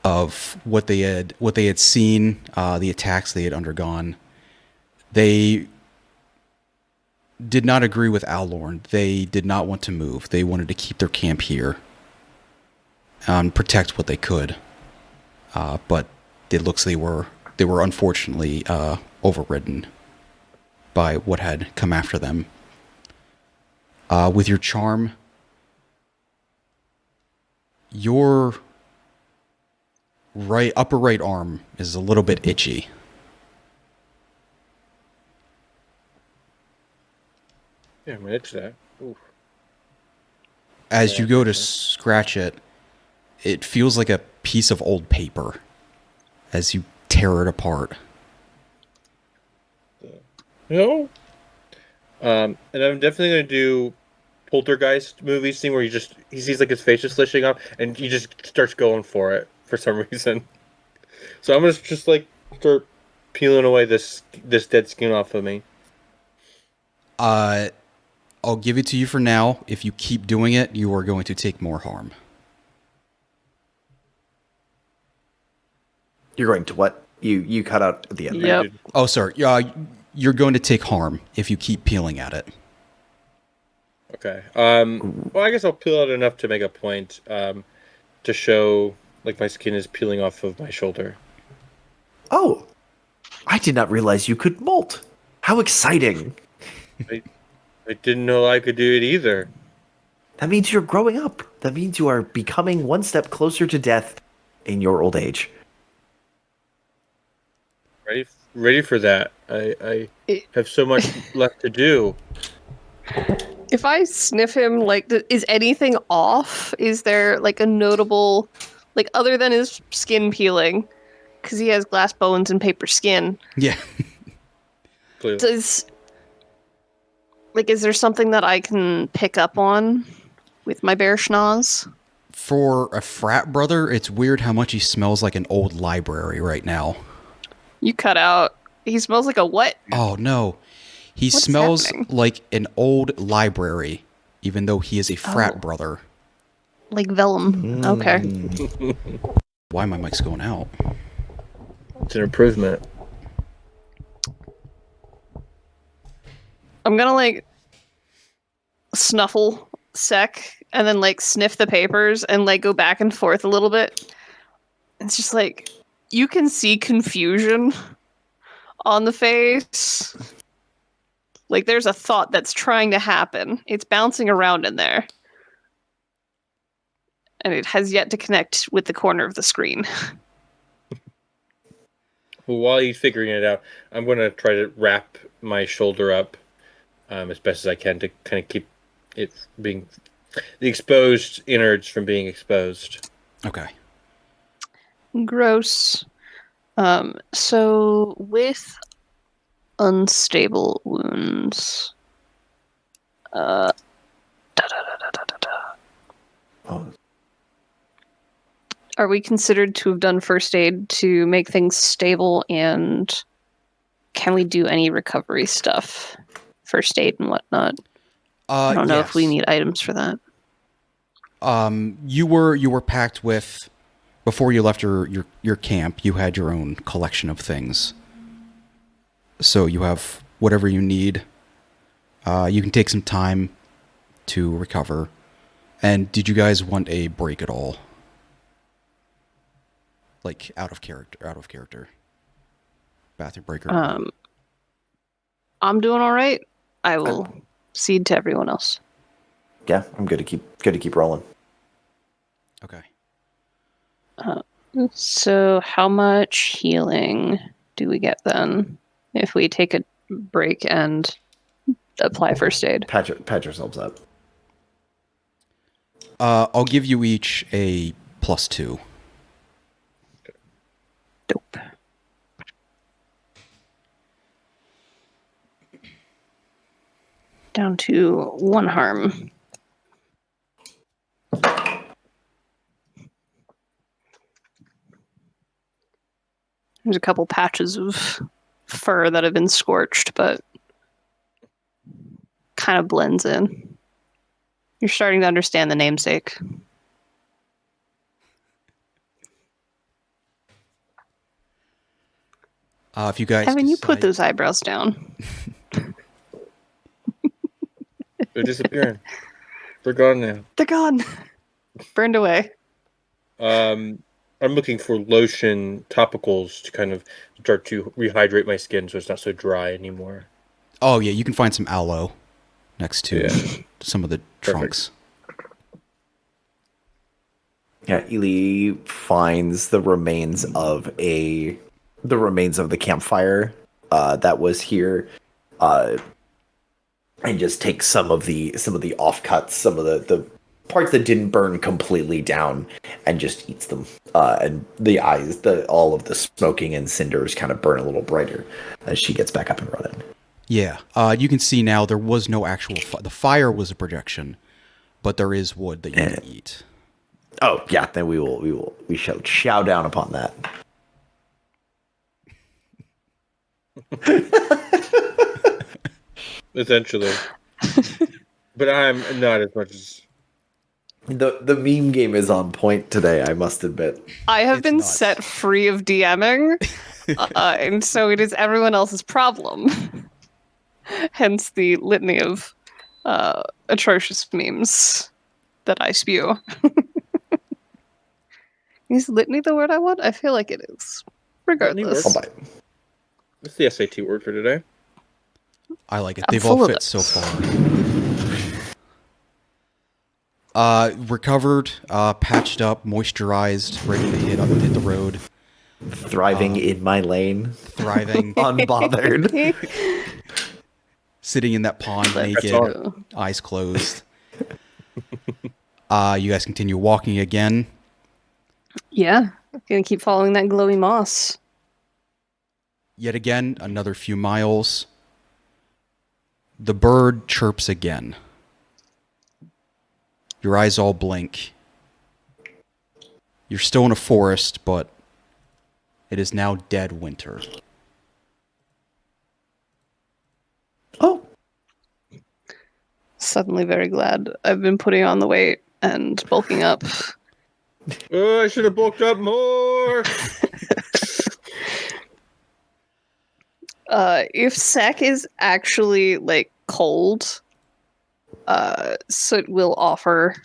of what they had seen, the attacks they had undergone. They did not agree with Alorn. They did not want to move. They wanted to keep their camp here and protect what they could. But it looks they were unfortunately overridden by what had come after them. With your charm, your upper right arm is a little bit itchy. Yeah, I'm gonna itch that. Oof. As you go to scratch it, it feels like a piece of old paper as you tear it apart. No. And I'm definitely gonna do Poltergeist movie scene where he sees like his face just slishing off, and he just starts going for it for some reason. So I'm gonna just like start peeling away this dead skin off of me. I'll give it to you for now. If you keep doing it, you are going to take more harm. You're going to what? You cut out at the end. Yep. Oh, sorry. You're going to take harm if you keep peeling at it. Okay. Well, I guess I'll peel out enough to make a point. To show like my skin is peeling off of my shoulder. Oh, I did not realize you could molt. How exciting! I didn't know I could do it either. That means you're growing up. That means you are becoming one step closer to death in your old age. Ready for that. I have so much left to do. if I sniff him, like, is anything off? Is there, like, a notable, like, other than his skin peeling, because he has glass bones and paper skin, Yeah. Clearly. is there something that I can pick up on with my bear schnoz? For a frat brother, it's weird how much he smells like an old library right now. You cut out. He smells like a what? Oh, no. He What's smells happening? like an old library, even though he is a frat Oh. brother. Like vellum. Okay. Why my mic's going out? It's an improvement. I'm gonna, like, snuffle sec and then, like, sniff the papers and, like, go back and forth a little bit. It's just like, you can see confusion on the face. Like, there's a thought that's trying to happen. It's bouncing around in there. And it has yet to connect with the corner of the screen. Well, while he's figuring it out, I'm going to try to wrap my shoulder up as best as I can to kind of keep it being the exposed innards from being exposed. Okay. Gross. So with unstable wounds, Oh, are we considered to have done first aid to make things stable, and can we do any recovery stuff? First aid and whatnot. I don't know if we yes. need items for that. You were packed with, before you left your camp, you had your own collection of things. So you have whatever you need. You can take some time to recover. And did you guys want a break at all? Like out of character. Bathroom breaker. I'm doing all right. I will cede to everyone else. yeah, I'm good to keep rolling. Okay. So how much healing do we get then if we take a break and apply first aid? Patch yourselves up. I'll give you each a +2. Dope. Down to 1 harm. There's a couple patches of fur that have been scorched, but kind of blends in. You're starting to understand the namesake. If you guys Kevin, you put decide- those eyebrows down. They're disappearing. They're gone now. They're gone. Burned away. I'm looking for lotion topicals to kind of start to rehydrate my skin so it's not so dry anymore. Oh yeah, you can find some aloe next to Yeah. some of the trunks. Yeah, Ely finds the remains of the campfire that was here, and just takes some of the offcuts, some of the parts that didn't burn completely down, and just eats them. And all of the smoking and cinders kind of burn a little brighter as she gets back up and running. Yeah, you can see now there was no actual the fire was a projection, but there is wood that you can eat. Oh yeah, then we shall chow down upon that. Essentially. But I'm not as much as... The meme game is on point today, I must admit. I have It's been nuts. set free of DMing, and so it is everyone else's problem. Hence the litany of atrocious memes that I spew. Is litany the word I want? I feel like it is. Regardless. I'll buy it. What's the SAT word for today? I like it. I'm They've full all of fit it. so far. Recovered, patched up, moisturized, ready to hit the road, Thriving in my lane, thriving, unbothered. sitting in that pond naked, all. eyes closed. You guys continue walking again. Yeah. Gonna keep following that glowy moss. Yet again, another few miles. The bird chirps again. Your eyes all blink. You're still in a forest, but it is now dead winter. Oh, Suddenly very glad I've been putting on the weight and bulking up. Oh, I should have bulked up more. If Sec is actually like cold, Soot will offer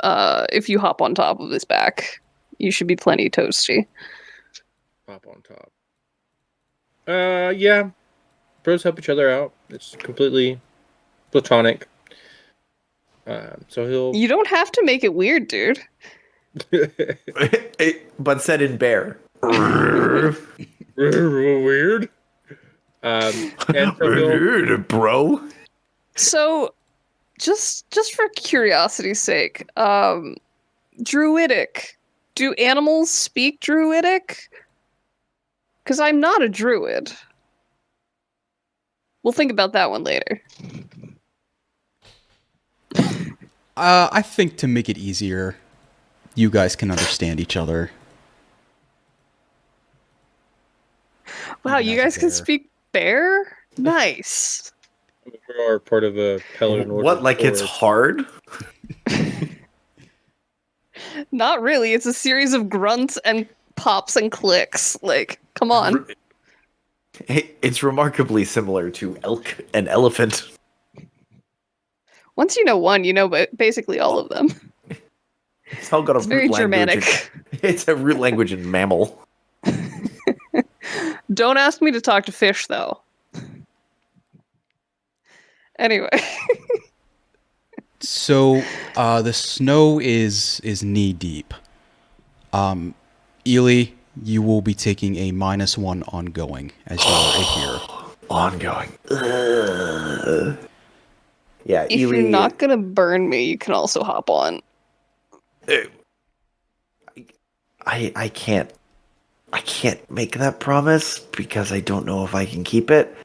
if you hop on top of his back, you should be plenty toasty. Pop on top. Yeah. Bros help each other out. It's completely platonic. So he'll... You don't have to make it weird, dude. but said in bear. Weird. And so he'll... Bro. So, just for curiosity's sake, Druidic. Do animals speak Druidic? Because I'm not a druid. We'll think about that one later. I think to make it easier, you guys can understand each other. Wow, Even you as a guys can bear. speak bear? Nice. We are part of a Paladin Order. What? Like it's Forest. hard? Not really. It's a series of grunts and pops and clicks. Like, come on. It's remarkably similar to elk and elephant. Once you know one, you know basically all of them. It's all got a It's very root language. Germanic. It's a root language in mammal. Don't ask me to talk to fish, though. Anyway. So, the snow is knee deep. Ely, you will be taking a -1 ongoing as you are here. Ongoing. Ugh. Yeah, If Ely, you're not gonna burn me, you can also hop on. I can't make that promise because I don't know if I can keep it.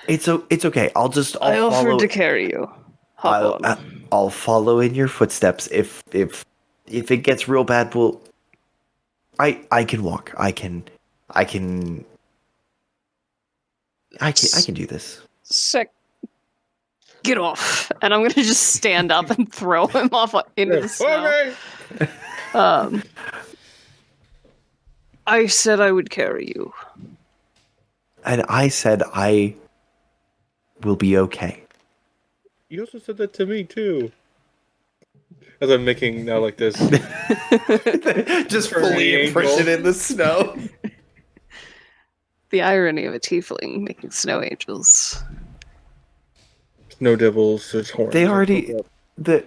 It's okay. I'll I offered follow. to carry you. Hop on. I'll follow in your footsteps. If it gets real bad, I can walk. I can do this. Sick. Get off. And I'm gonna just stand up and throw him off into the snow. Okay. I said I would carry you. And I said I will be okay. You also said that to me too. As I'm making now like this. Just Turning fully imprinted angel. in the snow. The irony of a tiefling making snow angels. Snow devils, there's horns. They already this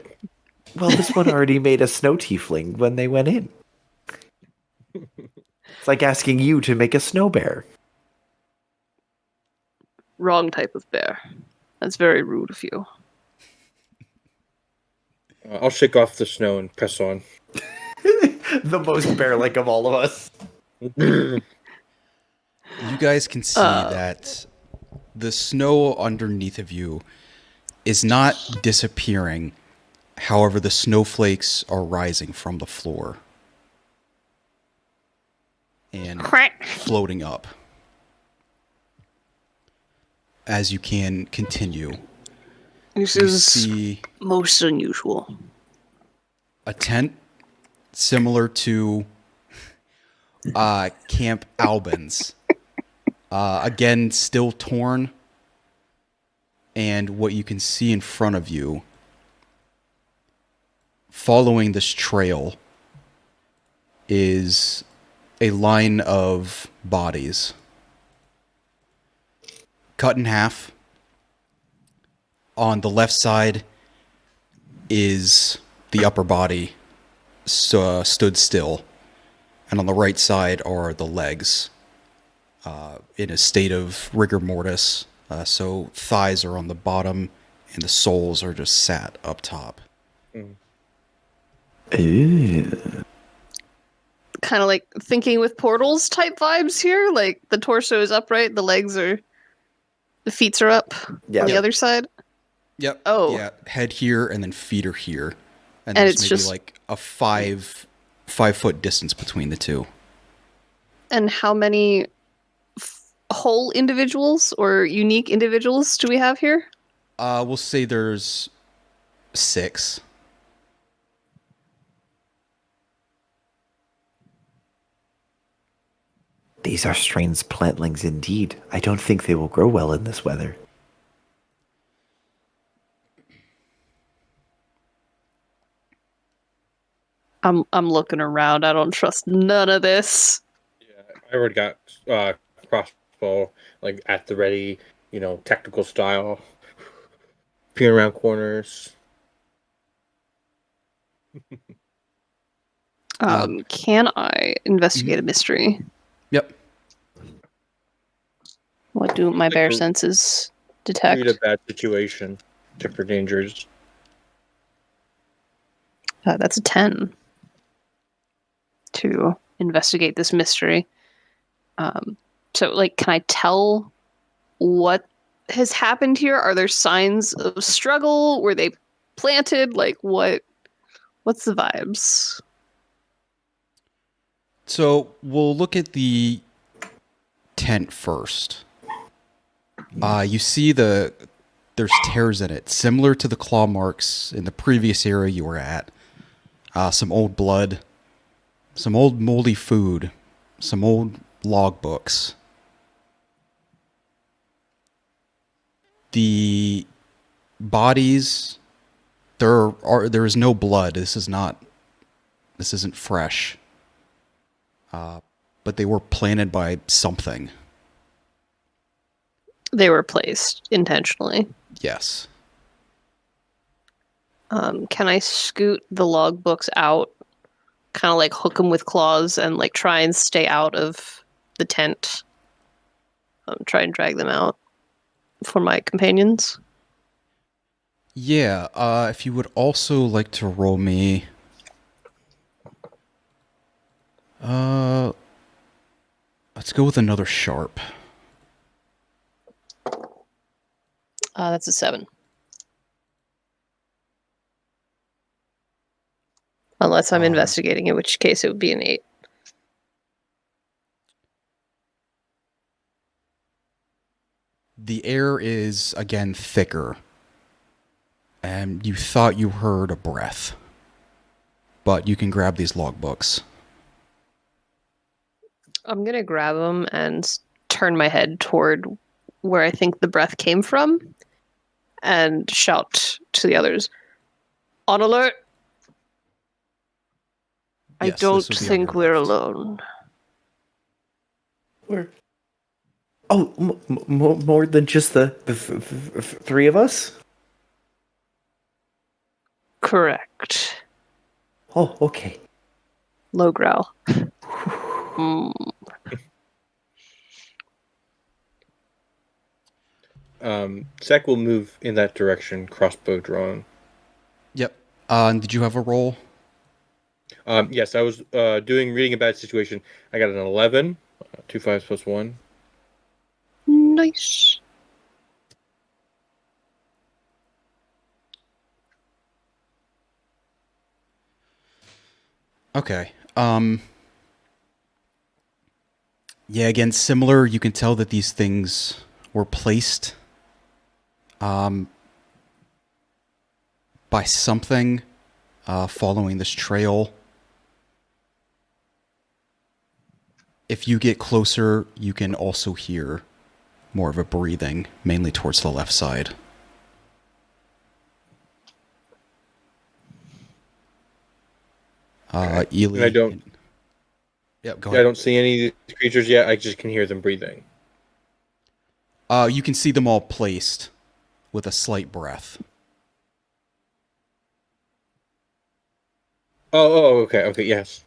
one already made a snow tiefling when they went in. It's like asking you to make a snow bear. Wrong type of bear. That's very rude of you. I'll shake off the snow and press on. The most bear-like of all of us. You guys can see that the snow underneath of you is not disappearing. However, the snowflakes are rising from the floor and floating up. As you can continue, This you is see most unusual. a tent similar to Camp Albans. Again, still torn. And what you can see in front of you, following this trail, is a line of bodies. Cut in half. On the left side is the upper body stood still. And on the right side are the legs in a state of rigor mortis. So thighs are on the bottom and the soles are just sat up top. Ew. Kind of like thinking with portals type vibes here. Like the torso is upright, the feet are up Yeah. on the other side. Yep. Oh. Yeah. Head here and then feet are here. And And there's it's maybe just- like a 5 foot distance between the two. And how many whole individuals or unique individuals do we have here? We'll say there's 6. These are strange plantlings indeed. I don't think they will grow well in this weather. I'm looking around. I don't trust none of this. Yeah, I already got crossbow like at the ready, tactical style. Peering around corners. Can I investigate a mystery? Yep. What do my bear Like, senses Read detect? a bad situation. Different dangers. That's a 10 to investigate this mystery. So, like, can I tell what has happened here? Are there signs of struggle? Were they planted? Like, what's the vibes? So we'll look at the tent first. You see there's tears in it, similar to the claw marks in the previous area you were at. Some old blood, some old moldy food, some old log books. The bodies, there is no blood. This isn't fresh. But they were planted by something. They were placed intentionally. Yes. Can I scoot the logbooks out, kind of like hook them with claws, and like try and stay out of the tent? Try and drag them out for my companions. Yeah, if you would also like to roll me... let's go with another sharp. That's a 7. Unless I'm investigating, in which case it would be an 8. The air is, again, thicker. And you thought you heard a breath. But you can grab these logbooks. I'm gonna grab them and turn my head toward where I think the breath came from, and shout to the others, "On alert! I Yes, don't this would be on think your we're left. alone." We're more than just the three of us. Correct. Oh, okay. Low growl. Hmm. Zach will move in that direction, crossbow drawn. Yep. And did you have a roll? Yes, I was reading a bad situation. I got an 11, 2 5s plus 1. Nice. Okay. Yeah, again, similar. You can tell that these things were placed by something following this trail. If you get closer, you can also hear more of a breathing, mainly towards the left side. Ely. And I don't. Yep, go I ahead. don't see any of these creatures yet. I just can hear them breathing. You can see them all placed with a slight breath. Oh, okay, yes.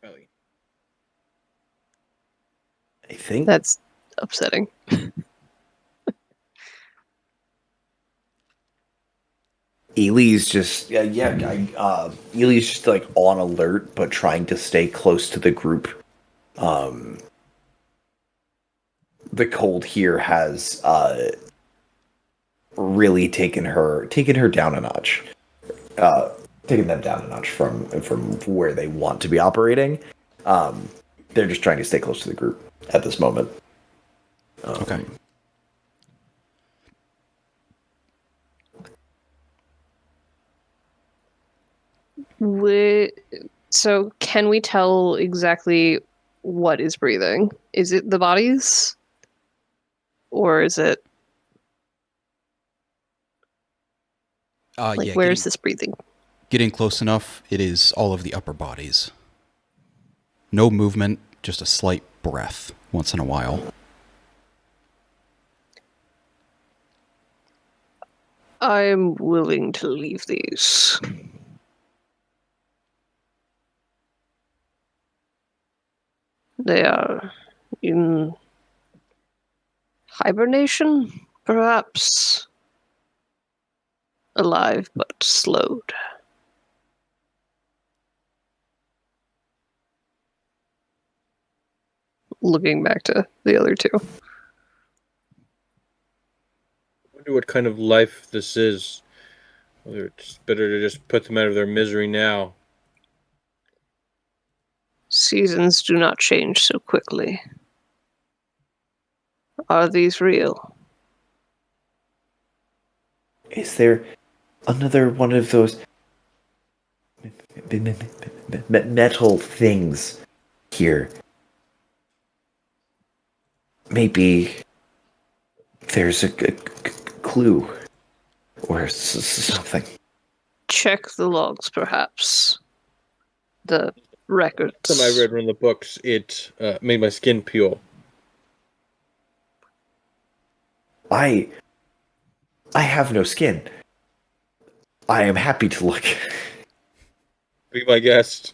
Ellie. I think That's upsetting. Ely's just Ely's just like on alert, but trying to stay close to the group. The cold here has really taken her down a notch. Taking them down a notch from where they want to be operating. They're just trying to stay close to the group at this moment. Okay. So can we tell exactly what is breathing? Is it the bodies? Or is it Yeah, where's this breathing? getting close enough, it is all of the upper bodies. No movement, just a slight breath once in a while. I'm willing to leave these. They are In hibernation, perhaps. Alive but slowed. Looking back to the other two. I wonder what kind of life this is. Whether it's better to just put them out of their misery now. Seasons do not change so quickly. Are these real? Is there another one of those metal things here? Maybe there's a clue or something. Check the logs, perhaps. The records. Some I read in the books, it made my skin peel. I have no skin. I am happy to look. Be my guest.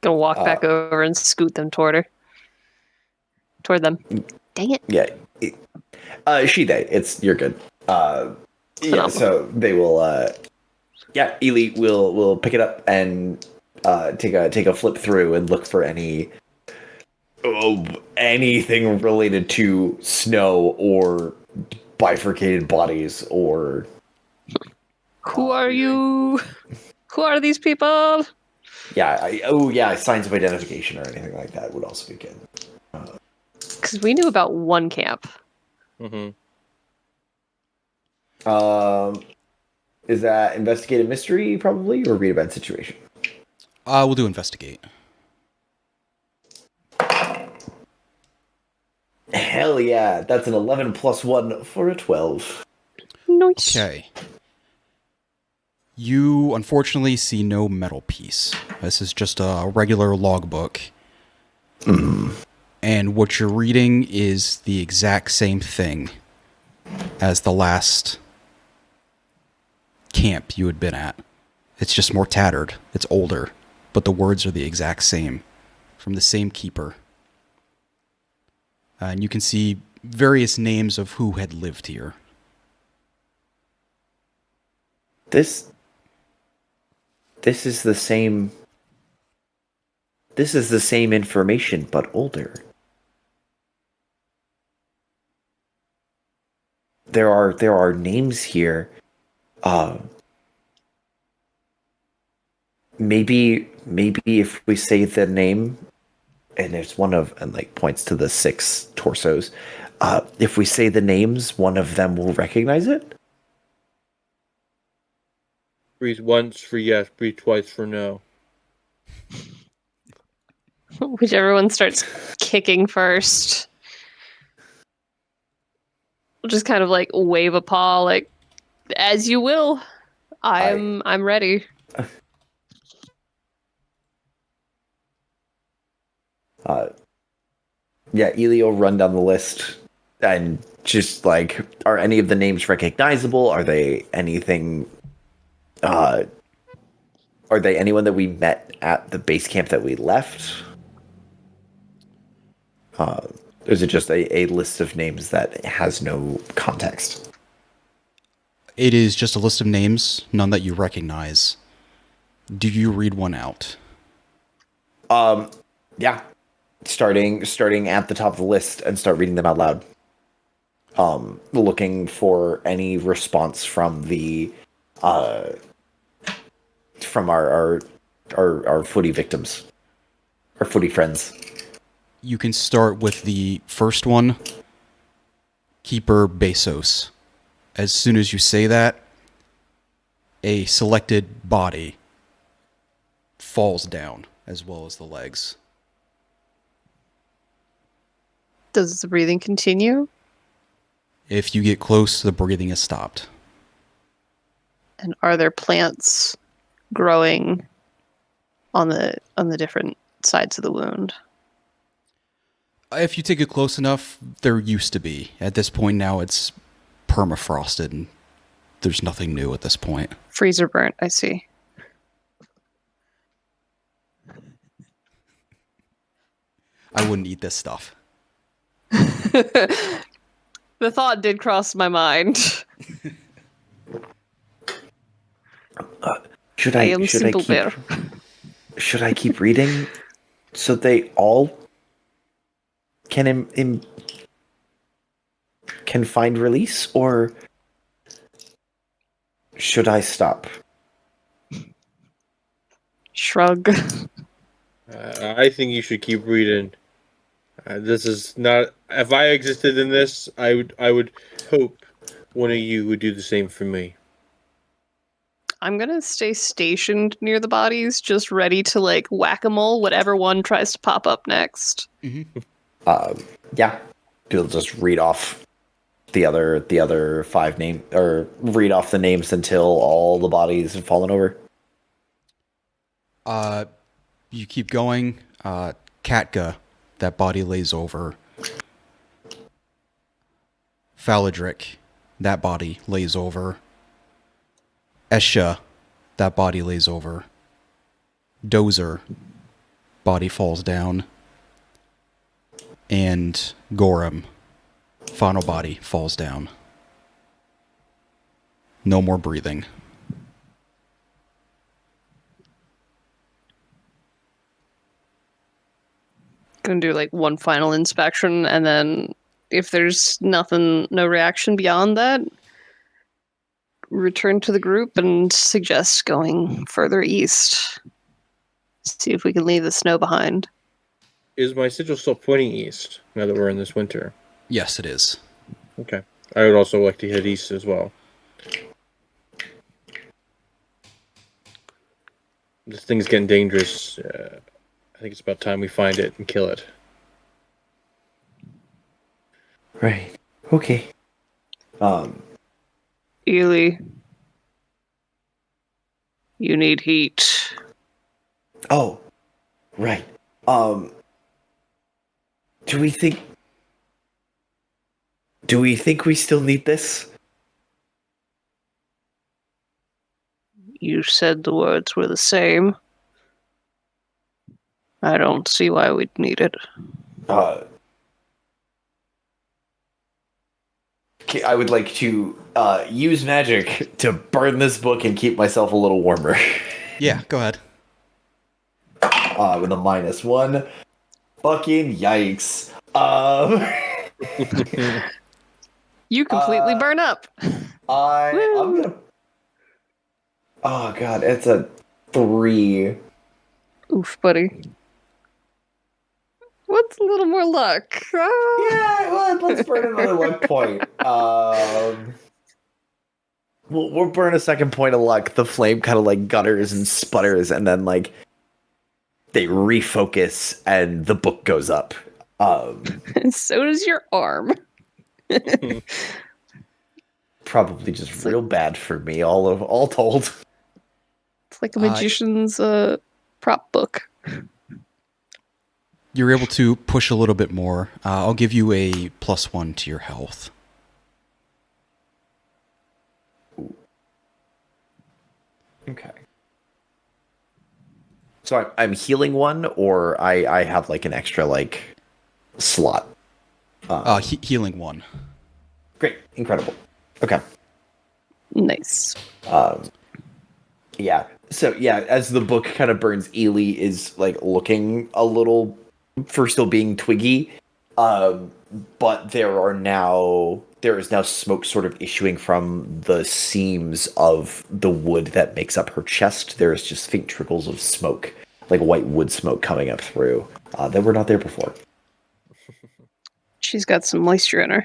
Gonna walk back over and scoot them toward her. Toward them. Dang it. Yeah. You're good. Yeah, Phenomenal. so they will Ely will pick it up and take a flip through and look for anything related to snow or bifurcated bodies or Who are you? Who are these people? signs of identification or anything like that would also be good. Because we knew about one camp. Mm-hmm. Is that investigative mystery probably or read about situation? We'll do investigate. Hell yeah, that's an 11 plus 1 for a 12. Nice. Okay. You unfortunately see no metal piece. This is just a regular logbook. And what you're reading is the exact same thing as the last camp you had been at. It's just more tattered. It's older. But the words are the exact same. From the same keeper. And you can see various names of who had lived here. This is the same. This is the same information, but older. There are names here. Maybe if we say the name, and it's one of, and like points to the 6 torsos. If we say the names, one of them will recognize it. Breathe once for yes, breathe twice for no. Whichever one starts kicking first. We'll just kind of like wave a paw, like, as you will. I'm ready. Ely will run down the list and just like, are any of the names recognizable? Are they anything? Are they anyone that we met at the base camp that we left? Is it just a list of names that has no context? It is just a list of names, none that you recognize. Do you read one out? Yeah. Starting at the top of the list and start reading them out loud. Looking for any response from the from our footy victims. Our footy friends. You can start with the first one, Keeper Bezos. As soon as you say that, a selected body falls down, as well as the legs. Does the breathing continue? If you get close, the breathing is stopped. And are there plants growing on the different sides of the wound? If you take it close enough, there used to be. At this point now, it's permafrosted, and there's nothing new at this point. Freezer burnt, I see. I wouldn't eat this stuff. The thought did cross my mind. Should I I am should I simple keep bear. should I keep reading so they all can can find release, or should I stop? Shrug. I think you should keep reading. This is not. If I existed in this, I would hope one of you would do the same for me. I'm gonna stay stationed near the bodies, just ready to like whack-a-mole whatever one tries to pop up next. Yeah. You'll just read off the other five name, or read off the names until all the bodies have fallen over. You keep going. Katka, that body lays over. Faladric, that body lays over. Esha, that body lays over. Dozer, body falls down. And Gorham, final body falls down. No more breathing. Gonna do like one final inspection, and then if there's nothing, no reaction beyond that, return to the group and suggest going further east. See if we can leave the snow behind. Is my sigil still pointing east now that we're in this winter? Yes, it is. Okay. I would also like to head east as well. This thing's getting dangerous. I think it's about time we find it and kill it. Right. Okay. Ely, you need heat. Oh, right. Do we think we still need this? You said the words were the same. I don't see why we'd need it. Okay, I would like to use magic to burn this book and keep myself a little warmer. Yeah, go ahead. With a -1. Fucking yikes. You completely burn up. I'm gonna. Oh god, it's a 3. Oof, buddy. What's a little more luck? Ah. Yeah, well, let's burn another luck point. We'll burn a second point of luck. The flame kind of like gutters and sputters, and then like they refocus, and the book goes up. And so does your arm. Probably just real bad for me, all told. It's like a magician's prop book. You're able to push a little bit more. I'll give you a +1 to your health. Okay. So I'm healing 1, or I have like an extra like slot. Healing 1. Great, incredible. Okay. Nice. Yeah. So yeah, as the book kind of burns, Ely is like looking a little for still being twiggy. But there is now smoke sort of issuing from the seams of the wood that makes up her chest. There is just faint trickles of smoke, like white wood smoke coming up through, that were not there before. She's got some moisture in her.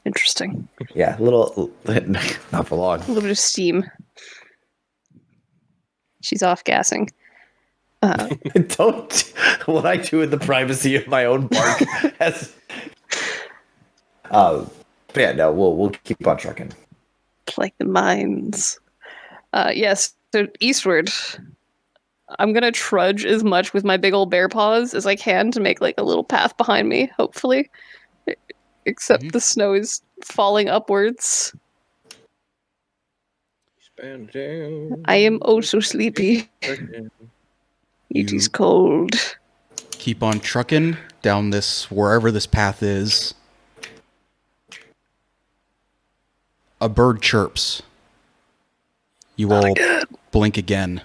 Interesting. Yeah, a little, not for long. A little bit of steam. She's off gassing. Don't what I do in the privacy of my own park. As, but yeah, no, we'll keep on trucking. Like the mines. Yes, so eastward. I'm gonna trudge as much with my big old bear paws as I can to make like a little path behind me, hopefully. Except the snow is falling upwards. I am oh so sleepy. It is cold. keep on trucking down this, wherever this path is. A bird chirps. You all blink again.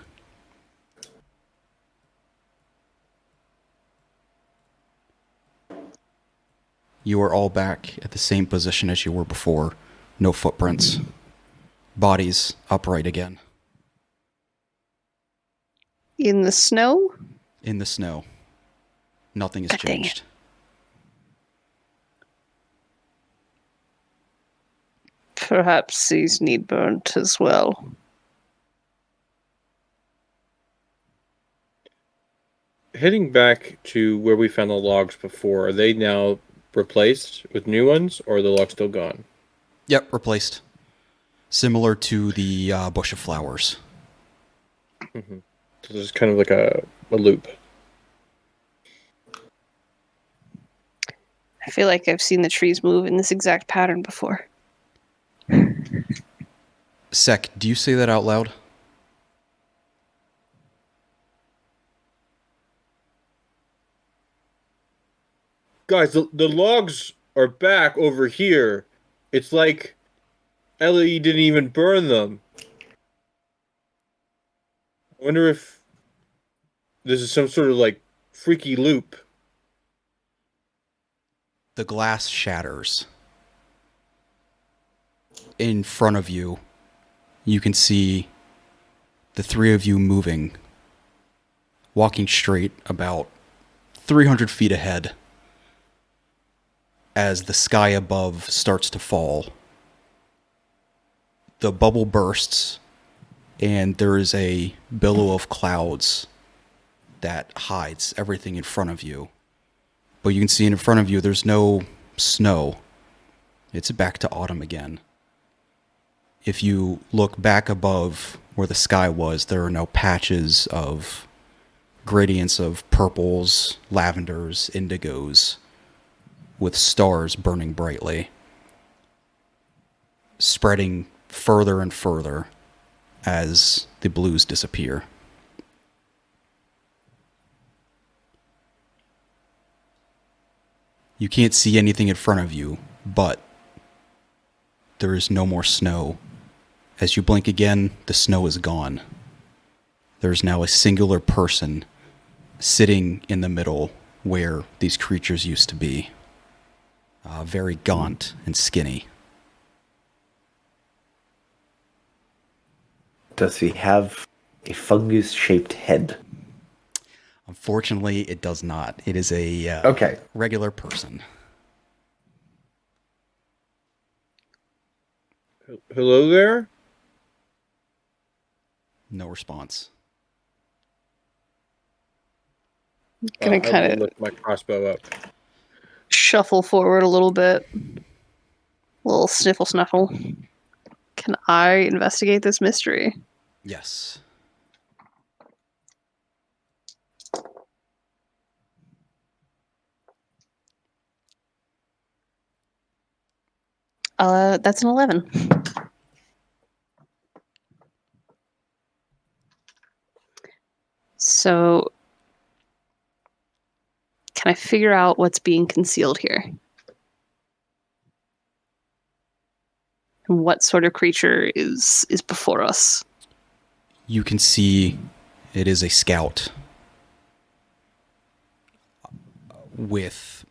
You are all back at the same position as you were before. No footprints. Bodies upright again. In the snow? In the snow. Nothing has God dang it. changed. Perhaps these need burnt as well. Heading back to where we found the logs before, are they now replaced with new ones, or are the logs still gone? Yep, replaced. Similar to the bush of flowers. Mm-hmm. So this is kind of like a loop. I feel like I've seen the trees move in this exact pattern before. Sek, do you say that out loud? Guys, the logs are back over here. It's like Ellie didn't even burn them. I wonder if this is some sort of like freaky loop. The glass shatters. In front of you, you can see the three of you moving, walking straight about 300 feet ahead as the sky above starts to fall. The bubble bursts, and there is a billow of clouds that hides everything in front of you. But you can see in front of you, there's no snow. It's back to autumn again. If you look back above where the sky was, there are now patches of gradients of purples, lavenders, indigos, with stars burning brightly, spreading further and further as the blues disappear. You can't see anything in front of you, but there is no more snow. As you blink again, the snow is gone. There's now a singular person sitting in the middle where these creatures used to be. Very gaunt and skinny. Does he have a fungus-shaped head? Unfortunately, it does not. It is a Okay. regular person. Hello there? No response. Gonna I kind will of lift my crossbow up. shuffle forward a little bit. A little sniffle snuffle. Can I investigate this mystery? Yes. That's an 11. So, can I figure out what's being concealed here? And what sort of creature is before us? You can see it is a scout with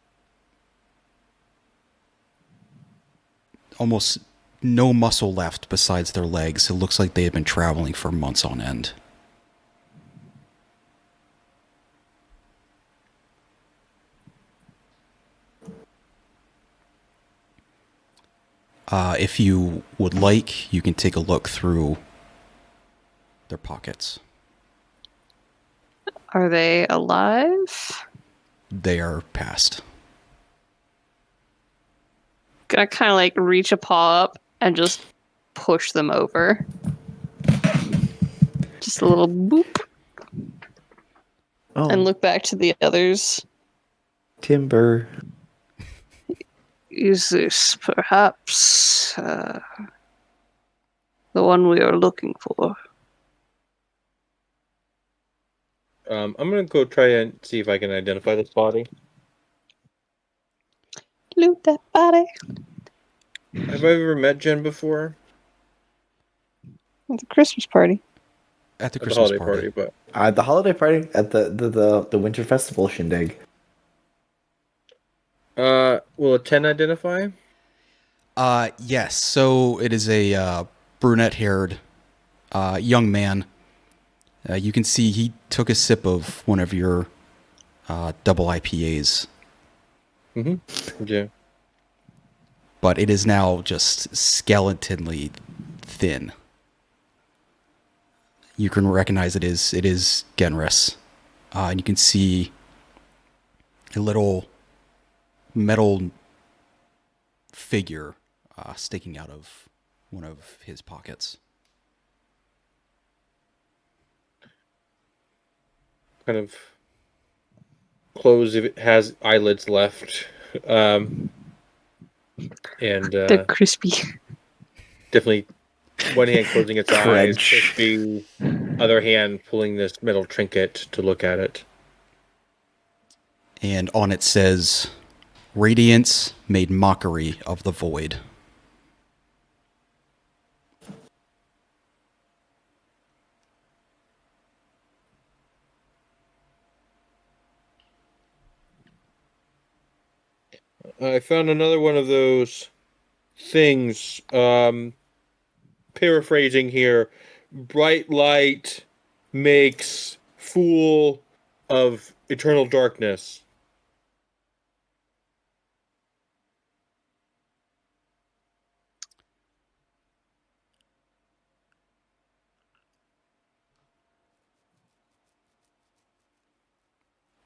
almost no muscle left besides their legs. It looks like they have been traveling for months on end. If you would like, you can take a look through their pockets. Are they alive? They are past. Gonna kind of like reach a paw up and just push them over. Just a little boop. Oh, And look back to the others. Timber. Is this perhaps the one we are looking for? I'm gonna go try and see if I can identify this body. Loot that body. Have I ever met Jen before At the Christmas party. At the at the Christmas holiday party. party? But At the holiday party at the winter festival shindig. will a 10 identify? Yes. So it is a brunette-haired young man. You can see he took a sip of one of your double IPAs, Yeah. but it is now just skeletonly thin. You can recognize it is Genris, and you can see a little metal figure sticking out of one of his pockets. Kind of close if it has eyelids left. And They're crispy. definitely one hand closing its eyes, Crunch. crispy, other hand pulling this metal trinket to look at it. And on it says, "Radiance made mockery of the void." I found another one of those things. Paraphrasing here, bright light makes fool of eternal darkness.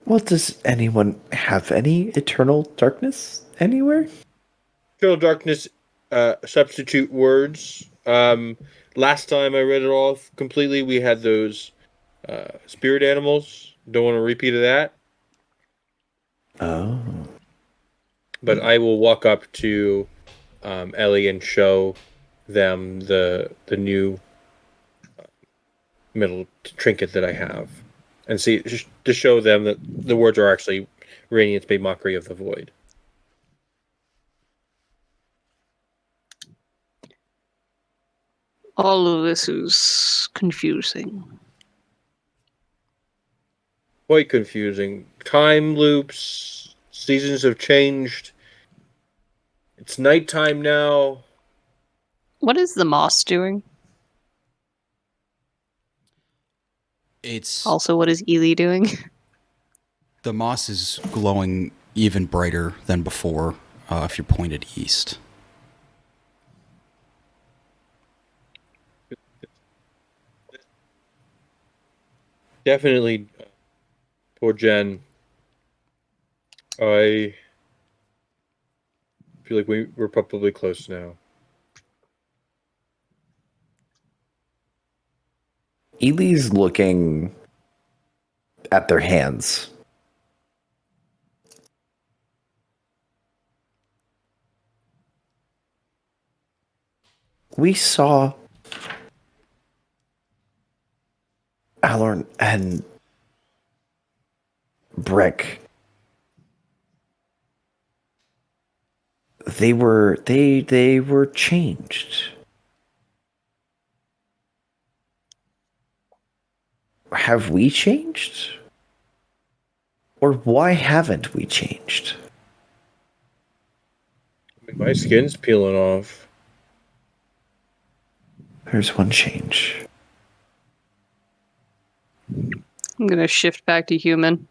Well, does anyone have any eternal darkness anywhere? Eternal darkness, substitute words. Last time I read it off completely, we had those spirit animals. Don't want to repeat of that. Oh. But I will walk up to Ellie and show them the new metal trinket that I have, and see to show them that the words are actually "Radiance made mockery of the void." All of this is confusing. Quite confusing. Time loops, seasons have changed. It's nighttime now. What is the moss doing? It's Also, what is Ely doing? the moss is glowing even brighter than before if you're pointed east. Definitely, poor Jen. I feel like we're probably close now. Ely's looking at their hands. We saw Alorn and Brick. They were changed. Have we changed? Or why haven't we changed? My skin's peeling off. There's one change. I'm gonna shift back to human.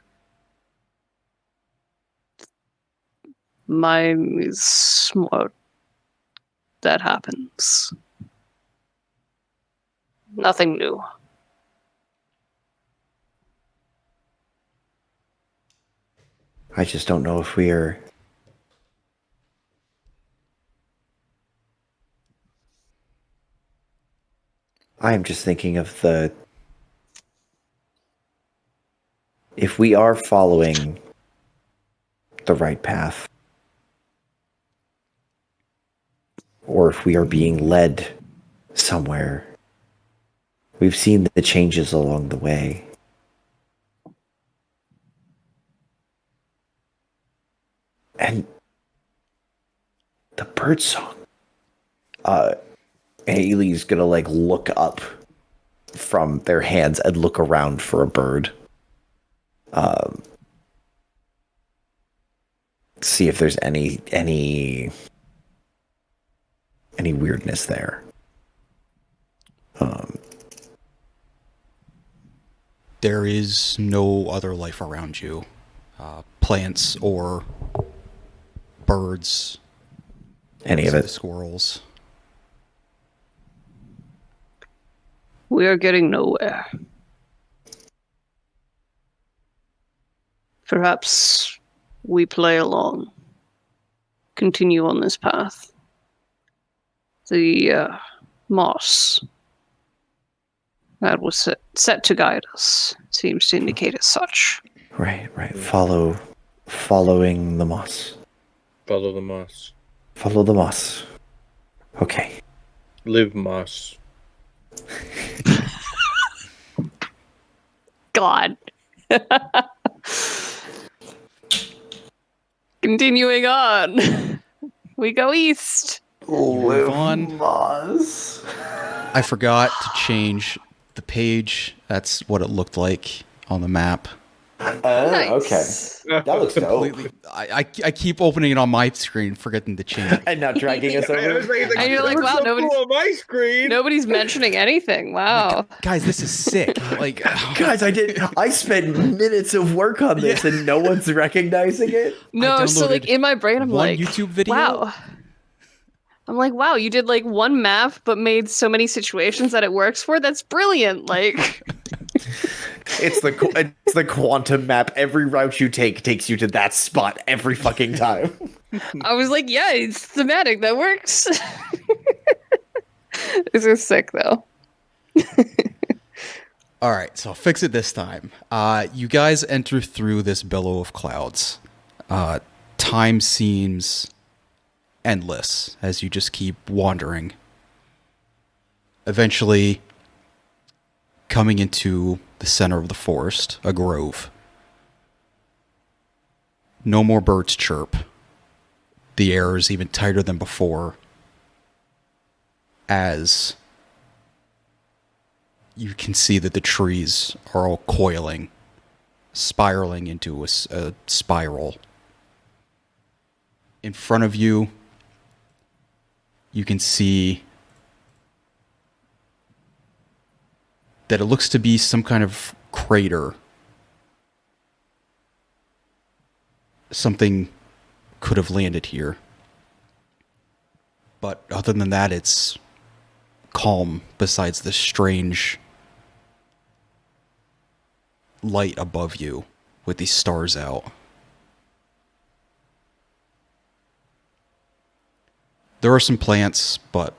Mine is what that happens. Nothing new. I just don't know if we are. I am just thinking of the. If we are following the right path, or if we are being led somewhere, we've seen the changes along the way. bird song. Haley's gonna like look up from their hands and look around for a bird. See if there's any weirdness there. There is no other life around you. Plants or birds. Any of The it. squirrels. We are getting nowhere. Perhaps we play along. Continue on this path. The moss that was set to guide us seems to indicate as such. Right. Following the moss. Follow the moss. Follow the moss. Okay. Live moss. God. Continuing on. We go east. Move on. Moss. I forgot to change the page. That's what it looked like on the map. Okay. That looks dope. Completely. I keep opening it on my screen, forgetting to change it. And now dragging us over. And you're like, wow, nobody's- on my screen. Nobody's mentioning anything. Wow. Guys, this is sick. Like, Guys, I spent minutes of work on this and no one's recognizing it. No, so like downloaded in my brain, I'm one like, YouTube video. wow. I'm like, wow, you did like one map, but made so many situations that it works for. That's brilliant. Like, It's the quantum map. Every route you take takes you to that spot every fucking time. I was like, yeah, it's thematic. That works. This is sick, though. All right, so I'll fix it this time. You guys enter through this billow of clouds. Time seems endless as you just keep wandering. Eventually, coming into the center of the forest, a grove. No more birds chirp. The air is even tighter than before, as you can see that the trees are all coiling, spiraling into a spiral. In front of you, you can see that it looks to be some kind of crater. Something could have landed here. But other than that, it's calm besides this strange light above you with these stars out. There are some plants, but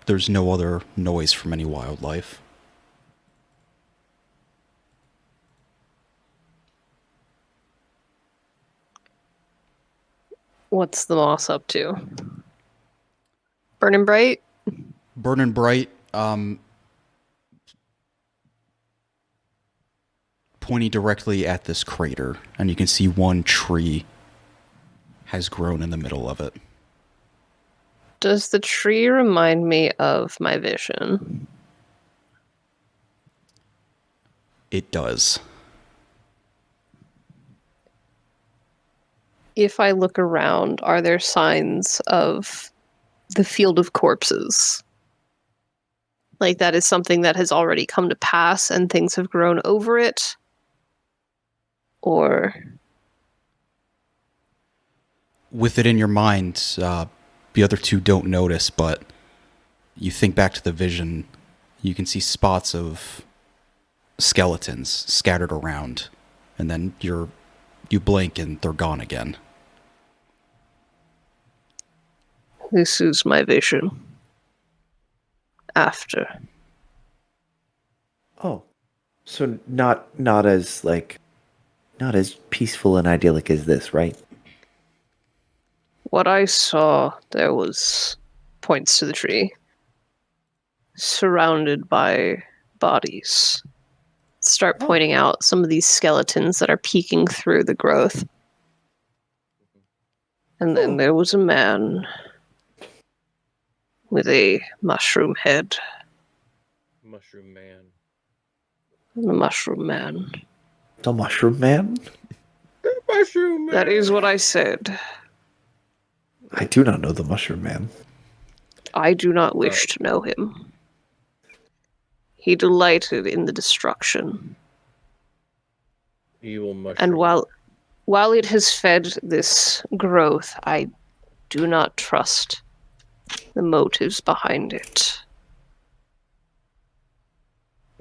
there's no other noise from any wildlife. What's the moss up to? Burning bright? Burning bright, pointing directly at this crater, and you can see one tree has grown in the middle of it. Does the tree remind me of my vision? It does. If I look around, are there signs of the field of corpses? Like that is something that has already come to pass and things have grown over it? Or With it in your mind, the other two don't notice, but you think back to the vision, you can see spots of skeletons scattered around, and then you blink and they're gone again. this is my vision. After. Oh, so not as peaceful and idyllic as this, right? What I saw, there was points to the tree, surrounded by bodies. Start pointing out some of these skeletons that are peeking through the growth. And then there was a man with a mushroom head. Mushroom man. The mushroom man. The Mushroom Man? Mushroom man. That is what I said. I do not know the Mushroom Man. I do not wish to know him. He delighted in the destruction. Evil mushroom. And while it has fed this growth, I do not trust the motives behind it.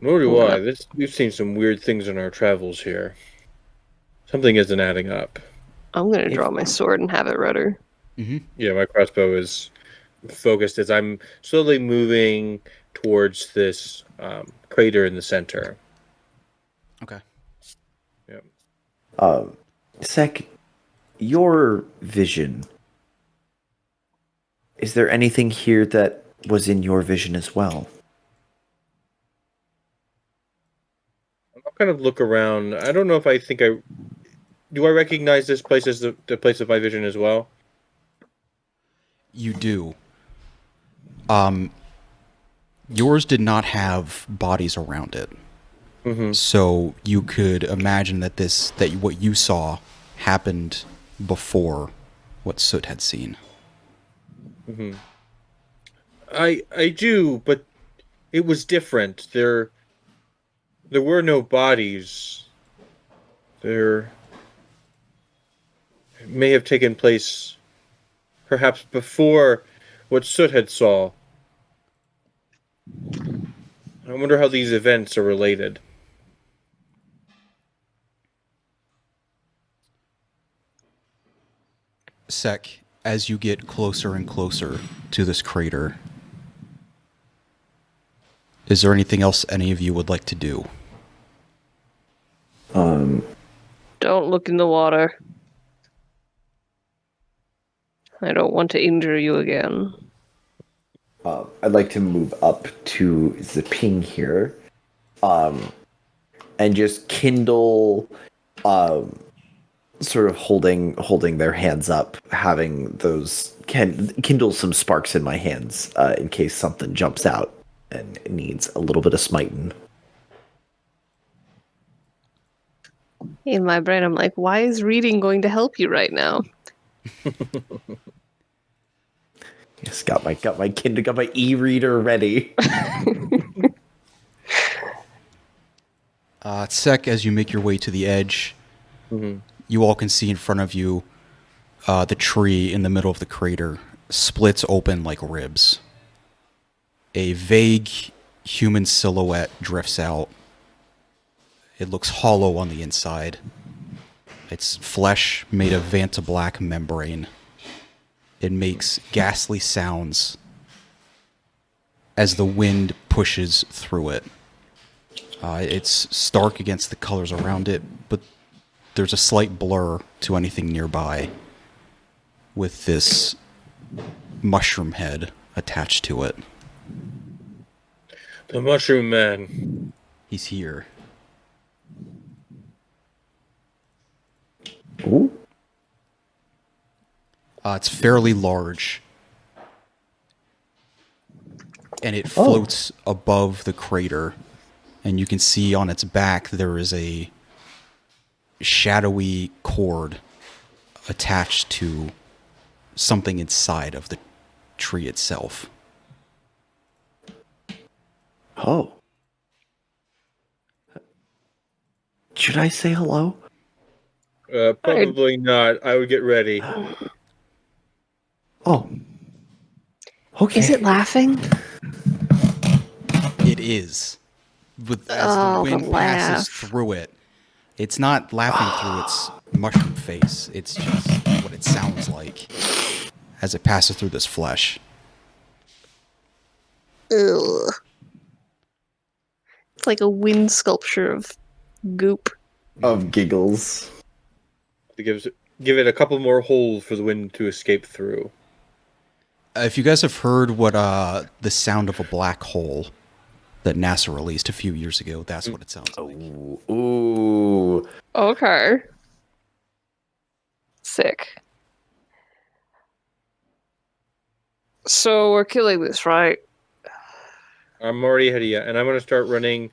Nor do I. We've seen some weird things in our travels here. Something isn't adding up. I'm gonna draw my sword and have it ready. Yeah, my crossbow is focused as I'm slowly moving towards this crater in the center. Okay. Yep. Sek, your vision. Is there anything here that was in your vision as well? I'll kind of look around. I don't know if I think I... Do I recognize this place as the place of my vision as well? You do. Yours did not have bodies around it. Mm-hmm. So you could imagine that what you saw happened before what Soot had seen. Mm-hmm. I do, but it was different. There were no bodies. There it may have taken place perhaps before what Soot had saw. I wonder how these events are related. Sek, as you get closer and closer to this crater, is there anything else any of you would like to do? Don't look in the water. I don't want to injure you again. I'd like to move up to the ping here, and just kindle, sort of holding their hands up, having those kindle some sparks in my hands, in case something jumps out and needs a little bit of smiting. In my brain, I'm like, why is reading going to help you right now? Yes, got my Kindle, got my e-reader ready. Sek, as you make your way to the edge, you all can see in front of you the tree in the middle of the crater splits open like ribs. A vague human silhouette drifts out. It looks hollow on the inside. Its flesh made of Vanta Black membrane. It makes ghastly sounds as the wind pushes through it. It's stark against the colors around it, but there's a slight blur to anything nearby with this mushroom head attached to it. The Mushroom Man. He's here. Ooh. It's fairly large. And it floats above the crater. And you can see on its back there is a shadowy cord attached to something inside of the tree itself. Oh. Should I say hello? Probably not. I would get ready. Oh. Okay. Is it laughing? It is. As the wind passes through it, it's not laughing through its mushroom face. It's just what it sounds like as it passes through this flesh. Ugh. It's like a wind sculpture of goop. Of giggles. Give it a couple more holes for the wind to escape through. If you guys have heard what the sound of a black hole that NASA released a few years ago, that's what it sounds like. Ooh. Okay. Sick. So we're killing this, right? I'm already ahead of you, and I'm going to start running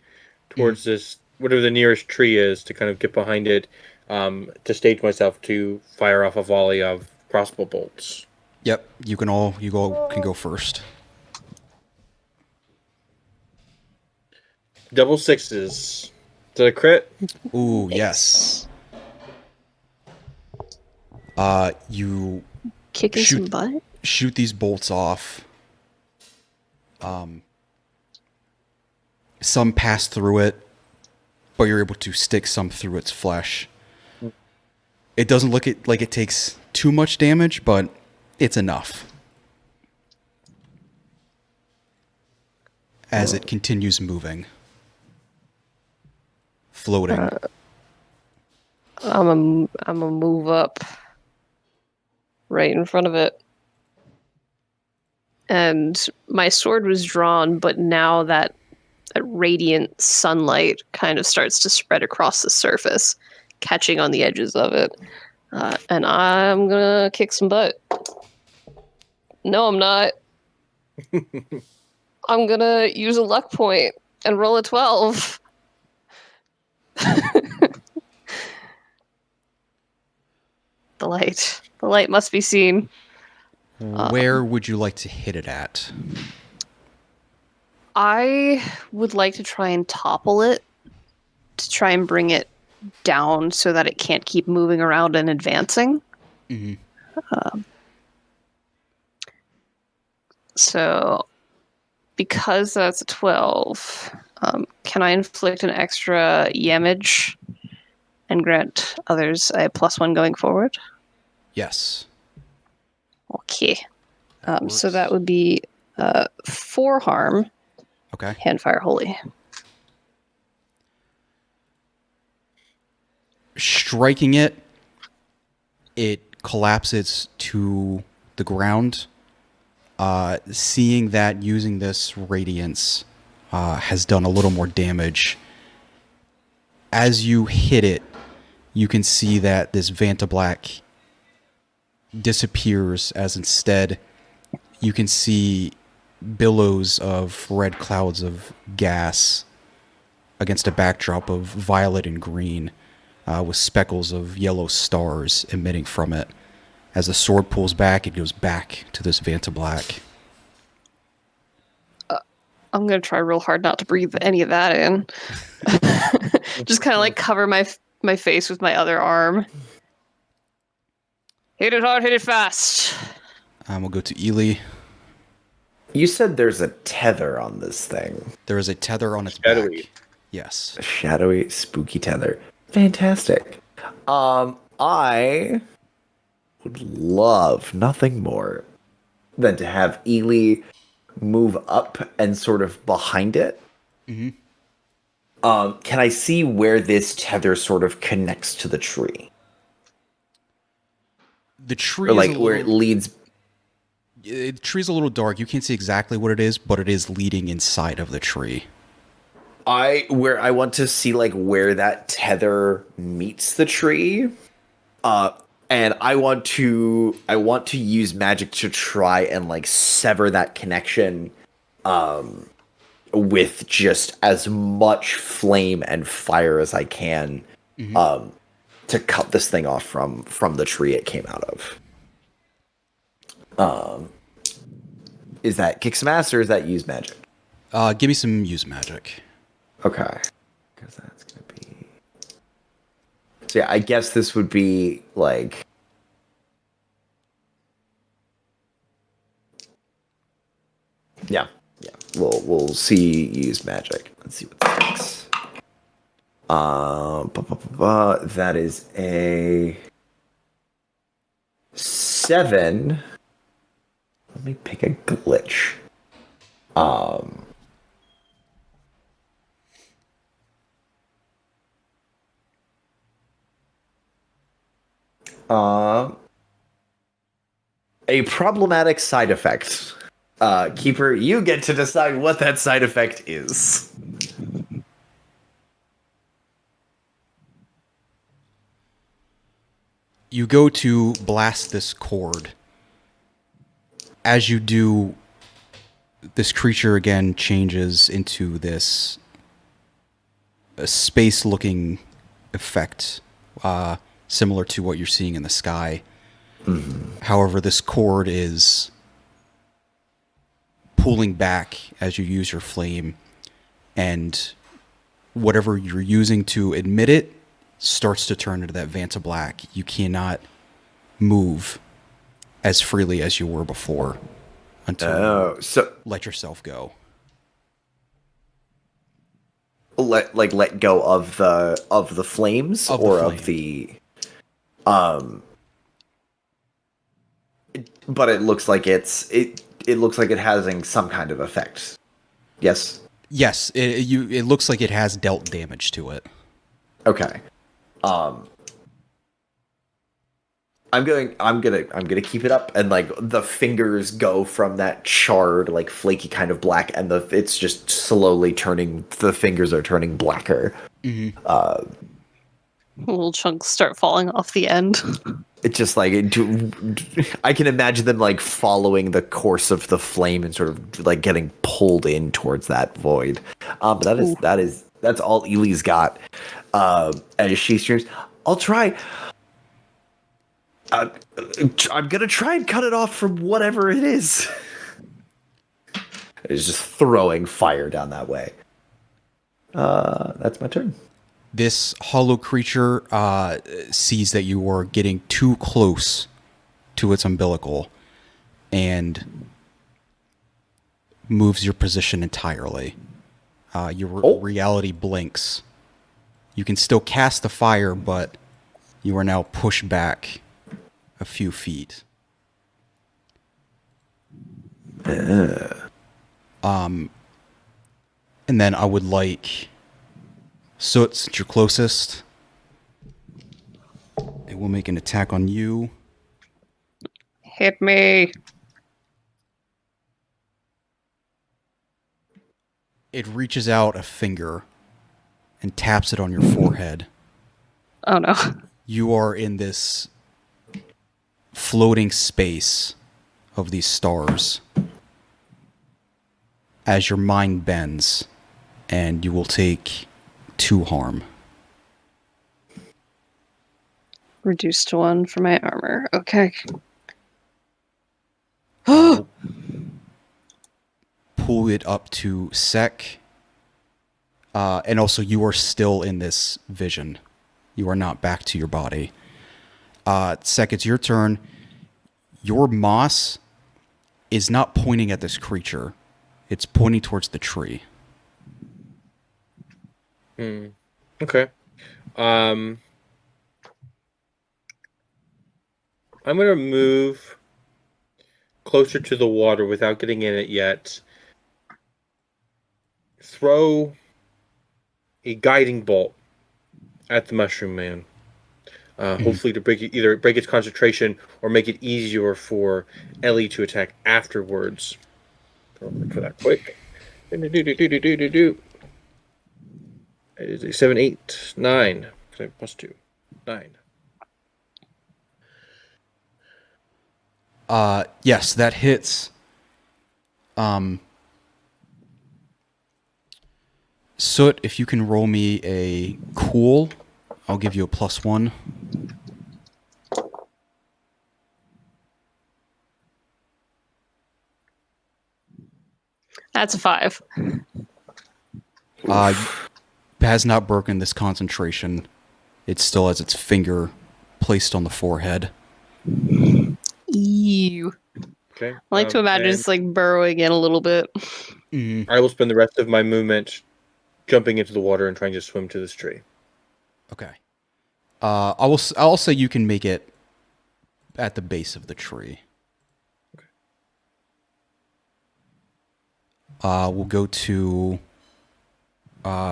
towards this, whatever the nearest tree is, to kind of get behind it, to stage myself to fire off a volley of crossbow bolts. Yep, you can go first. Double sixes. Is that a crit? Ooh, yes. You Kicking Shoot. some butt? shoot these bolts off. Some pass through it, but you're able to stick some through its flesh. It doesn't look like it takes too much damage, but it's enough. As it continues moving. Floating. I'm a move up right in front of it. And my sword was drawn, but now that radiant sunlight kind of starts to spread across the surface, catching on the edges of it. And I'm gonna kick some butt. No, I'm not. I'm gonna use a luck point and roll a 12. The light. The light must be seen. Where would you like to hit it at? I would like to try and topple it to try and bring it down so that it can't keep moving around and advancing. Mhm. So, because that's a 12, can I inflict an extra damage and grant others a +1 going forward? Yes. Okay. So works. that would be 4 harm, Okay. Handfire Holy. Striking it, it collapses to the ground. Seeing that using this radiance has done a little more damage. As you hit it, you can see that this Vantablack disappears, as instead you can see billows of red clouds of gas against a backdrop of violet and green, with speckles of yellow stars emitting from it. As the sword pulls back, it goes back to this Vantablack. I'm gonna try real hard not to breathe any of that in. Just kind of like cover my face with my other arm. Hit it hard, hit it fast. We'll go to Ely. You said there's a tether on this thing. There is a tether on its Shadowy. back. Yes. A shadowy, spooky tether. Fantastic. I would love nothing more than to have Ely move up and sort of behind it. Mhm. Can I see where this tether sort of connects to the tree? The tree Or is like a where it little, leads. the tree's a little dark. You can't see exactly what it is, but it is leading inside of the tree. Where I want to see like where that tether meets the tree. And I want to use magic to try and like sever that connection with just as much flame and fire as I can to cut this thing off from the tree it came out of. Is that kick some ass or is that use magic? Give me some use magic. Okay. Because that's going to be... So yeah, I guess this would be like... Yeah. We'll see use magic. Let's see what that makes. That is a 7. Let me pick a glitch. A problematic side effect. Keeper, you get to decide what that side effect is. You go to blast this cord, as you do, this creature again changes into this space-looking effect, similar to what you're seeing in the sky. However, this cord is pulling back as you use your flame, and whatever you're using to emit it starts to turn into that Vanta Black. You cannot move as freely as you were before until you So let yourself go. let go of the flames Of the or flame. of the but it looks like it looks like it having some kind of effect. Yes. Yes, it looks like it has dealt damage to it. Okay. I'm gonna keep it up, and like the fingers go from that charred, like flaky kind of black, and it's just slowly turning. The fingers are turning blacker. Little chunks start falling off the end. It's just like I can imagine them like following the course of the flame and sort of like getting pulled in towards that void. But that's all Ely's got. As she screams, "I'll try. I'm gonna try and cut it off from whatever it is." It's just throwing fire down that way. That's my turn. This hollow creature sees that you are getting too close to its umbilical and moves your position entirely. Your reality blinks. You can still cast the fire, but you are now pushed back a few feet. And then I would like Soot, since you're closest, it will make an attack on you. Hit me. It reaches out a finger and taps it on your forehead. Oh no. You are in this floating space of these stars as your mind bends, and you will take 2 harm. Reduced to 1 for my armor. Okay. Pull it up to Sec. And also, you are still in this vision. You are not back to your body. Sec, it's your turn. Your moss is not pointing at this creature. It's pointing towards the tree. Okay. I'm gonna move closer to the water without getting in it yet. Throw a guiding bolt at the mushroom man. Hopefully to either break its concentration or make it easier for Ellie to attack afterwards. Look for that quick. Do. It is a 7, 8, 9. Plus 2. 9. Yes, that hits. Soot, if you can roll me a cool, I'll give you a +1. That's a 5. Has not broken this concentration. It still has its finger placed on the forehead. Ew. Okay. I like to imagine it's like burrowing in a little bit. I will spend the rest of my movement jumping into the water and trying to swim to this tree. Okay. I'll say you can make it at the base of the tree. We'll go to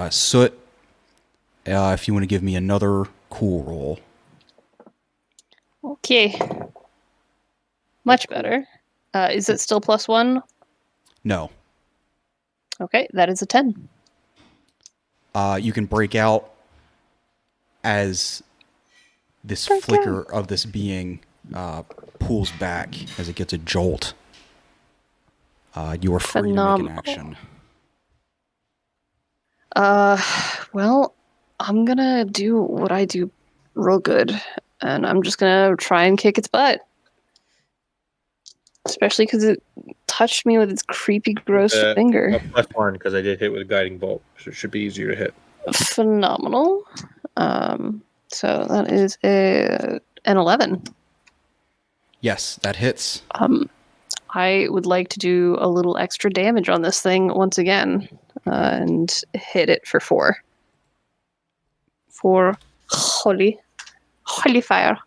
Soot. If you want to give me another cool roll. Okay. Much better. Is it still +1? No. Okay, that is a 10. You can break out as this flicker of this being pulls back as it gets a jolt You are free to make an Phenomenal. action. Well, I'm gonna do what I do real good, and I'm just gonna try and kick its butt. Especially because it touched me with its creepy, gross finger. A +1 because I did hit with a guiding bolt, so it should be easier to hit. Phenomenal. So that is an 11. Yes, that hits. I would like to do a little extra damage on this thing once again, and hit it for 4. For holy fire.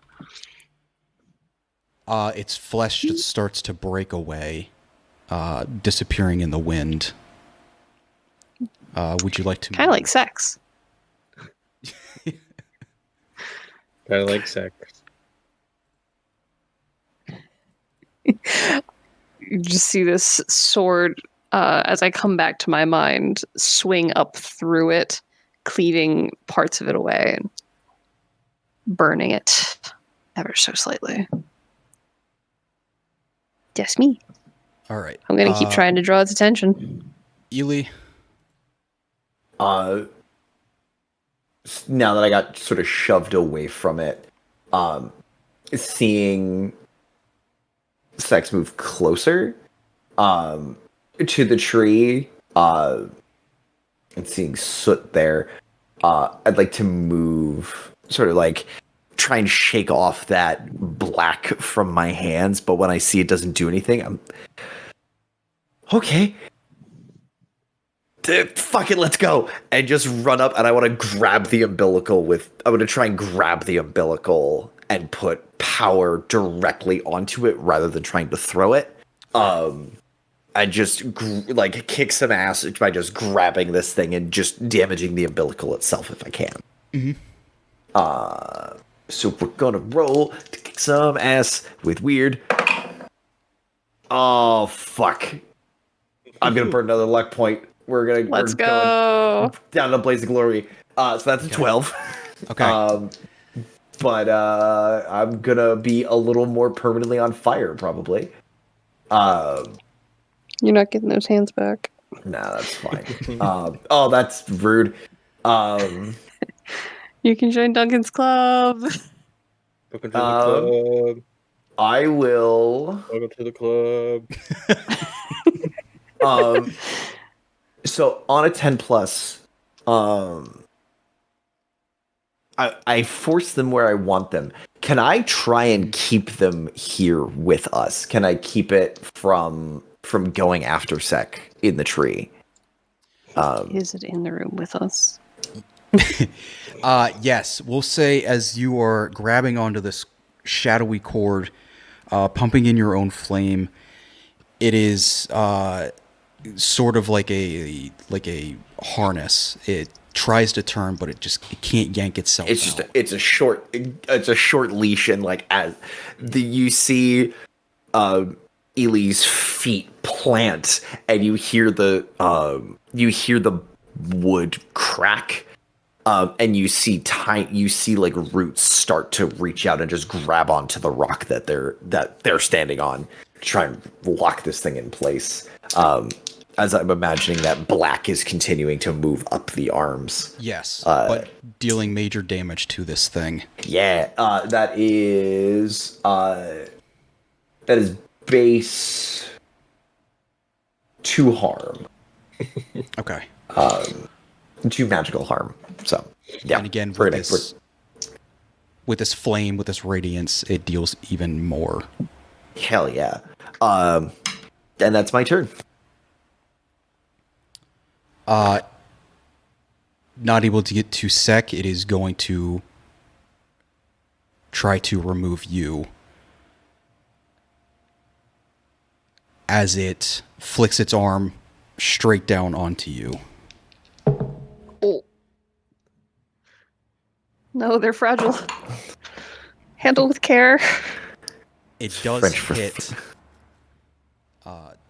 Its flesh just starts to break away, disappearing in the wind. Would you like to? Kind of like sex. Kind of like sex. You just see this sword, as I come back to my mind, swing up through it, cleaving parts of it away and burning it ever so slightly. That's me. All right. I'm going to keep trying to draw its attention. Ely. Now that I got sort of shoved away from it, seeing Sex move closer to the tree, and seeing Soot there, I'd like to move, sort of like try and shake off that black from my hands, but when I see it doesn't do anything, I'm okay. Fuck it, let's go. And just run up, and I want to grab the umbilical I want to try and grab the umbilical and put power directly onto it rather than trying to throw it. And just like kick some ass by just grabbing this thing and just damaging the umbilical itself if I can. Mm-hmm. So we're gonna roll to kick some ass with weird. Oh fuck! I'm gonna burn another luck point. Let's we're go. going down to Blaze of Glory. So that's a 12. Okay. But I'm gonna be a little more permanently on fire, probably. You're not getting those hands back. Nah, that's fine. Oh, that's rude. You can join Duncan's club. Welcome to the club. I will. Welcome to the club. So on a 10 plus, I force them where I want them. Can I try and keep them here with us? Can I keep it from going after Sec in the tree? Is it in the room with us? Yes, we'll say as you are grabbing onto this shadowy cord, pumping in your own flame, it is sort of like a harness. It tries to turn, but it can't yank itself. It's just out. it's a short leash, and like as you see Ely's feet plant, and you hear the wood crack, and you see like roots start to reach out and just grab onto the rock that they're standing on to try and lock this thing in place. As I'm imagining that black is continuing to move up the arms. Yes, but dealing major damage to this thing. Yeah, that is base 2 harm. Okay. 2 magical harm. So yeah. And again, we're with this flame, with this radiance, it deals even more. hell yeah. And that's my turn. Not able to get to Sec, it is going to try to remove you as it flicks its arm straight down onto you. Oh. No, they're fragile. Handle with care. It does French for hit.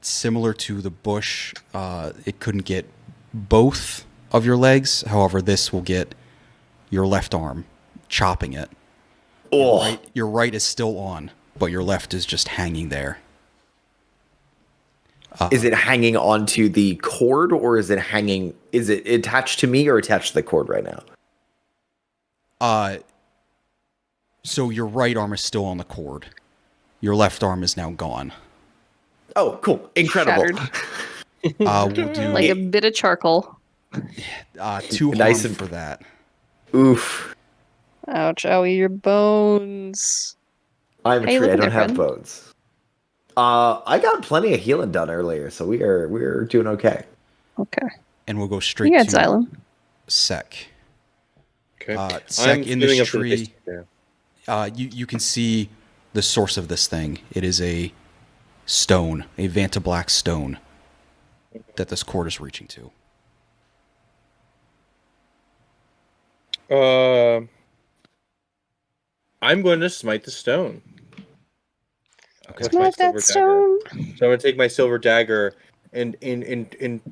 Similar to the bush, it couldn't get both of your legs. However, this will get your left arm, chopping it. Oh, Your right is still on, but your left is just hanging there. Is it hanging onto the cord, or is it hanging? Is it attached to me or attached to the cord right now? So your right arm is still on the cord. Your left arm is now gone. Oh, cool. Incredible. Shattered. We'll do Like a bit of charcoal. 2 Nice harm and- for that. Oof. Ouch, owie, your bones. I'm a How you tree. I looking don't there, have friend? bones. I got plenty of healing done earlier, so we're doing okay. Okay. And we'll go straight You got to Xylem. Sec. Okay. Sec, in this swimming up to the tree, yeah. you can see the source of this thing. It is a stone, a Vanta Black stone that this cord is reaching to. I'm going to smite the stone. Okay. With my Not that silver dagger. stone. So I'm going to take my silver dagger and enhance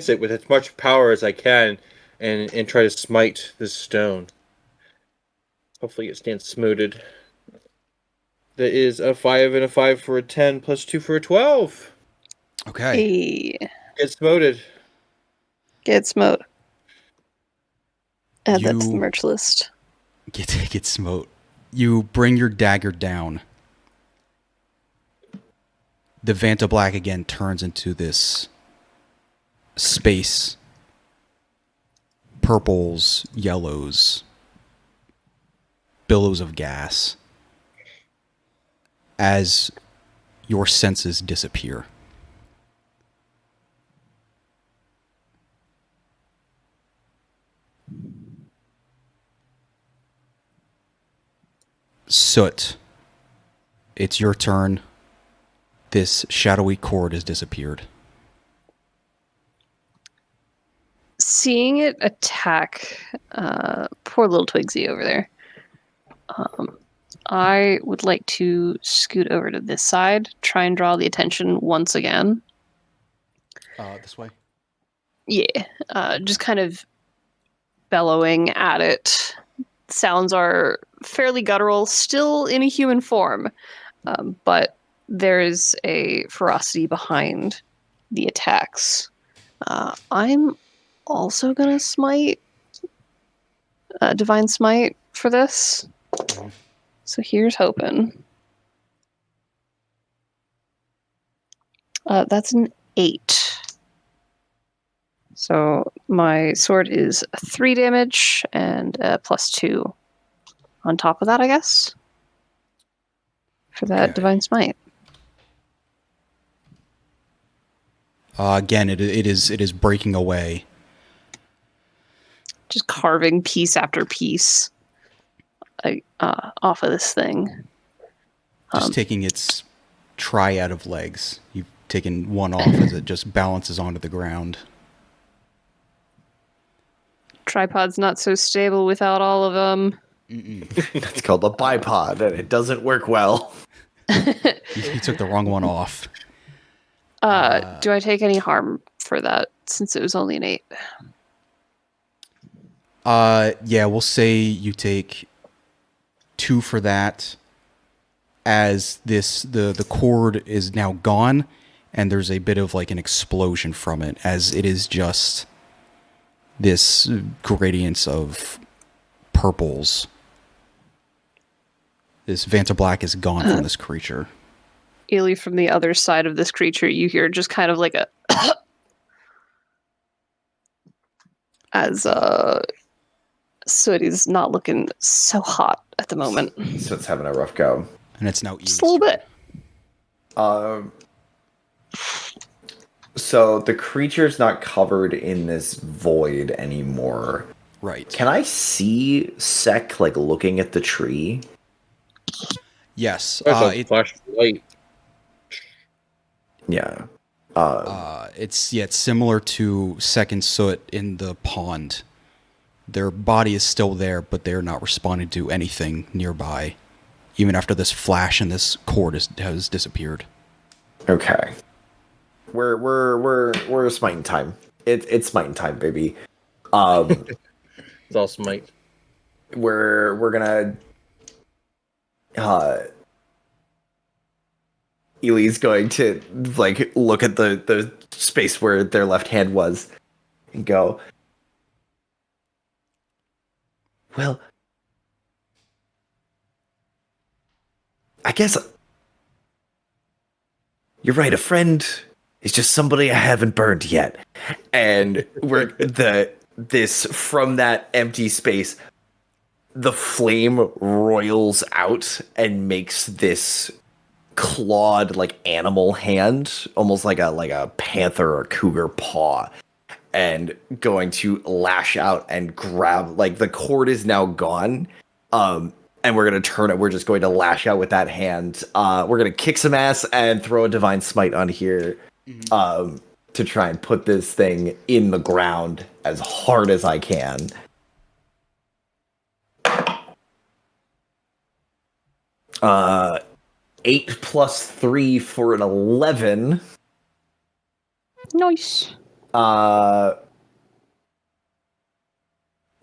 it with as much power as I can and try to smite this stone. Hopefully it stands smoted. That is a 5 and a 5 for a 10 plus 2 for a 12. Okay. Hey, Get smoted. get smote. Add that to the You- merch list. Get smote. You bring your dagger down. The Vanta Black again turns into this space. Purples, yellows, billows of gas. As your senses disappear. Soot, it's your turn. This shadowy cord has disappeared. Seeing it attack poor little Twigsy over there, I would like to scoot over to this side, try and draw the attention once again. This way? Yeah, just kind of bellowing at it. Sounds are fairly guttural, still in a human form, but there is a ferocity behind the attacks. I'm also gonna smite, divine smite for this. So here's hoping. That's an 8. So my sword is 3 damage and plus 2 on top of that, I guess, for that Okay. divine smite. Again, it is breaking away. Just carving piece after piece off of this thing. Just taking its triad of legs. You've taken one off as it just balances onto the ground. Tripod's not so stable without all of them. That's called a bipod, and it doesn't work well. You took the wrong one off. Do I take any harm for that since it was only an 8? Yeah, we'll say you take 2 for that, as the cord is now gone, and there's a bit of like an explosion from it, as it is just this gradients of purples. This Vanta Black is gone from this creature. Ely, from the other side of this creature, you hear just kind of like a as Soot is not looking so hot at the moment. So it's having a rough go. And it's now Just a little bit. So the creature's not covered in this void anymore. Right. Can I see Sek like looking at the tree? Yes. That's a flash of light. Yeah. It's similar to Second Soot in the pond. Their body is still there, but they're not responding to anything nearby, even after this flash and this cord has disappeared. Okay. We're smiting time. It's smiting time, baby. It's all smite. We're gonna Ely's going to like look at the space where their left hand was and go, well, I guess you're right. A friend is just somebody I haven't burned yet. And this from that empty space, the flame roils out and makes this clawed like animal hand, almost like a panther or cougar paw, and going to lash out and grab, like the cord is now gone. And we're going to turn it. We're just going to lash out with that hand. We're going to kick some ass and throw a divine smite on here to try and put this thing in the ground as hard as I can. Uh, 8 plus 3 for an 11. Nice.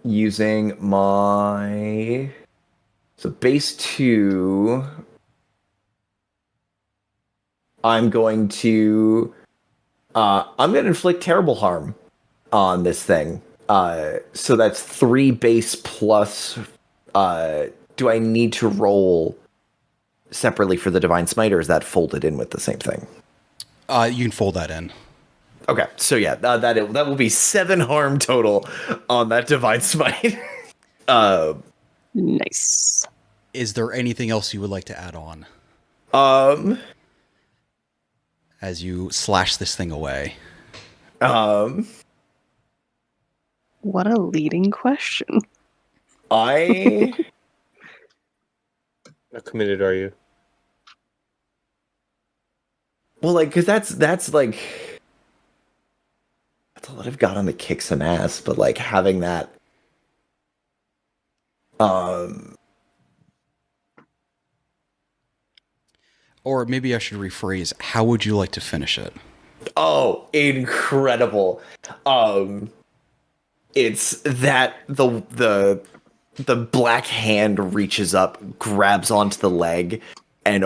Using my... So base 2, I'm going to inflict terrible harm on this thing. So that's 3 base plus. Do I need to roll separately for the divine smite, or is that folded in with the same thing? You can fold that in. Okay, so yeah, that will be 7 harm total on that divine smite. Nice. Is there anything else you would like to add on as you slash this thing away? What a leading question. I How committed are you? well, like, because that's like that's all that I've got on the kick some ass, but like having that Or maybe I should rephrase, how would you like to finish it? oh, incredible. It's that the black hand reaches up, grabs onto the leg, and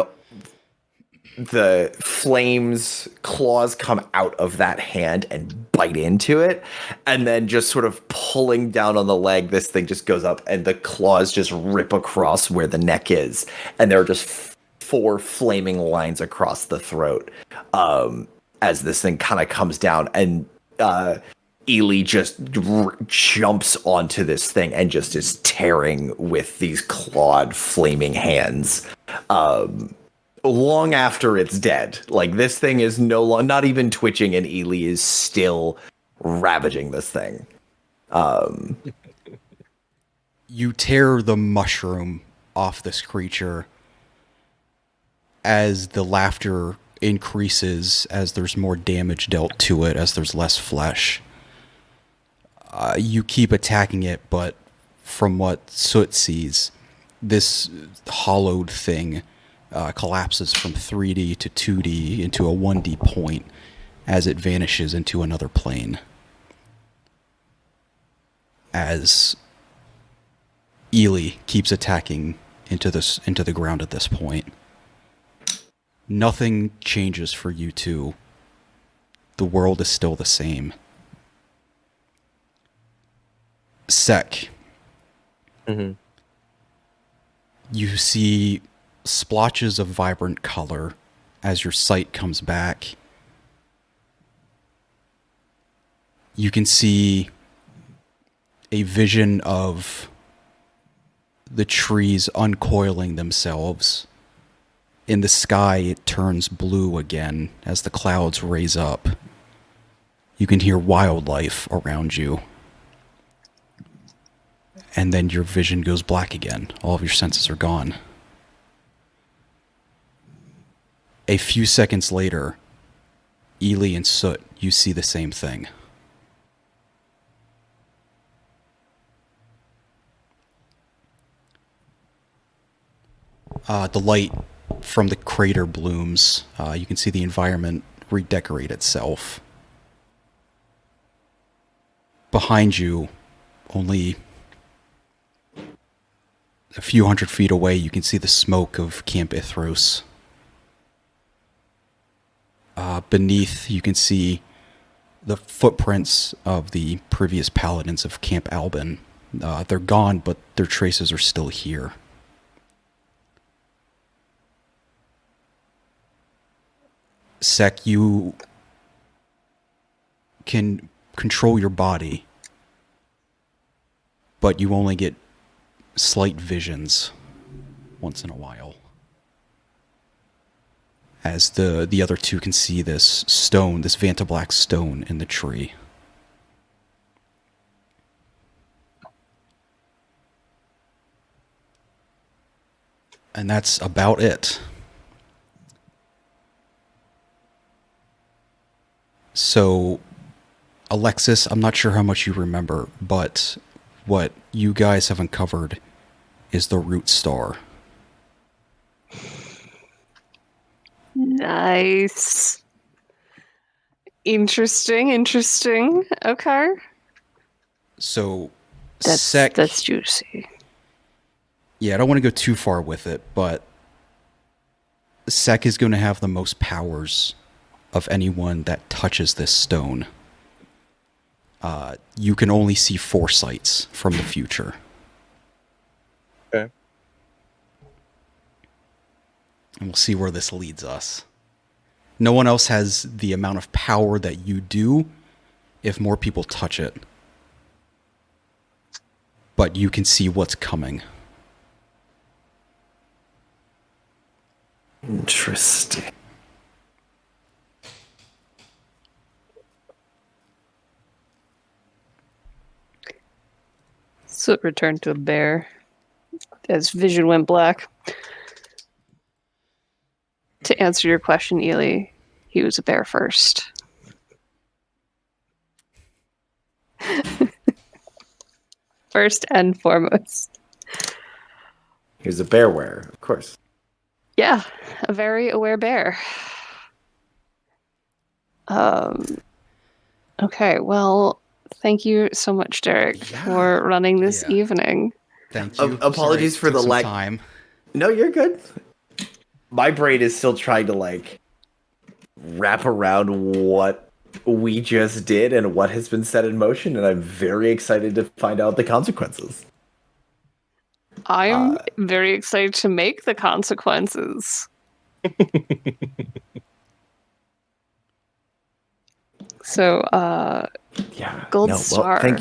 the flames claws come out of that hand and bite into it, and then just sort of pulling down on the leg, this thing just goes up and the claws just rip across where the neck is, and there are just 4 flaming lines across the throat as this thing kind of comes down, and Ely just jumps onto this thing and just is tearing with these clawed flaming hands long after it's dead. Like, this thing is not even twitching, and Ely is still ravaging this thing. You tear the mushroom off this creature as the laughter increases, as there's more damage dealt to it, as there's less flesh. You keep attacking it, but from what Soot sees, this hollowed thing collapses from 3D to 2D into a 1D point as it vanishes into another plane. As Ely keeps attacking into the ground at this point. Nothing changes for you two. The world is still the same. Sek. Mm-hmm. You see splotches of vibrant color as your sight comes back. You can see a vision of the trees uncoiling themselves. In the sky, it turns blue again as the clouds raise up. You can hear wildlife around you. And then your vision goes black again. All of your senses are gone. A few seconds later, Ely and Soot, you see the same thing. The light from the crater blooms. You can see the environment redecorate itself. Behind you, only a few hundred feet away, you can see the smoke of Camp Ithros. Beneath, you can see the footprints of the previous paladins of Camp Albin. They're gone, but their traces are still here. Sek, you can control your body, but you only get slight visions once in a while. As the other two can see this stone, this Vantablack stone in the tree. And that's about it. So, Alexis, I'm not sure how much you remember, but what you guys have uncovered is the root star. Nice. Interesting. Okay. So, That's juicy. Yeah, I don't want to go too far with it, but Sek is going to have the most powers of anyone that touches this stone. You can only see foresights from the future. Okay. And we'll see where this leads us. No one else has the amount of power that you do if more people touch it. But you can see what's coming. Interesting. So it returned to a bear as vision went black. To answer your question, Ely, he was a bear first. First and foremost. He was a bear wearer, of course. Yeah, a very aware bear. Okay, well, thank you so much, Derek, for running this evening. Thank you. Apologies for Took the some lag. time. No, you're good. My brain is still trying to like wrap around what we just did and what has been set in motion, and I'm very excited to find out the consequences. I'm very excited to make the consequences. So, Yeah. Gold star. Thank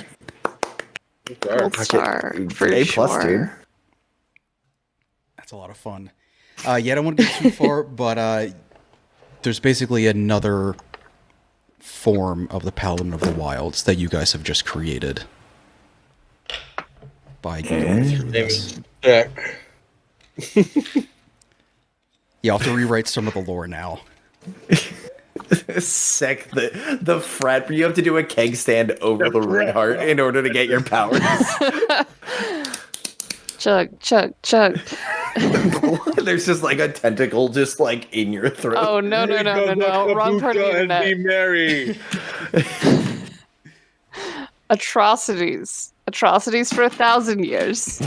you. Gold star for A+, sure. dude. That's a lot of fun. Yeah, I don't want to go too far, but there's basically another form of the Paladin of the Wilds that you guys have just created by going through this. Jack. Yeah, I'll have to rewrite some of the lore now. Sec the frat. You have to do a keg stand over the red heart in order to get your powers. Chug. There's just like a tentacle just like in your throat. Oh, no. Wrong part of the And internet. be merry. Atrocities for 1,000 years.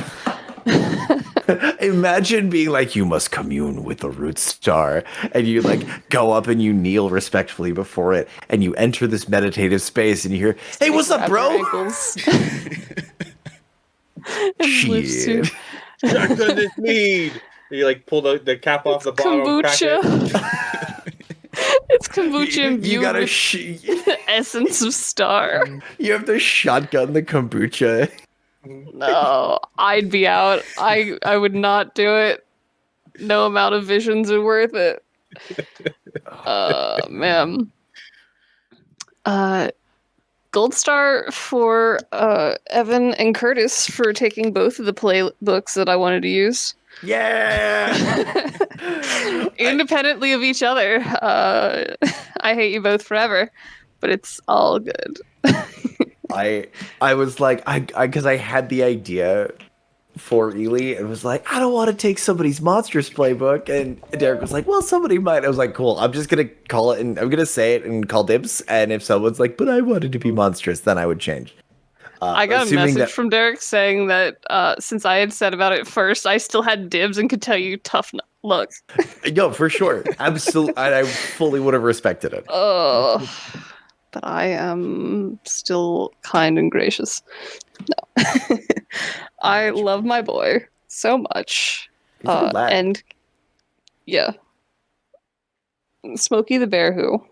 Imagine being like, you must commune with the root star, and you like go up and you kneel respectfully before it, and you enter this meditative space, and you hear, "Hey, what's up, Grab your bro?" ankles. And lifts you. Shit. Shotgun this mead. You like pull the cap off the bottle. Crack it. Kombucha. It's kombucha You imbued gotta with the essence of star. you have to shotgun the kombucha. No, I'd be out. I would not do it. No amount of visions are worth it. Man. Gold star for Evan and Curtis for taking both of the playbooks that I wanted to use. Yeah. Independently of each other. I hate you both forever, but it's all good. I was like, because I had the idea for Ely, and was like, I don't want to take somebody's monstrous playbook, and Derek was like, well, somebody might. I was like, cool, I'm just gonna call it, and I'm gonna say it and call dibs, and if someone's like, but I wanted to be monstrous, then I would change. I got a assuming message that- from Derek saying that since I had said about it first, I still had dibs and could tell you tough Look. Yo, for sure. Absolutely. I fully would have respected it. But I am still kind and gracious. No. I love my boy so much. He's a good lad. And yeah. Smokey the Bear Who.